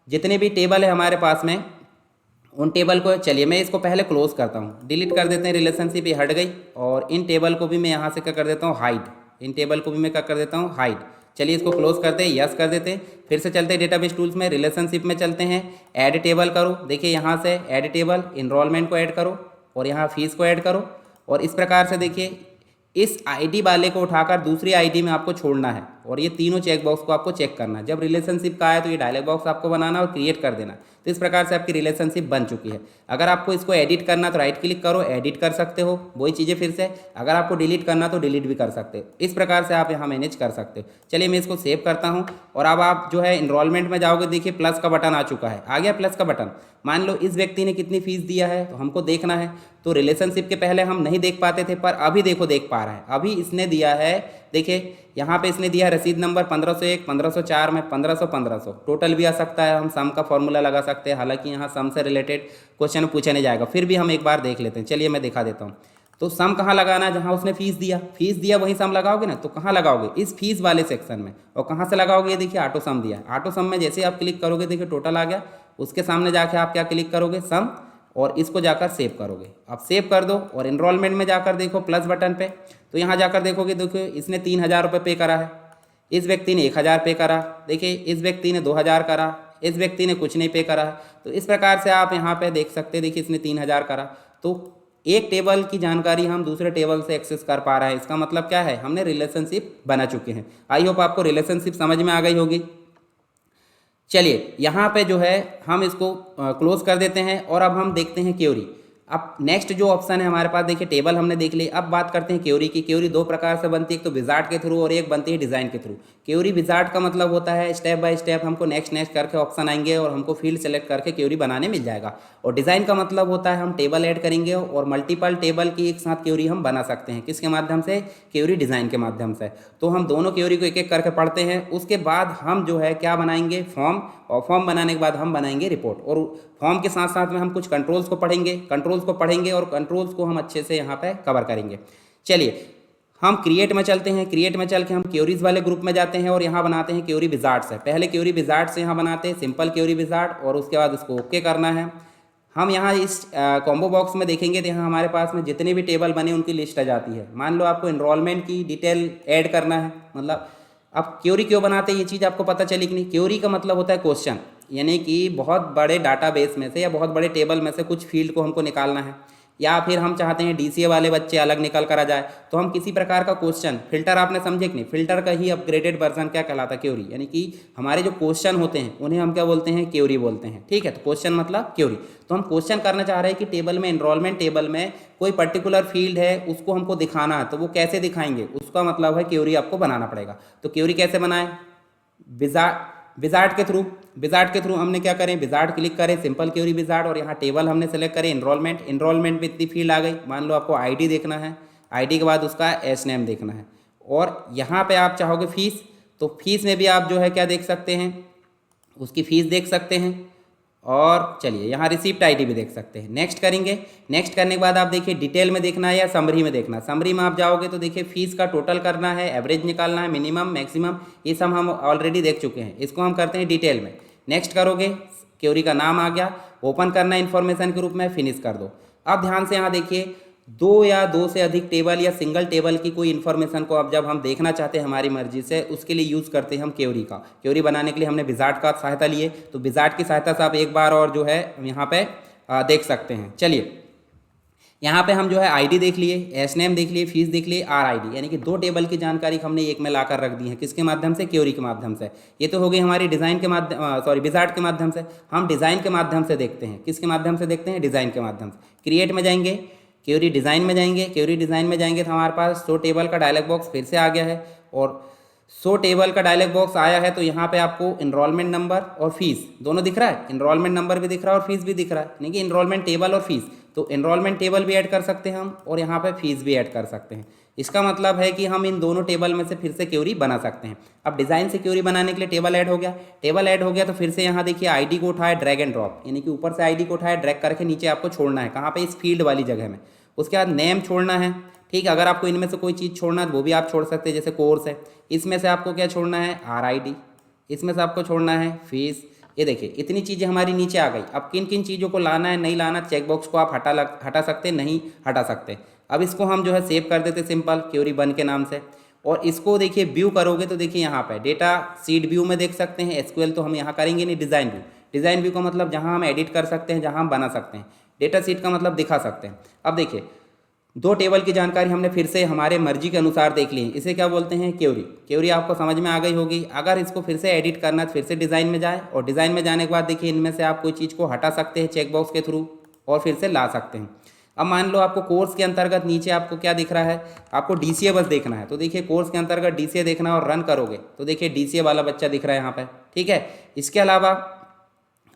जितने भी टेबल है हमारे पास में उन टेबल को, चलिए मैं इसको पहले क्लोज करता हूँ, डिलीट कर देते हैं, रिलेशनशिप ये हट गई। और इन टेबल को भी मैं यहाँ से क्या कर देता हूँ, हाइड, इन टेबल को भी मैं क्या कर देता हूँ, हाइड। चलिए इसको क्लोज करते हैं, यस कर देते हैं। फिर से चलते हैं डेटाबेस टूल्स में, रिलेशनशिप में चलते हैं, ऐड टेबल करो। देखिए यहाँ से ऐड टेबल, इनरोलमेंट को ऐड करो और यहाँ फीस को ऐड करो। और इस प्रकार से देखिए इस आईडी वाले को उठाकर दूसरी आईडी में आपको छोड़ना है, और ये तीनों चेक बॉक्स को आपको चेक करना है। जब रिलेशनशिप का आए तो ये डायलॉग बॉक्स आपको बनाना और क्रिएट कर देना। तो इस प्रकार से आपकी रिलेशनशिप बन चुकी है। अगर आपको इसको एडिट करना तो राइट क्लिक करो, एडिट कर सकते हो वही चीज़ें फिर से। अगर आपको डिलीट करना तो डिलीट भी कर सकते हो। इस प्रकार से आप यहाँ मैनेज कर सकते हो। चलिए मैं इसको सेव करता हूँ। और अब आप जो है इनरोलमेंट में जाओगे, देखिए प्लस का बटन आ चुका है, आ गया प्लस का बटन। मान लो इस व्यक्ति ने कितनी फीस दिया है तो हमको देखना है। तो रिलेशनशिप के पहले हम नहीं देख पाते थे, पर अभी देखो देख पा रहा है। अभी इसने दिया है, देखिए यहाँ पे इसने दिया है रसीद नंबर 1501, 1504 में 1500, 1500 टोटल भी आ सकता है। हम सम का फॉर्मूला लगा सकते हैं, हालांकि यहाँ सम से रिलेटेड क्वेश्चन पूछा नहीं जाएगा, फिर भी हम एक बार देख लेते हैं। चलिए मैं दिखा देता हूँ। तो सम कहाँ लगाना है, जहाँ उसने फीस दिया वहीं सम लगाओगे ना। तो कहाँ लगाओगे, इस फीस वाले सेक्शन में। और कहाँ से लगाओगे, ये देखिए ऑटो सम दिया है। ऑटो सम में जैसे आप क्लिक करोगे देखिए टोटल आ गया। उसके सामने जाके आप क्या क्लिक करोगे, सम, और इसको जाकर सेव करोगे। आप सेव कर दो और इनरोलमेंट में जाकर देखो प्लस बटन पे। तो यहाँ जाकर देखोगे, देखो इसने 3000 रुपये पे करा है, इस व्यक्ति ने 1000 पे करा, देखिए इस व्यक्ति ने 2000 करा, इस व्यक्ति ने कुछ नहीं पे करा है। तो इस प्रकार से आप यहाँ पे देख सकते हैं, देखिए इसने 3000 करा। तो एक टेबल की जानकारी हम दूसरे टेबल से एक्सेस कर पा रहे हैं। इसका मतलब क्या है, हमने रिलेशनशिप बना चुके हैं। आई होप आपको रिलेशनशिप समझ में आ गई होगी। चलिए यहाँ पे जो है हम इसको क्लोज कर देते हैं और अब हम देखते हैं क्वेरी। अब नेक्स्ट जो ऑप्शन है हमारे पास, देखिए टेबल हमने देख ली। अब बात करते हैं क्वेरी की। क्वेरी दो प्रकार से बनती है, एक तो विजार्ड के थ्रू और एक बनती है डिज़ाइन के थ्रू। क्वेरी विजार्ड का मतलब होता है स्टेप बाय स्टेप हमको नेक्स्ट करके ऑप्शन आएंगे और हमको फील्ड सेलेक्ट करके क्वेरी बनाने मिल जाएगा। और डिज़ाइन का मतलब होता है हम टेबल ऐड करेंगे और मल्टीपल टेबल की एक साथ क्वेरी हम बना सकते हैं। किसके माध्यम से, क्वेरी डिज़ाइन के माध्यम से। तो हम दोनों क्वेरी को एक एक करके पढ़ते हैं। उसके बाद हम जो है क्या बनाएंगे, फॉर्म, और फॉर्म बनाने के बाद हम बनाएंगे रिपोर्ट। और फॉर्म के साथ साथ में हम कुछ कंट्रोल्स को पढ़ेंगे और कंट्रोल्स को हम अच्छे से यहाँ पे कवर करेंगे। चलिए हम क्रिएट में चलते हैं। क्रिएट में चल के हम क्वेरीज वाले ग्रुप में जाते हैं और यहाँ बनाते हैं क्वेरी विजार्ड से। पहले क्वेरी विजार्ड से यहाँ बनाते हैं सिंपल क्वेरी विजार्ड, और उसके बाद उसको ओके करना है। हम यहाँ इस कॉम्बो बॉक्स में देखेंगे तो यहाँ हमारे पास में जितने भी टेबल बने उनकी लिस्ट आ जाती है। मान लो आपको इनरोलमेंट की डिटेल ऐड करना है, मतलब अब क्वेरी क्यों बनाते हैं ये चीज़ आपको पता चली कि नहीं। क्वेरी का मतलब होता है क्वेश्चन, यानी कि बहुत बड़े डाटाबेस में से या बहुत बड़े टेबल में से कुछ फील्ड को हमको निकालना है, या फिर हम चाहते हैं डीसीए वाले बच्चे अलग निकल कर आ जाए। तो हम किसी प्रकार का क्वेश्चन, फिल्टर आपने समझे कि नहीं, फिल्टर का ही अपग्रेडेड वर्जन क्या कहलाता है, क्वेरी। यानी कि हमारे जो क्वेश्चन होते हैं उन्हें हम क्या बोलते हैं, क्वेरी बोलते हैं। ठीक है, तो क्वेश्चन मतलब क्वेरी। तो हम क्वेश्चन करना चाह रहे हैं कि टेबल में, इनरोलमेंट टेबल में कोई पर्टिकुलर फील्ड है उसको हमको दिखाना है। तो वो कैसे दिखाएंगे, उसका मतलब है क्वेरी आपको बनाना पड़ेगा। तो क्वेरी कैसे बनाएं, विजार्ड के थ्रू हमने क्या करें, विजार्ड क्लिक करें, सिंपल क्वेरी विजार्ड, और यहाँ टेबल हमने सेलेक्ट करें इनरोलमेंट में इतनी फील्ड आ गई। मान लो आपको आईडी देखना है, आईडी के बाद उसका एस नेम देखना है, और यहाँ पे आप चाहोगे फीस, तो फीस में भी आप जो है क्या देख सकते हैं, उसकी फ़ीस देख सकते हैं। और चलिए यहाँ रिसिप्ट आईडी भी देख सकते हैं। नेक्स्ट करेंगे, नेक्स्ट करने के बाद आप देखिए डिटेल में देखना है या समरी में देखना है। समरी में आप जाओगे तो देखिए फीस का टोटल करना है, एवरेज निकालना है, मिनिमम मैक्सिमम, ये सब हम ऑलरेडी देख चुके हैं। इसको हम करते हैं डिटेल में। नेक्स्ट करोगे, क्वेरी का नाम आ गया, ओपन करना है इन्फॉर्मेशन के रूप में, फिनिश कर दो। अब ध्यान से यहाँ देखिए, दो या दो से अधिक टेबल या सिंगल टेबल की कोई इन्फॉर्मेशन को अब जब हम देखना चाहते हैं हमारी मर्जी से, उसके लिए यूज़ करते हैं हम क्वेरी का। क्वेरी बनाने के लिए हमने विजार्ड का सहायता लिए, तो विजार्ड की सहायता से आप एक बार और जो है यहाँ पे देख सकते हैं। चलिए यहाँ पे हम जो है आईडी देख लिए, एस नेम देख लिए, फीस देख लिए, आर आईडी, यानी कि दो टेबल की जानकारी हमने एक में लाकर रख दी है। किसके माध्यम से, क्वेरी के माध्यम से। ये तो हो गई हमारी डिज़ाइन के माध्यम विजार्ड के माध्यम से। हम डिज़ाइन के माध्यम से देखते हैं, किसके माध्यम से देखते हैं, डिज़ाइन के माध्यम से। क्रिएट में जाएंगे, क्वेरी डिज़ाइन में जाएंगे, क्वेरी डिज़ाइन में जाएंगे तो हमारे पास 100 टेबल का डायलॉग बॉक्स फिर से आ गया है, और 100 टेबल का डायलॉग बॉक्स आया है तो यहाँ पे आपको इनरोलमेंट नंबर और फीस दोनों दिख रहा है। इनरोलमेंट नंबर भी दिख रहा है और फीस भी दिख रहा है, यानी कि इनरोलमेंट टेबल और फीस। तो इनरोलमेंट टेबल भी ऐड कर सकते हैं हम, और यहाँ पे फीस भी ऐड कर सकते हैं। इसका मतलब है कि हम इन दोनों टेबल में से फिर से क्वेरी बना सकते हैं। अब डिज़ाइन से क्वेरी बनाने के लिए टेबल ऐड हो गया, टेबल ऐड हो गया तो फिर से यहाँ देखिए आईडी को उठाए ड्रैग एंड ड्रॉप, यानी कि ऊपर से आईडी को उठाए ड्रैग करके नीचे आपको छोड़ना है। कहाँ पे, इस फील्ड वाली जगह में। उसके बाद नेम छोड़ना है, ठीक है। अगर आपको इनमें से कोई चीज़ छोड़ना है तो वो भी आप छोड़ सकते हैं, जैसे कोर्स है। इसमें से आपको क्या छोड़ना है, आर आई डी। इसमें से आपको छोड़ना है फीस। ये देखिए इतनी चीज़ें हमारी नीचे आ गई। अब किन किन चीज़ों को लाना है, नहीं लाना, चेकबॉक्स को आप हटा सकते, नहीं हटा सकते। अब इसको हम जो है सेव कर देते सिंपल क्वेरी बन के नाम से। और इसको देखिए व्यू करोगे तो देखिए यहाँ पे डेटा सीट व्यू में देख सकते हैं। एसक्यूएल तो हम यहाँ करेंगे नहीं, डिज़ाइन व्यू। डिज़ाइन व्यू का मतलब जहाँ हम एडिट कर सकते हैं, जहाँ हम बना सकते हैं। डेटा सीट का मतलब दिखा सकते हैं। अब देखिए दो टेबल की जानकारी हमने फिर से हमारे मर्जी के अनुसार देख ली है। इसे क्या बोलते हैं, क्वेरी। क्वेरी आपको समझ में आ गई होगी। अगर इसको फिर से एडिट करना है तो फिर से डिज़ाइन में जाए, और डिज़ाइन में जाने के बाद देखिए इनमें से आप कोई चीज़ को हटा सकते हैं चेकबॉक्स के थ्रू, और फिर से ला सकते हैं। अब मान लो आपको कोर्स के अंतर्गत नीचे आपको क्या दिख रहा है, आपको डीसीए बस देखना है, तो देखिए कोर्स के अंतर्गत डीसीए देखना है और रन करोगे तो देखिए डीसीए वाला बच्चा दिख रहा है यहाँ पे, ठीक है। इसके अलावा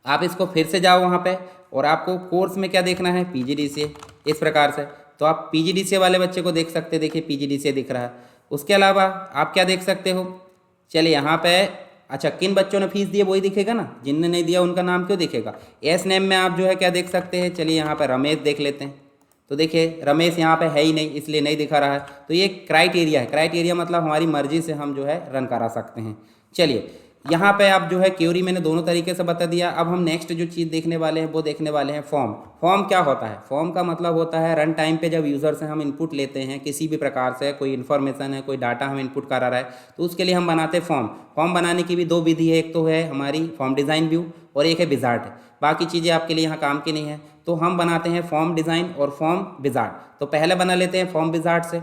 आप इसको फिर से जाओ वहाँ पे, और आपको कोर्स में क्या देखना है, पीजीडीसीए, इस प्रकार से। तो आप पीजीडीसीए वाले बच्चे को देख सकते हैं, देखिए पीजीडीसीए दिख रहा है। उसके अलावा आप क्या देख सकते हो, चलिए यहाँ पे, अच्छा किन बच्चों ने फीस दी है वही दिखेगा ना, जिनने नहीं दिया उनका नाम क्यों दिखेगा। एस नेम में आप जो है क्या देख सकते हैं, चलिए यहाँ पे रमेश देख लेते हैं। तो देखिए रमेश यहाँ पे है ही नहीं, इसलिए नहीं दिखा रहा है। तो ये क्राइटेरिया है। क्राइटेरिया मतलब हमारी मर्जी से हम जो है रन करा सकते हैं। चलिए यहाँ पे आप जो है क्वेरी मैंने दोनों तरीके से बता दिया। अब हम नेक्स्ट जो चीज़ देखने वाले हैं वो देखने वाले हैं फॉर्म। फॉर्म क्या होता है, फॉर्म का मतलब होता है रन टाइम पे जब यूज़र से हम इनपुट लेते हैं, किसी भी प्रकार से कोई इन्फॉर्मेशन है, कोई डाटा हम इनपुट करा रहा है, तो उसके लिए हम बनाते हैं फॉर्म। फॉर्म बनाने की भी दो विधि है, एक तो है हमारी फॉर्म डिज़ाइन व्यू और एक है विजार्ड। बाकी चीज़ें आपके लिए यहाँ काम की नहीं है। तो हम बनाते हैं फॉर्म डिज़ाइन और फॉर्म विजार्ड। तो पहले बना लेते हैं फॉर्म विजार्ड से।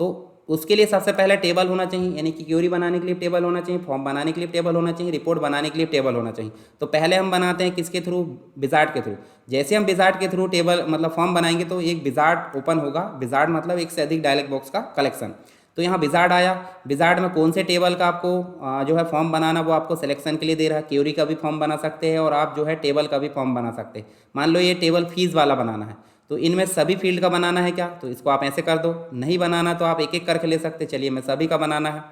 तो उसके लिए सबसे पहले टेबल होना चाहिए, यानी कि क्वेरी बनाने के लिए टेबल होना चाहिए, फॉर्म बनाने के लिए टेबल होना चाहिए, रिपोर्ट बनाने के लिए टेबल होना चाहिए। तो पहले हम बनाते हैं किसके थ्रू, विजार्ड के थ्रू। जैसे हम विजार्ड के थ्रू टेबल मतलब फॉर्म बनाएंगे तो एक विजार्ड ओपन होगा। विजार्ड मतलब एक से अधिक डायलॉग बॉक्स का कलेक्शन। तो यहाँ विजार्ड आया, विजार्ड में कौन से टेबल का आपको जो है फॉर्म बनाना वो आपको सिलेक्शन के लिए दे रहा है। क्वेरी का भी फॉर्म बना सकते हैं और आप जो है टेबल का भी फॉर्म बना सकते हैं। मान लो ये टेबल फीस वाला बनाना है, तो इनमें सभी फील्ड का बनाना है क्या, तो इसको आप ऐसे कर दो। नहीं बनाना तो आप एक एक करके ले सकते। चलिए मैं सभी का बनाना है,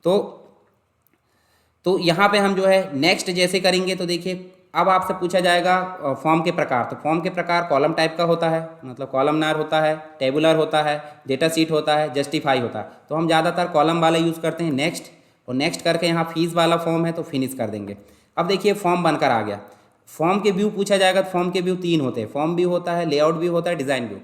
तो यहाँ पे हम जो है नेक्स्ट जैसे करेंगे तो देखिए अब आपसे पूछा जाएगा फॉर्म के प्रकार। तो फॉर्म के प्रकार कॉलम टाइप का होता है, मतलब कॉलमनार होता है, टेबुलर होता है, डेटा सीट होता है, जस्टिफाई होता है। तो हम ज़्यादातर कॉलम वाला यूज़ करते हैं। नेक्स्ट, और नेक्स्ट करके यहाँ फीस वाला फॉर्म है तो फिनिश कर देंगे। अब देखिए फॉर्म बनकर आ गया। फॉर्म के व्यू पूछा जाएगा तो फॉर्म के व्यू तीन होते हैं। फॉर्म व्यू होता है, लेआउट व्यू होता है, डिज़ाइन व्यू।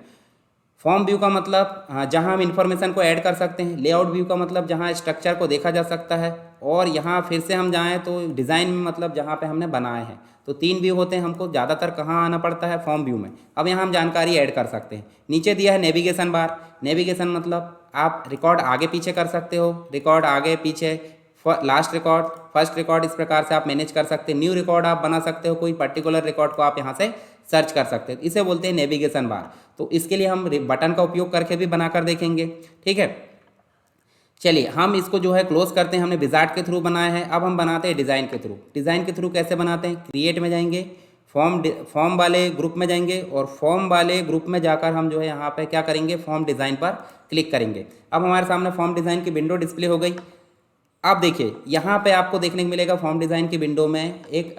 फॉर्म व्यू का मतलब जहां हम इन्फॉर्मेशन को ऐड कर सकते हैं। लेआउट व्यू का मतलब जहां स्ट्रक्चर को देखा जा सकता है। और यहाँ फिर से हम जाएं तो डिज़ाइन में मतलब जहां पे हमने बनाए हैं। तो तीन व्यू होते हैं। हमको ज़्यादातर कहाँ आना पड़ता है, फॉर्म व्यू में। अब यहाँ हम जानकारी ऐड कर सकते हैं। नीचे दिया है नेविगेशन बार। नेविगेशन मतलब आप रिकॉर्ड आगे पीछे कर सकते हो, रिकॉर्ड आगे पीछे, लास्ट रिकॉर्ड, फर्स्ट रिकॉर्ड, इस प्रकार से आप मैनेज कर सकते हैं। न्यू रिकॉर्ड आप बना सकते हो, कोई पर्टिकुलर रिकॉर्ड को आप यहाँ से सर्च कर सकते हैं। इसे बोलते हैं नेविगेशन बार। तो इसके लिए हम बटन का उपयोग करके भी बनाकर देखेंगे, ठीक है। चलिए हम इसको जो है क्लोज करते हैं। हमने विजार्ड के थ्रू बनाया है, अब हम बनाते हैं डिज़ाइन के थ्रू। डिज़ाइन के थ्रू कैसे बनाते हैं, क्रिएट में जाएंगे, फॉर्म वाले ग्रुप में जाएंगे और फॉर्म वाले ग्रुप में जाकर हम जो है यहाँ पे क्या करेंगे, फॉर्म डिज़ाइन पर क्लिक करेंगे। अब हमारे सामने फॉर्म डिज़ाइन की विंडो डिस्प्ले हो गई। अब देखिए यहाँ पे आपको देखने को मिलेगा फॉर्म डिज़ाइन की विंडो में एक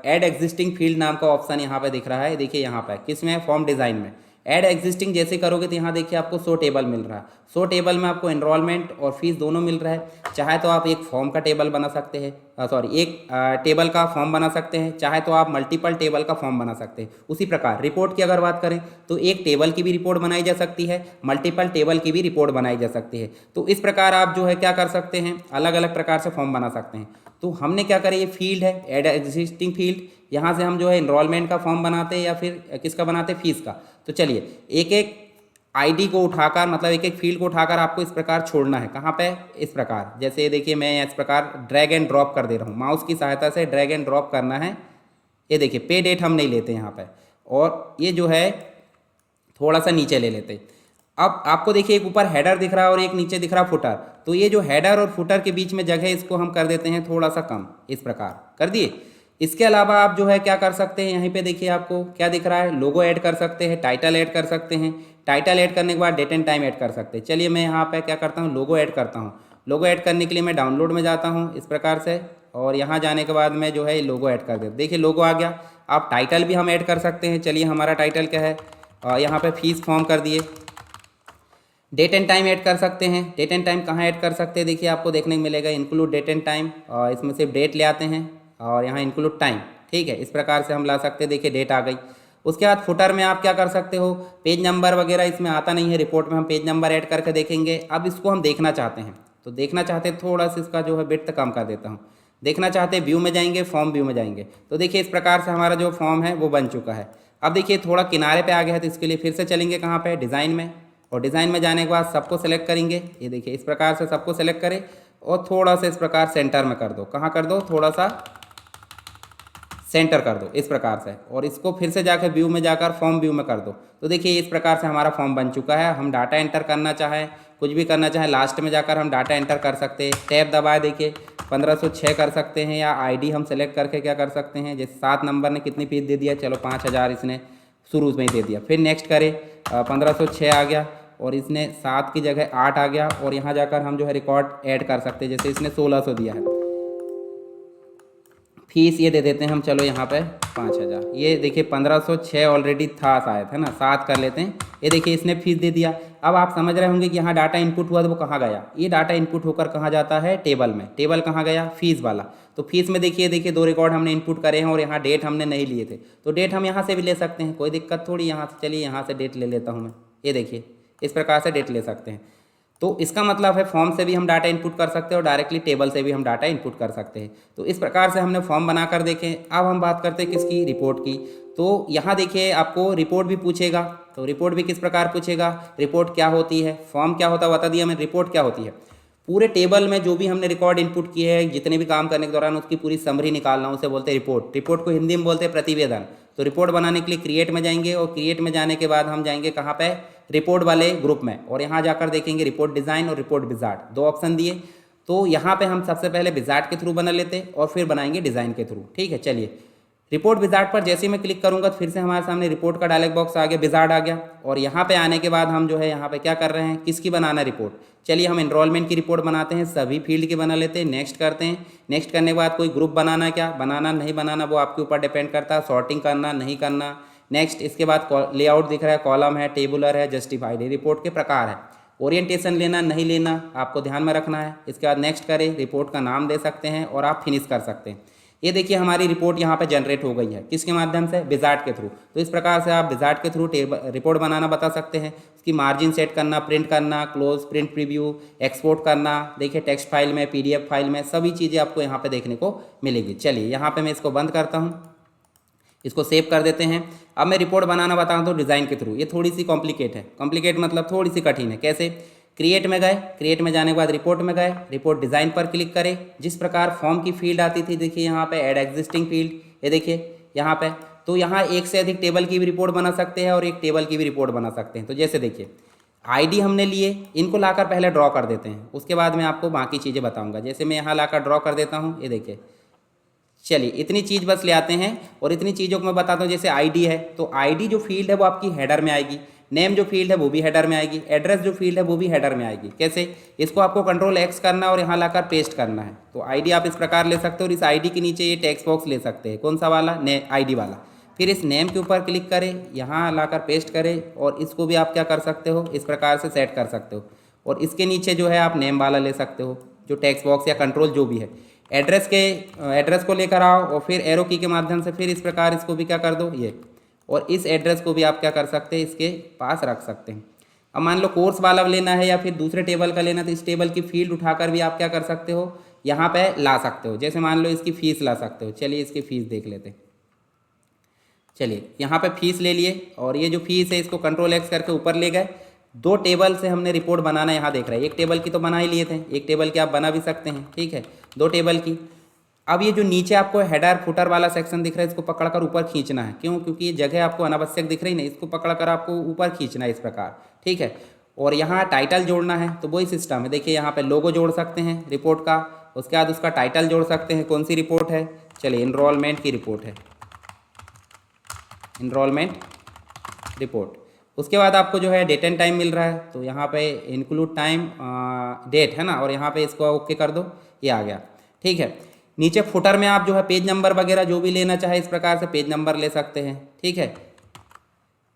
ऐड एग्जिस्टिंग फील्ड नाम का ऑप्शन यहाँ पे दिख रहा है। देखिए यहाँ पे किस में, फॉर्म डिज़ाइन में ऐड एग्जिस्टिंग जैसे करोगे तो यहाँ देखिए आपको 100 टेबल मिल रहा है। 100 टेबल में आपको एनरोलमेंट और फीस दोनों मिल रहा है। चाहे तो आप एक फॉर्म का टेबल बना सकते हैं, एक टेबल का फॉर्म बना सकते हैं, चाहे तो आप मल्टीपल टेबल का फॉर्म बना सकते हैं। उसी प्रकार रिपोर्ट की अगर बात करें तो एक टेबल की भी रिपोर्ट बनाई जा सकती है, मल्टीपल टेबल की भी रिपोर्ट बनाई जा सकती है। तो इस प्रकार आप जो है क्या कर सकते हैं, अलग अलग प्रकार से फॉर्म बना सकते हैं। तो हमने क्या करें, ये फील्ड है ऐड एग्जिस्टिंग फील्ड, यहाँ से हम जो है इनरोलमेंट का फॉर्म बनाते हैं या फिर किसका बनाते हैं, फीस का। तो चलिए एक एक आईडी को उठाकर, मतलब एक एक फील्ड को उठाकर आपको इस प्रकार छोड़ना है। कहाँ पे, इस प्रकार। जैसे देखिए मैं इस प्रकार ड्रैग एंड ड्रॉप कर दे रहा हूँ, माउस की सहायता से ड्रैग एंड ड्रॉप करना है। ये देखिए पे डेट हम नहीं लेते यहाँ पे, और ये जो है थोड़ा सा नीचे ले लेते। अब आपको देखिए एक ऊपर हेडर दिख रहा है और एक नीचे दिख रहा है फुटर। तो ये जो हेडर और फुटर के बीच में जगह, इसको हम कर देते हैं थोड़ा सा कम, इस प्रकार कर दिए। इसके अलावा आप जो है क्या कर सकते हैं, यहीं पे देखिए आपको क्या दिख रहा है, लोगो ऐड कर सकते हैं, टाइटल ऐड कर सकते हैं। टाइटल ऐड करने के बाद डेट एंड टाइम ऐड कर सकते हैं। चलिए मैं यहाँ पे क्या करता हूँ, लोगो ऐड करता हूँ। लोगो ऐड करने के लिए मैं डाउनलोड में जाता हूँ इस प्रकार से, और यहाँ जाने के बाद मैं जो है लोगो ऐड कर देता हूँ। देखिए लोगो आ गया। आप टाइटल भी हम ऐड कर सकते हैं। चलिए हमारा टाइटल क्या है, यहाँ पे फीस फॉर्म कर दिए। डेट एंड टाइम ऐड कर सकते हैं। डेट एंड टाइम कहाँ ऐड कर सकते हैं, देखिए आपको देखने को मिलेगा इंक्लूड डेट एंड टाइम, और इसमें सिर्फ डेट ले आते हैं और यहाँ इंक्लूड टाइम। ठीक है, इस प्रकार से हम ला सकते हैं। देखिए डेट आ गई। उसके बाद फुटर में आप क्या कर सकते हो, पेज नंबर वगैरह इसमें आता नहीं है, रिपोर्ट में हम पेज नंबर ऐड करके देखेंगे। अब इसको हम देखना चाहते हैं, तो देखना चाहते हैं थोड़ा सा इसका जो है विड्थ कम कर देता हूँ। देखना चाहते हैं व्यू में जाएंगे, फॉर्म व्यू में जाएंगे। तो देखिए इस प्रकार से हमारा जो फॉर्म है वो बन चुका है। अब देखिए थोड़ा किनारे पे आ गया है, तो इसके लिए फिर से चलेंगे कहाँ पे, डिज़ाइन में, और डिज़ाइन में जाने के बाद सबको सेलेक्ट करेंगे। ये देखिए इस प्रकार से सबको सेलेक्ट करें और थोड़ा सा इस प्रकार सेंटर में कर दो। कहाँ कर दो, थोड़ा सा सेंटर कर दो इस प्रकार से, और इसको फिर से जाकर व्यू में जाकर फॉर्म व्यू में कर दो। तो देखिए इस प्रकार से हमारा फॉर्म बन चुका है। हम डाटा एंटर करना चाहें, कुछ भी करना चाहें, लास्ट में जाकर हम डाटा एंटर कर सकते हैं। टैब दबाए देखिए 1506 कर सकते हैं, या आईडी हम सेलेक्ट करके क्या कर सकते हैं, जैसे 7 नंबर ने कितनी फीस दे दिया, चलो 5000 इसने शुरू में ही दे दिया। फिर नेक्स्ट करें, 1506 आ गया और इसने 7 की जगह 8 आ गया, और यहाँ जाकर हम जो है रिकॉर्ड ऐड कर सकते हैं। जैसे इसने 1600 दिया है, फीस ये दे देते हैं हम, चलो यहाँ पे 5000। ये देखिए 1506 ऑलरेडी था शायद, है ना, 7 कर लेते हैं। ये देखिए इसने फीस दे दिया। अब आप समझ रहे होंगे कि यहाँ डाटा इनपुट हुआ तो वो कहाँ गया, ये डाटा इनपुट होकर कहाँ जाता है, टेबल में। टेबल कहाँ गया, फीस वाला। तो फीस में देखिए 2 रिकॉर्ड हमने इनपुट करे हैं, और यहाँ डेट हमने नहीं लिए थे, तो डेट हम यहाँ से भी ले सकते हैं, कोई दिक्कत थोड़ी। यहाँ से चलिए यहाँ से डेट ले लेता हूँ मैं। ये देखिए इस प्रकार से डेट ले सकते हैं। तो इसका मतलब है फॉर्म से भी हम डाटा इनपुट कर सकते हैं और डायरेक्टली टेबल से भी हम डाटा इनपुट कर सकते हैं। तो इस प्रकार से हमने फॉर्म बनाकर देखें। अब हम बात करते हैं किसकी, रिपोर्ट की। तो यहाँ देखिए आपको रिपोर्ट भी पूछेगा, तो रिपोर्ट भी किस प्रकार पूछेगा, रिपोर्ट क्या होती है, फॉर्म क्या होता है बता दिया मैंने, रिपोर्ट क्या होती है, पूरे टेबल में जो भी हमने रिकॉर्ड इनपुट किए हैं, जितने भी काम करने के दौरान उसकी पूरी समरी निकालना, उसे बोलते हैं रिपोर्ट। रिपोर्ट को हिंदी में बोलते हैं प्रतिवेदन। तो रिपोर्ट बनाने के लिए क्रिएट में जाएंगे, और क्रिएट में जाने के बाद हम जाएंगे कहाँ पे, रिपोर्ट वाले ग्रुप में, और यहाँ जाकर देखेंगे रिपोर्ट डिज़ाइन और रिपोर्ट विजार्ड, 2 ऑप्शन दिए। तो यहाँ पे हम सबसे पहले विजार्ड के थ्रू बना लेते और फिर बनाएंगे डिज़ाइन के थ्रू। ठीक है, चलिए रिपोर्ट विजार्ड पर जैसे ही मैं क्लिक करूंगा तो फिर से हमारे सामने रिपोर्ट का डायलॉग बॉक्स आ गया, विजार्ड आ गया। और यहाँ पे आने के बाद हम जो है यहाँ पे क्या कर रहे हैं, किसकी बनाना रिपोर्ट। चलिए हम एनरोलमेंट की रिपोर्ट बनाते हैं, सभी फील्ड की बना लेते हैं। नेक्स्ट करते हैं। नेक्स्ट करने के बाद कोई ग्रुप बनाना, क्या बनाना नहीं बनाना वो आपके ऊपर डिपेंड करता है, सॉर्टिंग करना नहीं करना। नेक्स्ट इसके बाद लेआउट दिख रहा है, कॉलम है, टेबुलर है, जस्टिफाइड है, रिपोर्ट के प्रकार है। ओरिएंटेशन लेना नहीं लेना आपको ध्यान में रखना है। इसके बाद नेक्स्ट करें, रिपोर्ट का नाम दे सकते हैं और आप फिनिश कर सकते हैं। ये देखिए हमारी रिपोर्ट यहाँ पे जनरेट हो गई है, किसके माध्यम से, विजार्ड के थ्रू। तो इस प्रकार से आप विजार्ड के थ्रू रिपोर्ट बनाना बता सकते हैं। इसकी मार्जिन सेट करना, प्रिंट करना, क्लोज, प्रिंट प्रीव्यू, एक्सपोर्ट करना, देखिए टेक्स्ट फाइल में, PDF फाइल में, सभी चीज़ें आपको यहाँ पे देखने को मिलेगी। चलिए यहाँ पे मैं इसको बंद करता हूँ, इसको सेव कर देते हैं। अब मैं रिपोर्ट बनाना बताऊँ तो डिज़ाइन के थ्रू। ये थोड़ी सी कॉम्प्लिकेट है, कॉम्प्लिकेट मतलब थोड़ी सी कठिन है। कैसे, क्रिएट में गए, क्रिएट में जाने के बाद रिपोर्ट में गए, रिपोर्ट डिज़ाइन पर क्लिक करें। जिस प्रकार फॉर्म की फील्ड आती थी, देखिए यहाँ पे ऐड एग्जिस्टिंग फील्ड, ये देखिए यहाँ पे, तो यहाँ एक से अधिक टेबल की भी रिपोर्ट बना सकते हैं और एक टेबल की भी रिपोर्ट बना सकते हैं। तो जैसे देखिए आईडी हमने लिए, इनको लाकर पहले ड्रॉ कर देते हैं, उसके बाद मैं आपको बाकी चीज़ें बताऊंगा। जैसे मैं यहाँ लाकर ड्रॉ कर देता हूँ, ये देखिए। चलिए इतनी चीज़ बस ले आते हैं और इतनी चीज़ों को मैं बताता हूँ। जैसे आईडी है तो आईडी जो फील्ड है वो आपकी हेडर में आएगी, नेम जो फील्ड है वो भी हेडर में आएगी, एड्रेस जो फील्ड है वो भी हेडर में आएगी। कैसे? इसको आपको कंट्रोल एक्स करना है और यहाँ लाकर पेस्ट करना है। तो आईडी आप इस प्रकार ले सकते हो और इस आईडी के नीचे ये टेक्स्ट बॉक्स ले सकते हैं। कौन सा वाला? आईडी वाला। फिर इस नेम के ऊपर क्लिक करें, यहाँ लाकर पेस्ट करें और इसको भी आप क्या कर सकते हो, इस प्रकार से सेट कर सकते हो। और इसके नीचे जो है आप नेम वाला ले सकते हो, जो टेक्स्ट बॉक्स या कंट्रोल जो भी है। एड्रेस को लेकर आओ और फिर एरो की के माध्यम से फिर इस प्रकार इसको भी क्या कर दो, ये। और इस एड्रेस को भी आप क्या कर सकते हैं, इसके पास रख सकते हैं। अब मान लो कोर्स वाला लेना है या फिर दूसरे टेबल का लेना, तो इस टेबल की फील्ड उठाकर भी आप क्या कर सकते हो, यहाँ पे ला सकते हो। जैसे मान लो इसकी फ़ीस ला सकते हो। चलिए इसकी फ़ीस देख लेते हैं। चलिए यहाँ पे फीस ले लिए और ये जो फीस है इसको कंट्रोल एक्स करके ऊपर ले गए। दो टेबल से हमने रिपोर्ट बनाना यहाँ देख रहे हैं। एक टेबल की तो बना ही लिए थे, एक टेबल की आप बना भी सकते हैं, ठीक है, दो टेबल की। अब ये जो नीचे आपको हेडर फुटर वाला सेक्शन दिख रहा है, इसको पकड़कर ऊपर खींचना है। क्यों? क्योंकि ये जगह आपको अनावश्यक दिख रही नहीं, इसको पकड़कर आपको ऊपर खींचना है इस प्रकार, ठीक है। और यहाँ टाइटल जोड़ना है, तो वही सिस्टम है। देखिए यहाँ पे लोगो जोड़ सकते हैं रिपोर्ट का, उसके बाद उसका टाइटल जोड़ सकते हैं। कौन सी रिपोर्ट है? चलिए इनरोलमेंट की रिपोर्ट है, इनरोलमेंट रिपोर्ट। उसके बाद आपको जो है डेट एंड टाइम मिल रहा है, तो यहाँ पे इंक्लूड टाइम डेट है ना, और यहाँ पे इसको ओके कर दो, ये आ गया, ठीक है। नीचे फुटर में आप जो है पेज नंबर वगैरह जो भी लेना चाहे इस प्रकार से पेज नंबर ले सकते हैं, ठीक है।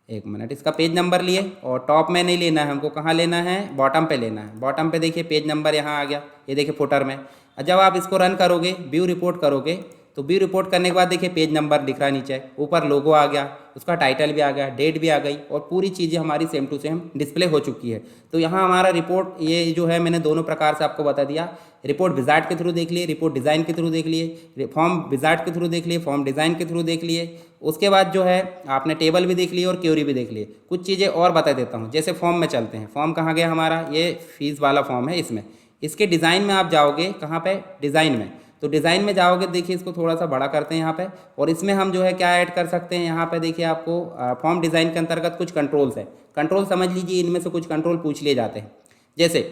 एक मिनट, इसका पेज नंबर लिए और टॉप में नहीं लेना है हमको, कहाँ लेना है, बॉटम पे लेना है। बॉटम पे देखिए पेज नंबर यहाँ आ गया, ये देखिए फुटर में। जब आप इसको रन करोगे, व्यू रिपोर्ट करोगे, तो व्यू रिपोर्ट करने के बाद देखिए पेज नंबर दिख रहा है नीचे, ऊपर लोगो आ गया, उसका टाइटल भी आ गया, डेट भी आ गई और पूरी चीज़ें हमारी सेम टू सेम डिस्प्ले हो चुकी है। तो यहाँ हमारा रिपोर्ट ये जो है मैंने दोनों प्रकार से आपको बता दिया। रिपोर्ट विजार्ड के थ्रू देख लिए, रिपोर्ट डिज़ाइन के थ्रू देख लिए, फॉर्म विजार्ड के थ्रू देख लिए, फॉर्म डिज़ाइन के थ्रू देख लिए। उसके बाद जो है आपने टेबल भी देख लिए और क्वेरी भी देख लिए। कुछ चीज़ें और बता देता हूँ। जैसे फॉर्म में चलते हैं, फॉर्म कहाँ गया हमारा, ये फीस वाला फॉर्म है। इसमें इसके डिज़ाइन में आप जाओगे, कहाँ पे, डिज़ाइन में। तो डिज़ाइन में जाओगे, देखिए इसको थोड़ा सा बड़ा करते हैं यहाँ पे, और इसमें हम जो है क्या ऐड कर सकते हैं, यहाँ पे देखिए आपको फॉर्म डिज़ाइन के अंतर्गत कुछ कंट्रोल्स है। कंट्रोल समझ लीजिए, इनमें से कुछ कंट्रोल पूछ लिए जाते हैं। जैसे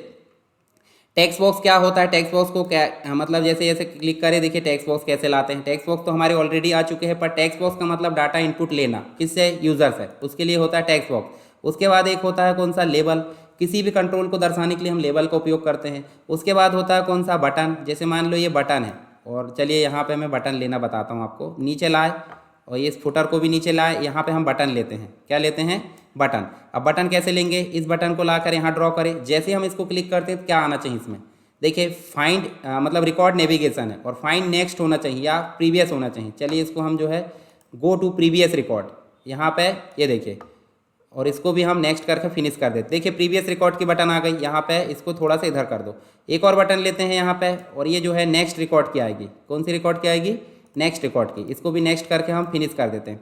टेक्स्ट बॉक्स क्या होता है, टेक्स्ट बॉक्स को क्या मतलब, जैसे जैसे क्लिक करें, देखिए टेक्स्ट बॉक्स कैसे लाते हैं। टेक्स्ट बॉक्स तो हमारे ऑलरेडी आ चुके हैं, पर टेक्स्ट बॉक्स का मतलब डाटा इनपुट लेना, किससे, यूज़र से, उसके लिए होता है टेक्स्ट बॉक्स। उसके बाद एक होता है कौन सा, लेबल, किसी भी कंट्रोल को दर्शाने के लिए हम लेबल का उपयोग करते हैं। उसके बाद होता है कौन सा, बटन। जैसे मान लो ये बटन है, और चलिए यहाँ पे मैं बटन लेना बताता हूँ आपको। नीचे लाए और ये इस फुटर को भी नीचे लाए, यहाँ पे हम बटन लेते हैं। क्या लेते हैं, बटन। अब बटन कैसे लेंगे, इस बटन को लाकर यहाँ ड्रॉ करें। जैसे हम इसको क्लिक करते हैं तो क्या आना चाहिए इसमें, देखिए फाइंड मतलब रिकॉर्ड नेविगेशन है, और फाइंड नेक्स्ट होना चाहिए या प्रीवियस होना चाहिए। चलिए इसको हम जो है गो टू प्रीवियस रिकॉर्ड, यहाँ पे ये देखिए, और इसको भी हम नेक्स्ट करके फिनिश कर देते। देखिए प्रीवियस रिकॉर्ड की बटन आ गई यहाँ पे, इसको थोड़ा सा इधर कर दो। एक और बटन लेते हैं यहाँ पे, और ये जो है नेक्स्ट रिकॉर्ड की आएगी। कौन सी रिकॉर्ड की आएगी, नेक्स्ट रिकॉर्ड की। इसको भी नेक्स्ट करके हम फिनिश कर देते हैं।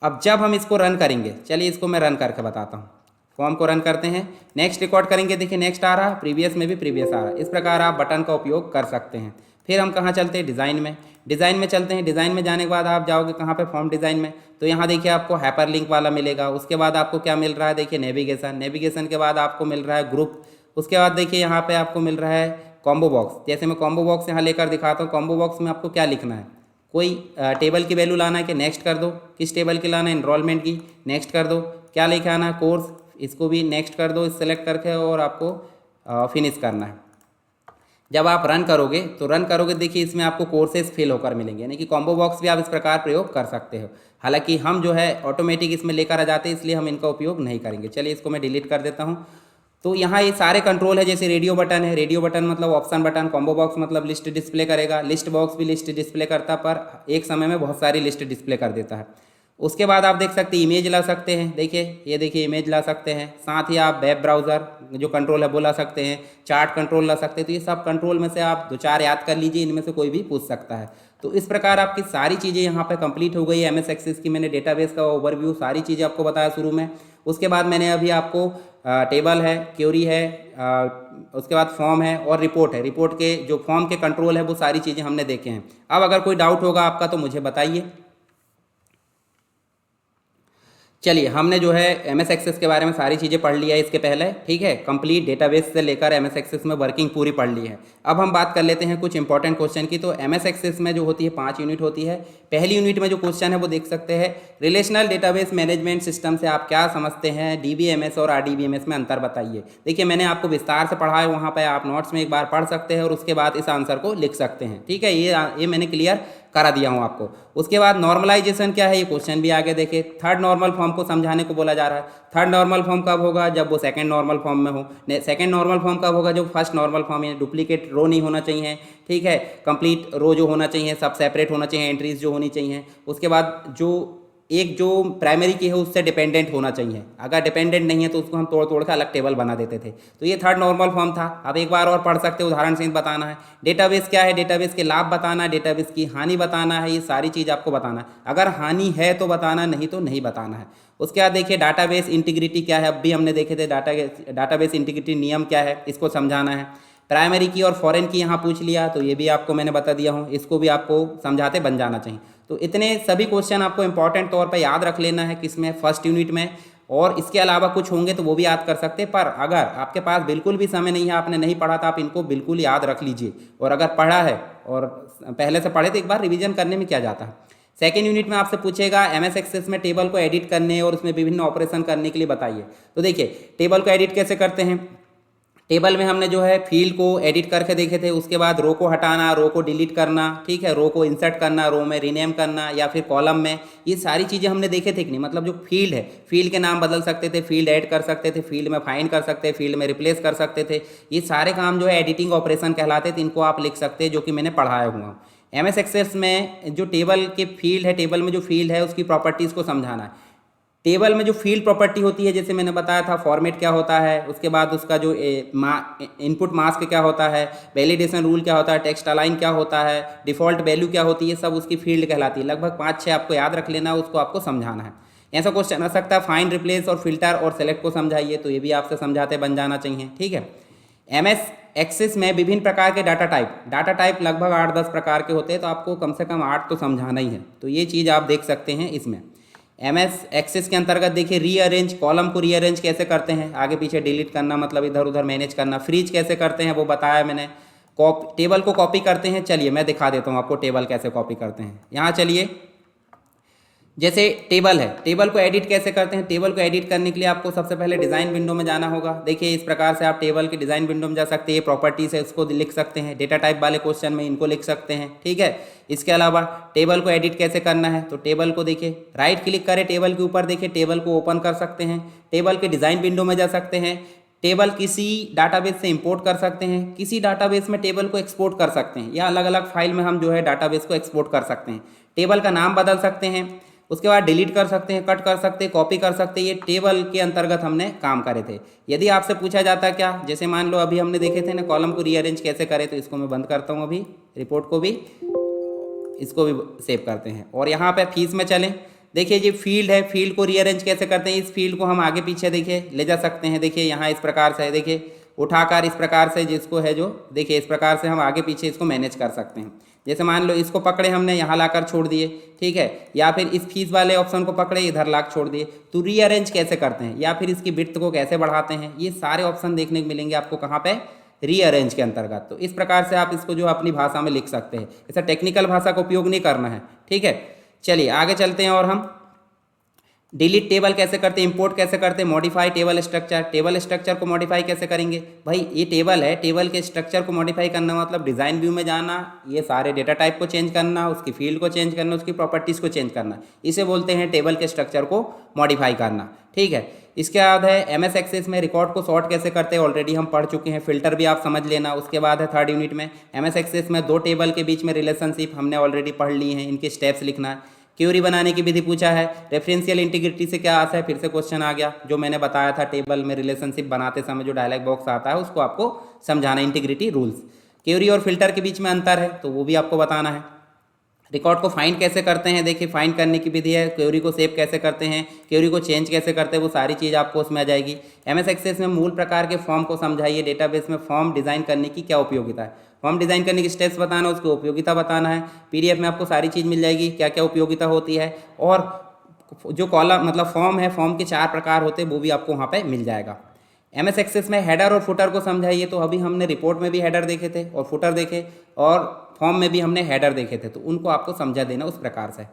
अब जब हम इसको रन करेंगे, चलिए इसको मैं रन करके बताता हूँ। फॉर्म को रन करते हैं, नेक्स्ट रिकॉर्ड करेंगे, देखिए नेक्स्ट आ रहा, प्रीवियस में भी प्रीवियस आ रहा। इस प्रकार आप बटन का उपयोग कर सकते हैं। फिर हम कहाँ चलते हैं, डिज़ाइन में। डिज़ाइन में चलते हैं। डिज़ाइन में जाने के बाद आप जाओगे कहाँ पे, फॉर्म डिज़ाइन में। तो यहाँ देखिए आपको हाइपर लिंक वाला मिलेगा। उसके बाद आपको क्या मिल रहा है, देखिए नेविगेशन। नेविगेशन के बाद आपको मिल रहा है ग्रुप। उसके बाद देखिए यहाँ पे आपको मिल रहा है कॉम्बो बॉक्स। जैसे मैं कॉम्बो बॉक्स यहाँ लेकर दिखाता हूँ। कॉम्बो बॉक्स में आपको क्या लिखना है, कोई टेबल की वैल्यू लाना है कि नेक्स्ट कर दो, किस टेबल की लाना है, इनरोलमेंट की, नेक्स्ट कर दो। क्या लिखा आना है, कोर्स, इसको भी नेक्स्ट कर दो, सेलेक्ट करके, और आपको फिनिश करना है। जब आप रन करोगे तो रन करोगे, देखिए इसमें आपको कोर्सेज फिल होकर मिलेंगे, यानी कि कॉम्बो बॉक्स भी आप इस प्रकार प्रयोग कर सकते हो। हालांकि हम जो है ऑटोमेटिक इसमें लेकर आ जाते हैं, इसलिए हम इनका उपयोग नहीं करेंगे। चलिए इसको मैं डिलीट कर देता हूँ। तो यहाँ ये सारे कंट्रोल है। जैसे रेडियो बटन है, रेडियो बटन मतलब ऑप्शन बटन। कॉम्बो बॉक्स मतलब लिस्ट डिस्प्ले करेगा। लिस्ट बॉक्स भी लिस्ट डिस्प्ले करता, पर एक समय में बहुत सारी लिस्ट डिस्प्ले कर देता है। उसके बाद आप देख सकते हैं इमेज ला सकते हैं। देखिए ये देखिए इमेज ला सकते हैं। साथ ही आप वेब ब्राउज़र जो कंट्रोल है वो ला सकते हैं। चार्ट कंट्रोल ला सकते हैं। तो ये सब कंट्रोल में से आप दो चार याद कर लीजिए, इनमें से कोई भी पूछ सकता है। तो इस प्रकार आपकी सारी चीज़ें यहाँ पे कंप्लीट हो गई है। MS एक्सेस की मैंने डेटाबेस का ओवरव्यू सारी चीज़ें आपको बताया शुरू में। उसके बाद मैंने अभी आपको टेबल है, क्वेरी है, उसके बाद फॉर्म है और रिपोर्ट है। रिपोर्ट के जो फॉर्म के कंट्रोल है वो सारी चीज़ें हमने देखे हैं। अब अगर कोई डाउट होगा आपका तो मुझे बताइए। चलिए, हमने जो है एमएस एक्सेस के बारे में सारी चीज़ें पढ़ लिया है इसके पहले, ठीक है। कंप्लीट डेटाबेस से लेकर एमएस एक्सेस में वर्किंग पूरी पढ़ ली है। अब हम बात कर लेते हैं कुछ इंपॉर्टेंट क्वेश्चन की। तो एमएस एक्सेस में जो होती है 5 यूनिट होती है। पहली यूनिट में जो क्वेश्चन है वो देख सकते हैं, रिलेशनल डेटाबेस मैनेजमेंट सिस्टम से आप क्या समझते हैं, डीबीएमएस और आरडीबीएमएस में अंतर बताइए। देखिए, मैंने आपको विस्तार से पढ़ा है, वहाँ पर आप नोट्स में एक बार पढ़ सकते हैं और उसके बाद इस आंसर को लिख सकते हैं, ठीक है। ये मैंने क्लियर करा दिया हूँ आपको। उसके बाद नॉर्मलाइजेशन क्या है, ये क्वेश्चन भी आगे देखे। थर्ड नॉर्मल फॉर्म को समझाने को बोला जा रहा है। थर्ड नॉर्मल फॉर्म कब होगा, जब वो सेकंड नॉर्मल फॉर्म में हो। सेकंड नॉर्मल फॉर्म कब होगा, जब फर्स्ट नॉर्मल फॉर्म है। डुप्लीकेट रो नहीं होना चाहिए, ठीक है। कंप्लीट रो जो होना चाहिए सब सेपरेट होना चाहिए, एंट्रीज जो होनी चाहिए। उसके बाद जो प्राइमरी की है उससे डिपेंडेंट होना चाहिए। अगर डिपेंडेंट नहीं है तो उसको हम तोड़ तोड़ के अलग टेबल बना देते थे। तो ये थर्ड नॉर्मल फॉर्म था। अब एक बार और पढ़ सकते हो, उदाहरण से बताना है। डेटाबेस क्या है, डेटाबेस के लाभ बताना है, डेटाबेस की हानि बताना है, ये सारी चीज़ आपको बताना है। अगर हानि है तो बताना, नहीं तो नहीं बताना है। उसके बाद देखिए डाटाबेस इंटीग्रिटी क्या है, अब भी हमने देखे थे। डाटाबेस इंटीग्रिटी नियम क्या है, इसको समझाना है। प्राइमरी की और फॉरेन की यहाँ पूछ लिया तो ये भी आपको मैंने बता दिया हूँ, इसको भी आपको समझाते बन जाना चाहिए। तो इतने सभी क्वेश्चन आपको इंपॉर्टेंट तौर पे याद रख लेना है, किसमें, फर्स्ट यूनिट में। और इसके अलावा कुछ होंगे तो वो भी याद कर सकते हैं। पर अगर आपके पास बिल्कुल भी समय नहीं है, आपने नहीं पढ़ा तो आप इनको बिल्कुल याद रख लीजिए। और अगर पढ़ा है और पहले से पढ़े तो एक बार रिविजन करने में क्या जाता है। सेकेंड यूनिट में आपसे पूछेगा एमएस एक्सेस में टेबल को एडिट करने और उसमें विभिन्न ऑपरेशन करने के लिए बताइए। तो देखिए, टेबल को एडिट कैसे करते हैं। टेबल में हमने जो है फील्ड को एडिट करके देखे थे। उसके बाद रो को हटाना, रो को डिलीट करना, ठीक है, रो को इंसर्ट करना, रो में रीनेम करना या फिर कॉलम में, ये सारी चीज़ें हमने देखे थे कि नहीं। मतलब जो फील्ड है, फील्ड के नाम बदल सकते थे, फील्ड ऐड कर सकते थे, फील्ड में फाइंड कर सकते थे, फील्ड में रिप्लेस कर सकते थे। ये सारे काम जो है एडिटिंग ऑपरेशन कहलाते थे, इनको आप लिख सकते हैं, जो कि मैंने पढ़ाया हुआ। एमएस एक्सेस में जो टेबल के फील्ड है, टेबल में जो फील्ड है उसकी प्रॉपर्टीज़ को समझाना है। टेबल में जो फील्ड प्रॉपर्टी होती है, जैसे मैंने बताया था, फॉर्मेट क्या होता है, उसके बाद उसका जो इनपुट मास्क क्या होता है, वैलिडेशन रूल क्या होता है, टेक्स्ट अलाइन क्या होता है, डिफ़ॉल्ट वैल्यू क्या होती है, सब उसकी फील्ड कहलाती है। लगभग 5-6 आपको याद रख लेना है, उसको आपको समझाना है। ऐसा क्वेश्चन आ सकता है, फाइंड, रिप्लेस और फिल्टर और सेलेक्ट को समझाइए, तो ये भी आपसे समझाते बन जाना चाहिए, ठीक है। एमएस एक्सेस में विभिन्न प्रकार के डाटा टाइप लगभग 8-10 प्रकार के होते हैं, तो आपको कम से कम 8 तो समझाना ही है। तो ये चीज़ आप देख सकते हैं इसमें। एमएस एक्सेस के अंतर्गत देखिए, रीअरेंज, कॉलम को रीअरेंज कैसे करते हैं, आगे पीछे डिलीट करना, मतलब इधर उधर मैनेज करना। फ्रीज कैसे करते हैं वो बताया मैंने। टेबल को कॉपी करते हैं, चलिए मैं दिखा देता हूँ आपको टेबल कैसे कॉपी करते हैं। यहाँ चलिए, जैसे टेबल है, टेबल को एडिट कैसे करते हैं। टेबल को एडिट करने के लिए आपको सबसे पहले डिज़ाइन विंडो में जाना होगा। देखिए, इस प्रकार से आप टेबल के डिज़ाइन विंडो में जा सकते हैं। प्रॉपर्टीज है, उसको लिख सकते हैं। डेटा टाइप वाले क्वेश्चन में इनको लिख सकते हैं, ठीक है। इसके अलावा टेबल को एडिट कैसे करना है, तो टेबल को देखिए, राइट क्लिक करें टेबल के ऊपर, देखिए टेबल को ओपन कर सकते हैं। टेबल के डिज़ाइन विंडो में जा सकते हैं। टेबल किसी डाटाबेस से इंपोर्ट कर सकते हैं, किसी डाटाबेस में टेबल को एक्सपोर्ट कर सकते हैं, या अलग अलग फाइल में हम जो है डाटाबेस को एक्सपोर्ट कर सकते हैं। टेबल का नाम बदल सकते हैं, उसके बाद डिलीट कर सकते हैं, कट कर सकते हैं, कॉपी कर सकते हैं। ये टेबल के अंतर्गत हमने काम करे थे। यदि आपसे पूछा जाता क्या, जैसे मान लो अभी हमने देखे थे ना, कॉलम को रीअरेंज कैसे करें, तो इसको मैं बंद करता हूँ अभी, रिपोर्ट को भी, इसको भी सेव करते हैं। और यहाँ पे फीस में चलें, देखिए ये फील्ड है, फील्ड को रीअरेंज कैसे करते हैं। इस फील्ड को हम आगे पीछे देखिए ले जा सकते हैं। देखिए यहाँ इस प्रकार से है, देखिए उठाकर इस प्रकार से, जिसको है जो देखिए इस प्रकार से हम आगे पीछे इसको मैनेज कर सकते हैं। जैसे मान लो इसको पकड़े हमने, यहाँ लाकर छोड़ दिए, ठीक है, या फिर इस फीस वाले ऑप्शन को पकड़े, इधर लाकर छोड़ दिए। तो रीअरेंज कैसे करते हैं, या फिर इसकी विड्थ को कैसे बढ़ाते हैं, ये सारे ऑप्शन देखने को मिलेंगे आपको कहाँ पे, रीअरेंज के अंतर्गत। तो इस प्रकार से आप इसको जो अपनी भाषा में लिख सकते हैं। ऐसा टेक्निकल भाषा का उपयोग नहीं करना है, ठीक है। चलिए आगे चलते हैं। और हम डिलीट टेबल कैसे करते हैं, इंपोर्ट कैसे करते हैं, modify table structure, table structure को मॉडिफाई कैसे करेंगे। भाई ये टेबल है, टेबल के स्ट्रक्चर को मॉडिफाई करना मतलब डिज़ाइन व्यू में जाना, ये सारे डेटा टाइप को चेंज करना, उसकी फील्ड को चेंज करना, उसकी प्रॉपर्टीज़ को चेंज करना, इसे बोलते हैं टेबल के स्ट्रक्चर को मॉडिफाई करना, ठीक है। इसके बाद है एमएस एक्सेस में रिकॉर्ड को सॉर्ट कैसे करते हैं, ऑलरेडी हम पढ़ चुके हैं। फिल्टर भी आप समझ लेना। उसके बाद है थर्ड यूनिट में एमएस एक्सेस में दो टेबल के बीच में रिलेशनशिप हमने ऑलरेडी पढ़ ली हैं, इनके स्टेप्स लिखना है। क्यूरी बनाने की विधि पूछा है। रेफरेंशियल इंटीग्रिटी से क्या आता है, फिर से क्वेश्चन आ गया, जो मैंने बताया था टेबल में रिलेशनशिप बनाते समय जो डायलॉग बॉक्स आता है उसको आपको समझाना, इंटीग्रिटी रूल्स। क्यूरी और फिल्टर के बीच में अंतर है तो वो भी आपको बताना है। रिकॉर्ड को फाइंड कैसे करते हैं, देखिए फाइंड करने की विधि है। क्वेरी को सेव कैसे करते हैं, क्वेरी को चेंज कैसे करते हैं, वो सारी चीज़ आपको उसमें आ जाएगी। एमएस एक्सेस में मूल प्रकार के फॉर्म को समझाइए। डेटाबेस में फॉर्म डिज़ाइन करने की क्या उपयोगिता है, फॉर्म डिज़ाइन करने की स्टेप्स बताना, उसकी उपयोगिता बताना है। पीडीएफ में आपको सारी चीज़ मिल जाएगी, क्या क्या उपयोगिता होती है। और जो कॉलम मतलब फॉर्म है, फॉर्म के 4 प्रकार होते हैं, वो भी आपको वहाँ पे मिल जाएगा। MS एक्सेस में हेडर और फुटर को समझाइए, तो अभी हमने रिपोर्ट में भी हेडर देखे थे और फुटर देखे, और फॉर्म में भी हमने हेडर देखे थे, तो उनको आपको समझा देना उस प्रकार से।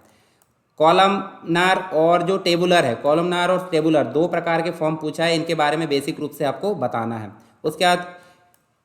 कॉलमनार और जो टेबुलर है, कॉलमनार और टेबुलर 2 प्रकार के फॉर्म पूछा है, इनके बारे में बेसिक रूप से आपको बताना है। उसके बाद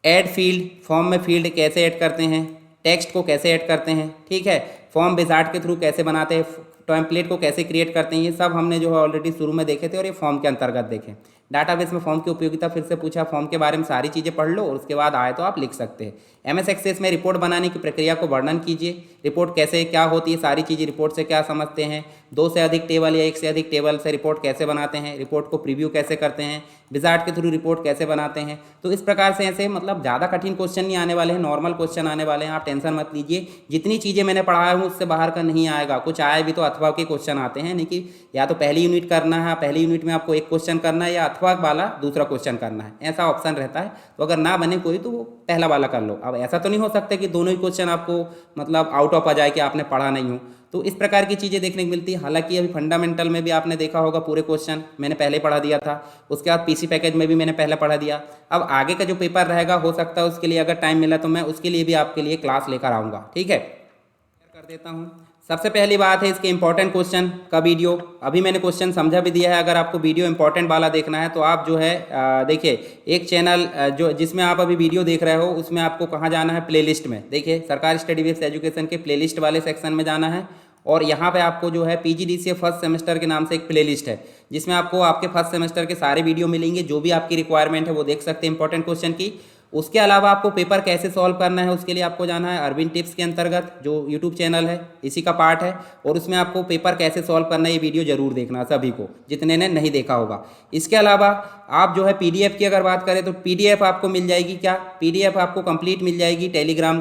ऐड फील्ड, फॉर्म में फील्ड कैसे ऐड करते हैं, टेक्स्ट को कैसे ऐड करते हैं, ठीक है, फॉर्म विजार्ड के थ्रू कैसे बनाते हैं, टेम्पलेट को कैसे क्रिएट करते हैं, ये सब हमने जो है ऑलरेडी शुरू में देखे थे और ये फॉर्म के अंतर्गत देखे। डाटाबेस में फॉर्म की उपयोगिता फिर से पूछा, फॉर्म के बारे में सारी चीज़ें पढ़ लो और उसके बाद आए तो आप लिख सकते हैं। MS एक्सेस में रिपोर्ट बनाने की प्रक्रिया को वर्णन कीजिए, रिपोर्ट कैसे क्या होती है, सारी चीज़ें रिपोर्ट से क्या समझते हैं, 2 से अधिक टेबल या 1 से अधिक टेबल से रिपोर्ट कैसे बनाते हैं, रिपोर्ट को प्रीव्यू कैसे करते हैं, विजार्ड के थ्रू रिपोर्ट कैसे बनाते हैं। तो इस प्रकार से ऐसे मतलब ज़्यादा कठिन क्वेश्चन नहीं आने वाले हैं, नॉर्मल क्वेश्चन आने वाले हैं, आप टेंशन मत लीजिए। जितनी चीज़ें मैंने पढ़ाया हूँ उससे बाहर का नहीं आएगा, कुछ आए भी तो अथवा के क्वेश्चन आते हैं, नहीं कि या तो पहली यूनिट करना है, पहली यूनिट में आपको एक क्वेश्चन करना है, या अथवा वाला दूसरा क्वेश्चन करना है, ऐसा ऑप्शन रहता है। तो अगर ना बने कोई तो वो पहला वाला कर लो। अब ऐसा तो नहीं हो सकता कि दोनों ही क्वेश्चन आपको मतलब आउट ऑफ आ जाए कि आपने पढ़ा नहीं हो, तो इस प्रकार की चीज़ें देखने को मिलती है। हालांकि अभी फंडामेंटल में भी आपने देखा होगा पूरे क्वेश्चन मैंने पहले पढ़ा दिया था, उसके बाद PC पैकेज में भी मैंने पहले पढ़ा दिया। अब आगे का जो पेपर रहेगा हो सकता है उसके लिए अगर टाइम मिला तो मैं उसके लिए भी आपके लिए क्लास लेकर आऊँगा, ठीक है। कर देता हूँ। सबसे पहली बात है इसके इंपॉर्टेंट क्वेश्चन का वीडियो, अभी मैंने क्वेश्चन समझा भी दिया है। अगर आपको वीडियो इंपॉर्टेंट वाला देखना है तो आप जो है देखिए एक चैनल जो जिसमें आप अभी वीडियो देख रहे हो उसमें आपको कहाँ जाना है, प्लेलिस्ट में। देखिए सरकारी स्टडी बेस्ड एजुकेशन के प्लेलिस्ट वाले सेक्शन में जाना है, और यहाँ पे आपको जो है PGDCA फर्स्ट सेमेस्टर के नाम से एक प्लेलिस्ट है जिसमें आपको आपके फर्स्ट सेमेस्टर के सारे वीडियो मिलेंगे, जो भी आपकी रिक्वायरमेंट है वो देख सकते हैं इंपॉर्टेंट क्वेश्चन की। उसके अलावा आपको पेपर कैसे सॉल्व करना है उसके लिए आपको जाना है अरविंद टिप्स के अंतर्गत, जो यूट्यूब चैनल है इसी का पार्ट है, और उसमें आपको पेपर कैसे सॉल्व करना है ये वीडियो जरूर देखना सभी को, जितने ने नहीं देखा होगा। इसके अलावा आप जो है PDF की अगर बात करें तो PDF आपको मिल जाएगी, क्या PDF आपको कंप्लीट मिल जाएगी टेलीग्राम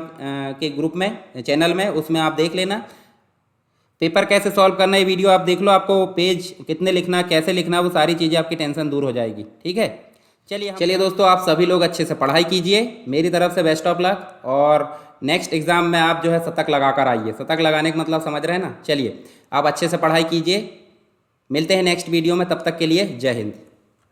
के ग्रुप में, चैनल में, उसमें आप देख लेना। पेपर कैसे सॉल्व करना है वीडियो आप देख लो, आपको पेज कितने लिखना, कैसे लिखना, वो सारी चीज़ें आपकी टेंशन दूर हो जाएगी, ठीक है। चलिए दोस्तों, आप सभी लोग अच्छे से पढ़ाई कीजिए, मेरी तरफ से बेस्ट ऑफ लक, और नेक्स्ट एग्जाम में आप जो है शतक लगा कर आइए। शतक लगाने का मतलब समझ रहे हैं ना। चलिए आप अच्छे से पढ़ाई कीजिए, मिलते हैं नेक्स्ट वीडियो में, तब तक के लिए जय हिंद।